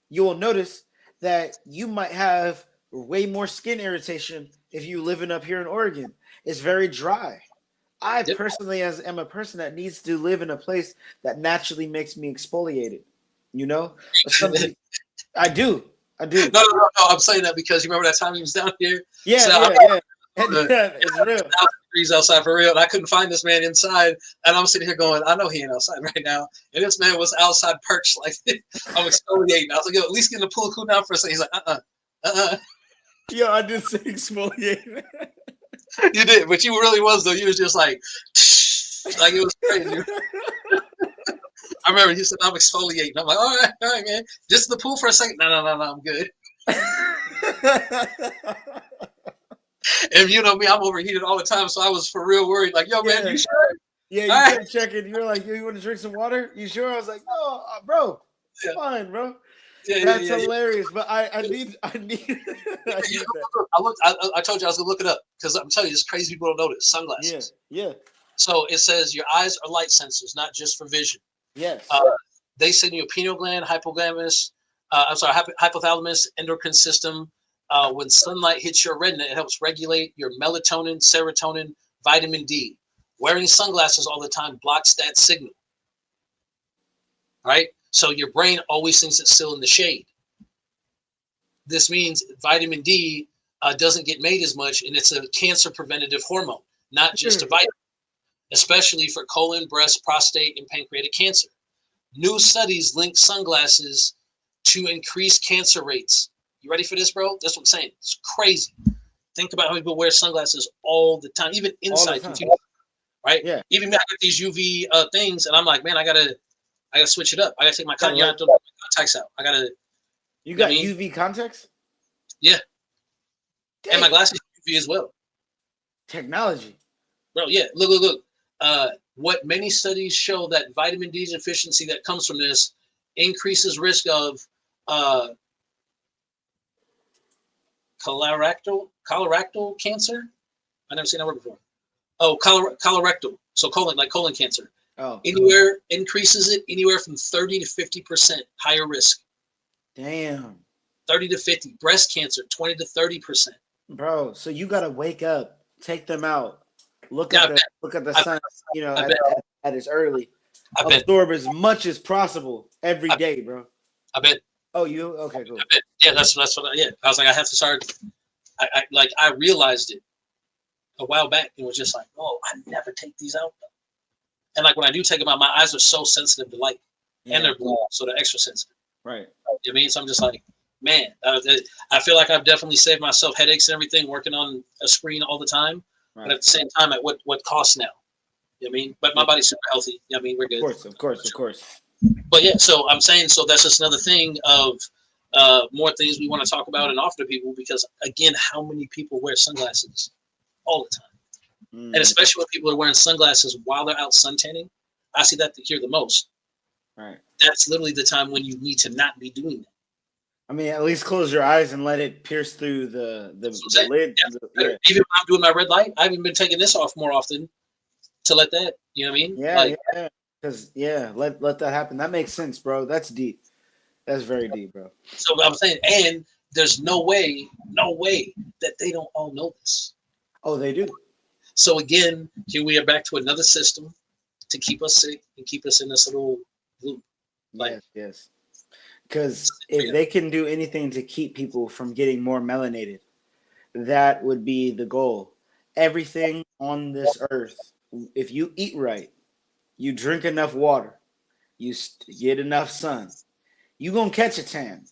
you will notice that you might have way more skin irritation if you living up here in Oregon. It's very dry. I personally am a person that needs to live in a place that naturally makes me exfoliated. You know, I do. I do. No. I'm saying that because you remember that time he was down here. Yeah, So yeah. the- It's real. degrees outside for real, and I couldn't find this man inside. And I'm sitting here going, I know he ain't outside right now. And this man was outside perched like I'm exfoliating. I was like, yo, at least get in the pool, cool down for a second. He's like, Yo, I did say exfoliate. You did, but you really was though. You was just like it was crazy. I remember he said, I'm exfoliating. I'm like, all right, man. Just the pool for a second. No, I'm good. And you know me, I'm overheated all the time, so I was for real worried. Like, yo, man, you sure? Yeah, you all kept checking. You were like, yo, you want to drink some water? You sure? I was like, no, bro, Yeah. fine, bro. Yeah, That's hilarious. But I need I told you I was gonna look it up because I'm telling you, it's crazy people don't know this. Sunglasses. Yeah. So it says your eyes are light sensors, not just for vision. Yes. They send you a pineal gland, hypothalamus, endocrine system. When sunlight hits your retina, it helps regulate your melatonin, serotonin, vitamin D. Wearing sunglasses all the time blocks that signal. Right? So your brain always thinks it's still in the shade. This means vitamin D doesn't get made as much, and it's a cancer preventative hormone, not just a vitamin, especially for colon, breast, prostate, and pancreatic cancer. New studies link sunglasses to increased cancer rates. You ready for this, bro? That's what I'm saying. It's crazy. Think about how people wear sunglasses all the time, even inside computers, right? Yeah. Even me, I get these UV things, and I'm like, man, I gotta switch it up. I gotta take my contacts out. You got UV contacts? Yeah. Dang. And my glasses UV as well. Technology. Bro, yeah. Look. What many studies show that vitamin D deficiency that comes from this increases risk of colorectal cancer. I never seen that word before. Oh, colorectal. So colon cancer. Oh. Increases it anywhere from 30 to 50% higher risk. Damn. 30 to 50. Breast cancer, 20 to 30%. Bro, so you gotta wake up, take them out, look at the sun, at its early. Absorb as much as possible every day, bro. I bet. Oh, you okay? Cool. Yeah, that's what. I was like, I have to start. I realized it a while back. It was just like, oh, I never take these out. And like when I do take them out, my eyes are so sensitive to light, and they're blue, so they're extra sensitive. Right. You know what I mean? So I'm just like, man, I feel like I've definitely saved myself headaches and everything working on a screen all the time. Right. But at the same time, at what cost now? You know what I mean? But my body's super healthy. You know what I mean? We're good. Of course. But yeah, so I'm saying, so that's just another thing of more things we want to talk about and offer to people because, again, how many people wear sunglasses all the time? And especially when people are wearing sunglasses while they're out suntanning, I see that here the most. Right. That's literally the time when you need to not be doing that. I mean, at least close your eyes and let it pierce through the lid. Yeah. Even when I'm doing my red light, I've even been taking this off more often to let that, you know what I mean? Yeah. Because let that happen. That makes sense, bro. That's deep. That's very deep, bro. So I'm saying, and there's no way that they don't all know this. Oh, they do. So again, here we are back to another system to keep us sick and keep us in this little loop. Yes. Because if they can do anything to keep people from getting more melanated, that would be the goal. Everything on this earth, if you eat right, you drink enough water, you get enough sun, you're going to catch a tan.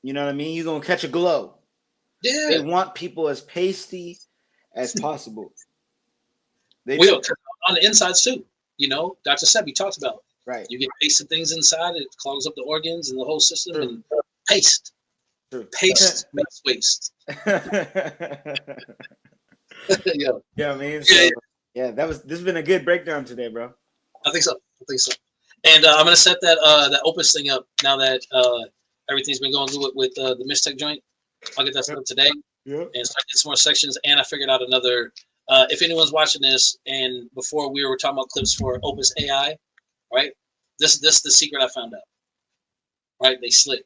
You know what I mean? You're going to catch a glow. Yeah. They want people as pasty as possible. They will. On the insides too. You know, Dr. Sebi talked about it. Right. You get pasted things inside, it clogs up the organs and the whole system. True. And paste. True. Paste makes waste. Yeah, I mean, so, this has been a good breakdown today, bro. I think so. And I'm gonna set that Opus thing up now that everything's been going good with the Mistech joint. I'll get that set up today. Yep. And start getting some more sections. And I figured out another. If anyone's watching this, and before we were talking about clips for Opus AI, right? This is the secret I found out. Right? They slick.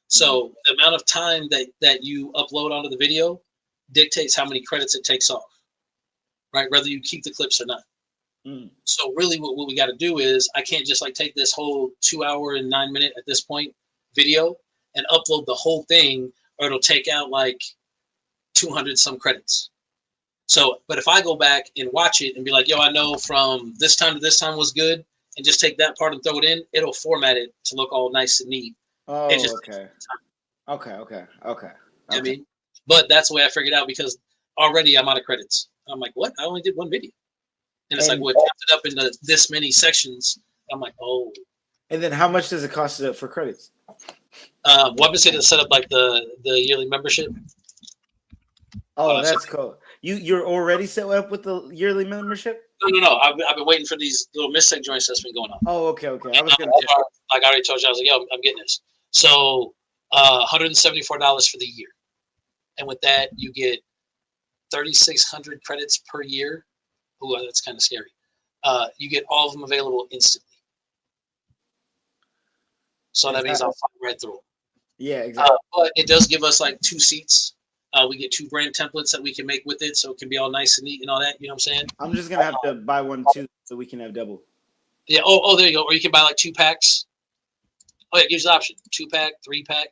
So the amount of time that you upload onto the video dictates how many credits it takes off. Right? Whether you keep the clips or not. So really what we got to do is I can't just like take this whole 2 hour and 9 minute at this point video and upload the whole thing or it'll take out like 200 some credits. So, but if I go back and watch it and be like, yo, I know from this time to this time was good, and just take that part and throw it in, it'll format it to look all nice and neat. Oh, It just okay. Okay. I mean, but that's the way I figured out because already I'm out of credits. I'm like, what? I only did one video. And it's like, well, it chopped it up into this many sections. I'm like, oh. And then how much does it cost for credits? Weapons to set up like the yearly membership. Oh, that's cool. You're already set up with the yearly membership? No. I've been waiting for these little mistake joints that's been going on. Oh, okay. I was gonna like I already told you, I was like, yo, I'm getting this. So $174 for the year. And with that, you get 3,600 credits per year. Ooh, that's kind of scary. You get all of them available instantly. So that means I'll fly right through them. Yeah, exactly. But it does give us like 2 seats. We get 2 brand templates that we can make with it, so it can be all nice and neat and all that. You know what I'm saying? I'm just gonna have to buy one too, so we can have double. Yeah. Oh, there you go. Or you can buy like 2 packs. Oh, yeah, it gives you the option: 2-pack, 3-pack.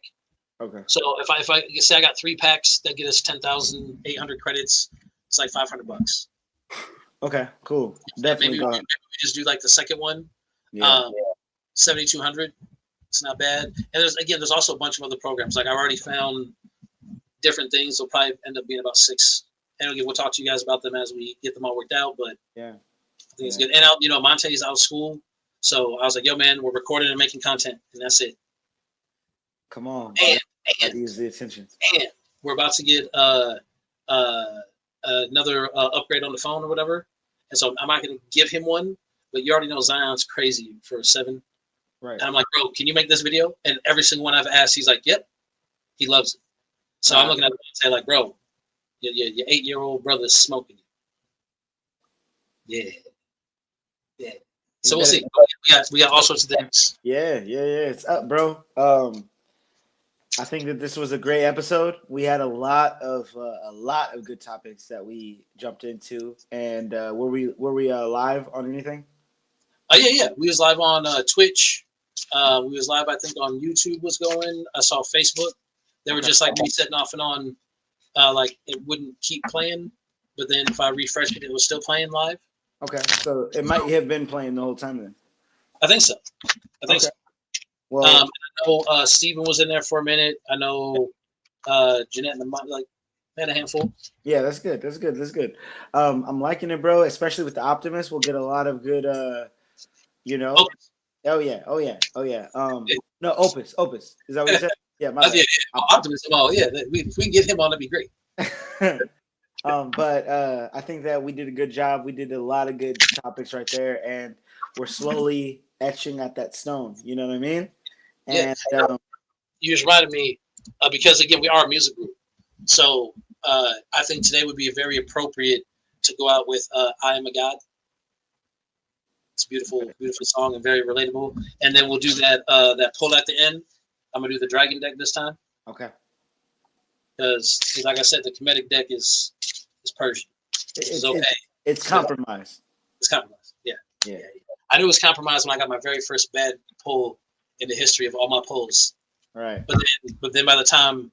Okay. So if I say I got 3 packs, that get us 10,800 credits. It's like $500. Okay, cool. Definitely. Maybe we just do like the second one. Yeah. 7,200. It's not bad. And there's also a bunch of other programs. Like I already found different things. They'll probably end up being about 6. And we'll talk to you guys about them as we get them all worked out. But yeah, I think it's good. And Monte's out of school, so I was like, yo, man, we're recording and making content, and that's it. Come on. And use the attention. And we're about to get another upgrade on the phone or whatever. And so I'm not going to give him one, but you already know Zion's crazy for 7. Right. And I'm like, bro, can you make this video? And every single one I've asked, he's like, yep. He loves it. So I'm looking at him and say, like, bro, your 8-year-old brother's smoking you. Yeah. So we'll see. We got all sorts of things. Yeah. It's up, bro. I think that this was a great episode. We had a lot of good topics that we jumped into. And were we live on anything? Yeah. We was live on Twitch. We was live, I think, on YouTube was going. I saw Facebook. They were just like resetting off and on. Like it wouldn't keep playing, but then if I refreshed it, it was still playing live. Okay, so it might have been playing the whole time then. I think so. So. Well, I know Steven was in there for a minute. I know Jeanette and the had a handful. Yeah, that's good. I'm liking it, bro. Especially with the Optimist, we'll get a lot of good. Opus. Oh yeah. No, Opus. Is that what you said? Yeah, my bad. Optimist. Oh yeah, if we can get him on, that'd be great. But I think that we did a good job. We did a lot of good topics right there, and we're slowly etching at that stone. You know what I mean? And you just reminded me because again, we are a music group, so I think today would be very appropriate to go out with "I Am a God." It's a beautiful song and very relatable. And then we'll do that pull at the end. I'm gonna do the dragon deck this time. Okay. Because, like I said, the comedic deck is Persian. It's okay. It's compromised. It's compromised. Yeah. I knew it was compromised when I got my very first bad pull in the history of all my pulls. Right. But then by the time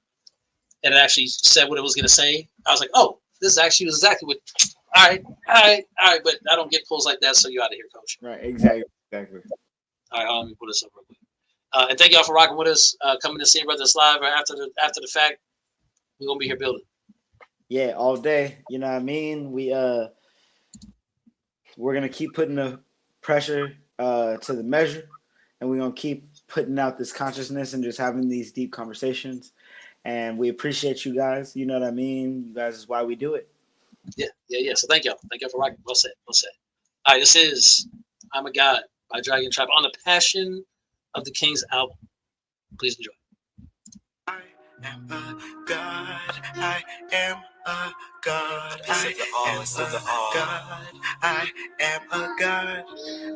it actually said what it was gonna say, I was like, oh, this actually was exactly what. All right. But I don't get pulls like that, so you're out of here, coach. Right. Exactly. All right. Let me put this up real quick. And thank y'all for rocking with us, coming to see Brothers Live after the fact. We're gonna be here building. Yeah, all day. You know what I mean? We're gonna keep putting the pressure to the measure, and we're gonna keep putting out this consciousness and just having these deep conversations. And we appreciate you guys. You know what I mean? You guys is why we do it. Yeah. So thank y'all. Thank y'all for rocking. Well said. All right, this is "I'm a God" by Dragon Tribe on the Passion of the Kings album. Please enjoy. I am a God. I am a God. I am a God. I am a God.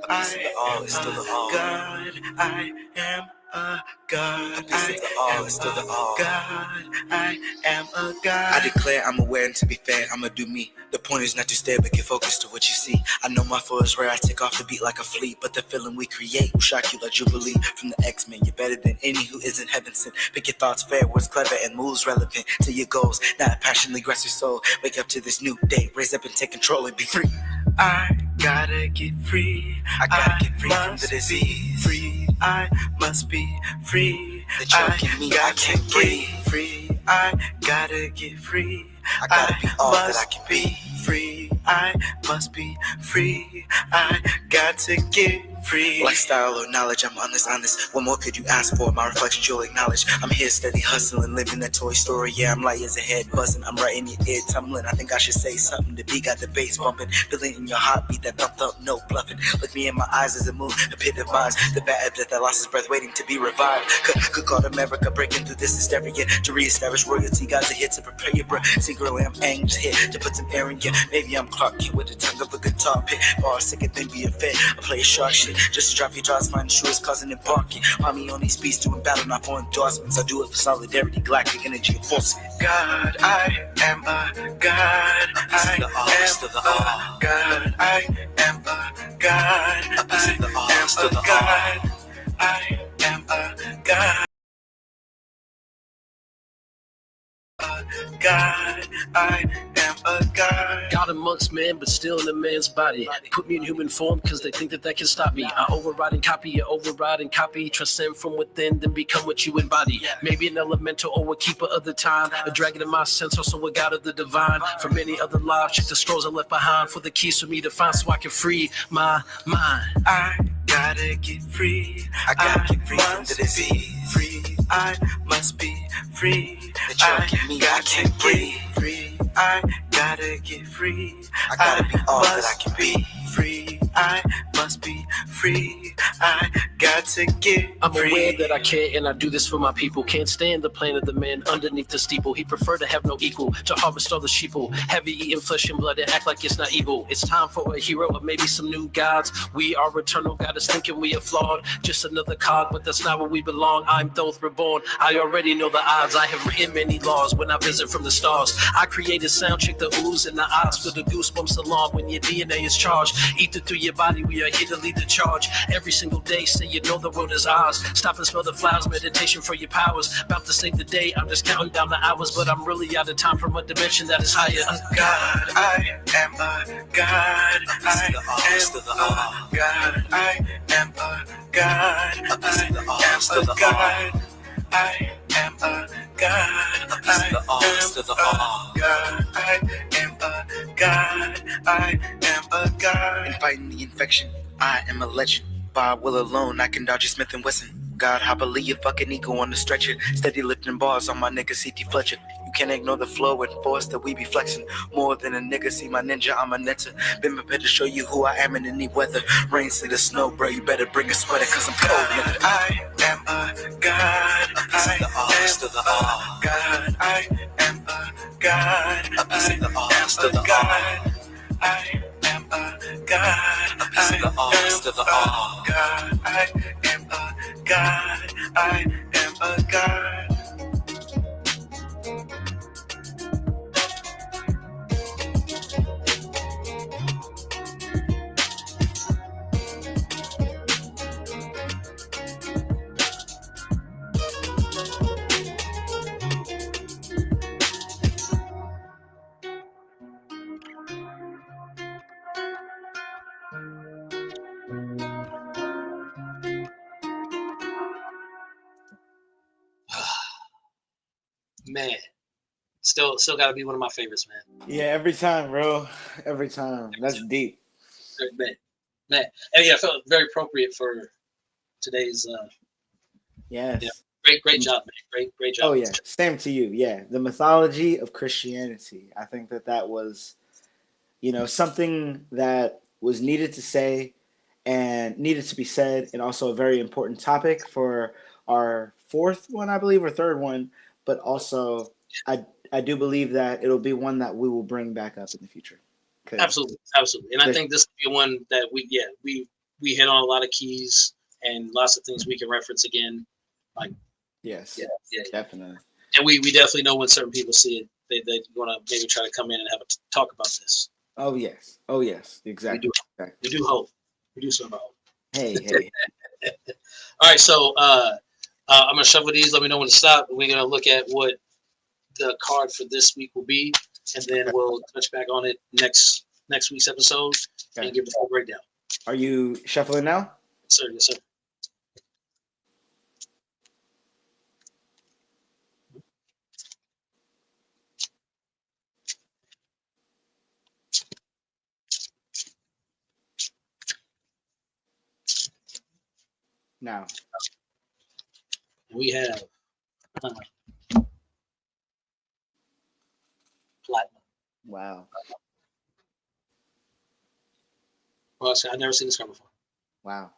I am a God. I am a God. I am a God. I am a God. I declare I'm aware, and to be fair, I'ma do me. The point is not to stare, but get focused to what you see. I know my flow is rare, I take off the beat like a fleet, but the feeling we create will shock you like Jubilee from the X-Men. You're better than any who isn't heaven sent. Pick your thoughts fair, words clever, and moves relevant to your goals. Not passionately grasp your soul. Wake up to this new day, raise up and take control and be free. I gotta get free. I gotta get free from the disease. Free. I must be free. The choking me, I can't breathe. Free. I gotta get free. I gotta be all that I can be. Free. I must be free. I got to get free. Lifestyle or knowledge, I'm honest. What more could you ask for? My reflection you'll acknowledge. I'm here steady hustling, living that Toy Story. Yeah, I'm light as a head buzzing. I'm right in your ear tumbling. I think I should say something. The beat got the bass bumping. Feeling in your heartbeat, that thump, no bluffing. Look me in my eyes as I move, a pit of minds. The bad death that lost his breath, waiting to be revived. Could call America, breaking through this hysteria. To reestablish royalty, God's are here to prepare you, bro. Secretly, I'm anxious here to put some air in you. Maybe I'm Clark Kent with the tongue of a guitar pit. Bar sicker than being fed. I play a shark shit just to drop your jaws, find the shoes, causing it barking. Find me on these beats doing battle, not for endorsements. I do it for solidarity, galactic energy, and force. God, I am a God. I am a God. I am a God. I am a God. I am a God. God, I am a God. God amongst men, but still in a man's body. Put me in human form, cause they think that can stop me. I override and copy, you override and copy. Transcend from within, then become what you embody. Maybe an elemental or a keeper of the time. A dragon in my sense, also a god of the divine. For many other lives, check the scrolls I left behind. For the keys for me to find so I can free my mind. I gotta get free. I gotta get free from the disease. Free. I must be free. The choking me, I can't breathe. Free. I gotta get free. I gotta be all that I can be. Free. I must be free. I got to get I'm free. aware that I care and I do this for my people. Can't stand the plan of the man underneath the steeple. He preferred to have no equal, to harvest all the sheeple. Heavy eating flesh and blood and act like it's not evil. It's time for a hero or maybe some new gods. We are eternal, got us thinking we are flawed. Just another cog, but that's not where we belong. I'm Thoth reborn, I already know the odds. I have written many laws when I visit from the stars. I created sound, check the oohs and the odds. For the goosebumps alarm when your DNA is charged. Ether through your body, we are here to lead the charge. Every single day, say you know the world is ours. Stop and smell the flowers, meditation for your powers. About to save the day, I'm just counting down the hours. But I'm really out of time from a dimension that is higher. God, I am a God. I am a God. I am a God. I am a God. I am a God. I am a God. I am a God. I am a God. In fighting the infection, I am a legend. By will alone, I can dodge a Smith and Wesson. God, I believe your fucking ego on the stretcher. Steady lifting bars on my nigga C.T. Fletcher. You can't ignore the flow and force that we be flexing. More than a nigga, see my ninja, I'm a ninja. Been prepared to show you who I am in any weather. Rain, sleet, or snow, bro, you better bring a sweater, cause I'm cold, nigga. I am a God. I am a God. I am a God. I am a God. I am a God. I am a God. I am a God. I am a God. Man, still got to be one of my favorites, man. Yeah, every time, bro. Every time. That's deep. Man. And yeah, I felt very appropriate for today's. Yes. Yeah, great job, man. Great job. Oh yeah, same to you. Yeah, the mythology of Christianity. I think that was, something that was needed to say and needed to be said, and also a very important topic for our fourth one, I believe, or third one. But also, I do believe that it'll be one that we will bring back up in the future. Absolutely, and I think this will be one that we hit on a lot of keys and lots of things we can reference again. Yes. Yeah, yeah. Definitely. And we definitely know when certain people see it, they want to maybe try to come in and have a talk about this. Oh yes. Oh yes. Exactly. We do hope. We do so hope. Hey. All right, so I'm gonna shuffle these. Let me know when to stop. We're gonna look at what the card for this week will be, and then we'll touch back on it next week's episode and give the full breakdown. Are you shuffling now? Sir, yes, sir. Now. We have platinum. Wow. Well, I've never seen this card before. Wow.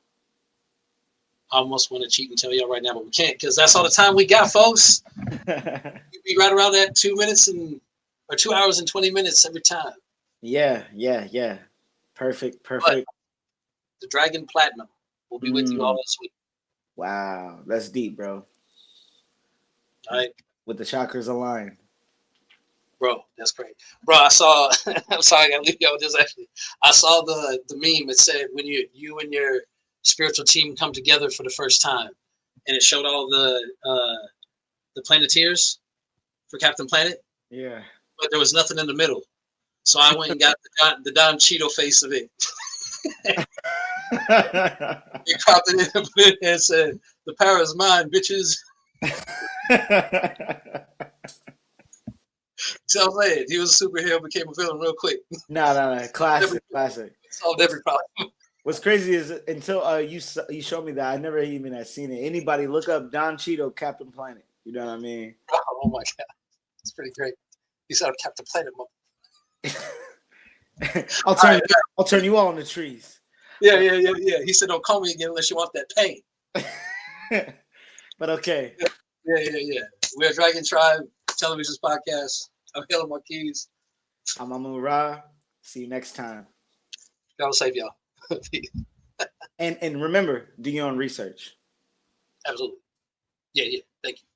I almost want to cheat and tell y'all right now, but we can't because that's all the time we got, folks. We'll be right around that 2 minutes or 2 hours and 20 minutes every time. Yeah. Perfect. But the Dragon Platinum will be with you all this week. Wow. That's deep, bro. All right. With the chakras aligned. Bro, that's great. Bro, I saw I'm sorry I gotta leave y'all with this actually. I saw the meme. It said when you and your spiritual team come together for the first time. And it showed all the Planeteers for Captain Planet. Yeah. But there was nothing in the middle. So I went and got the Don Cheeto face of it. He cropped it in and put it and said, "The power is mine, bitches." So I'm saying, he was a superhero, became a villain real quick. No. Classic. Solved every problem. What's crazy is until you showed me that, I never even had seen it. Anybody look up Don Cheeto, Captain Planet. You know what I mean? Oh my God. It's pretty great. He said Captain Planet. I'll turn you all into trees. Yeah. He said, "Don't call me again unless you want that pain." But okay. Yeah. We're Dragon Tribe Television's podcast. I'm Helen Marquise. I'm Amun Ra. See you next time. God save y'all. And remember, do your own research. Absolutely. Yeah. Thank you.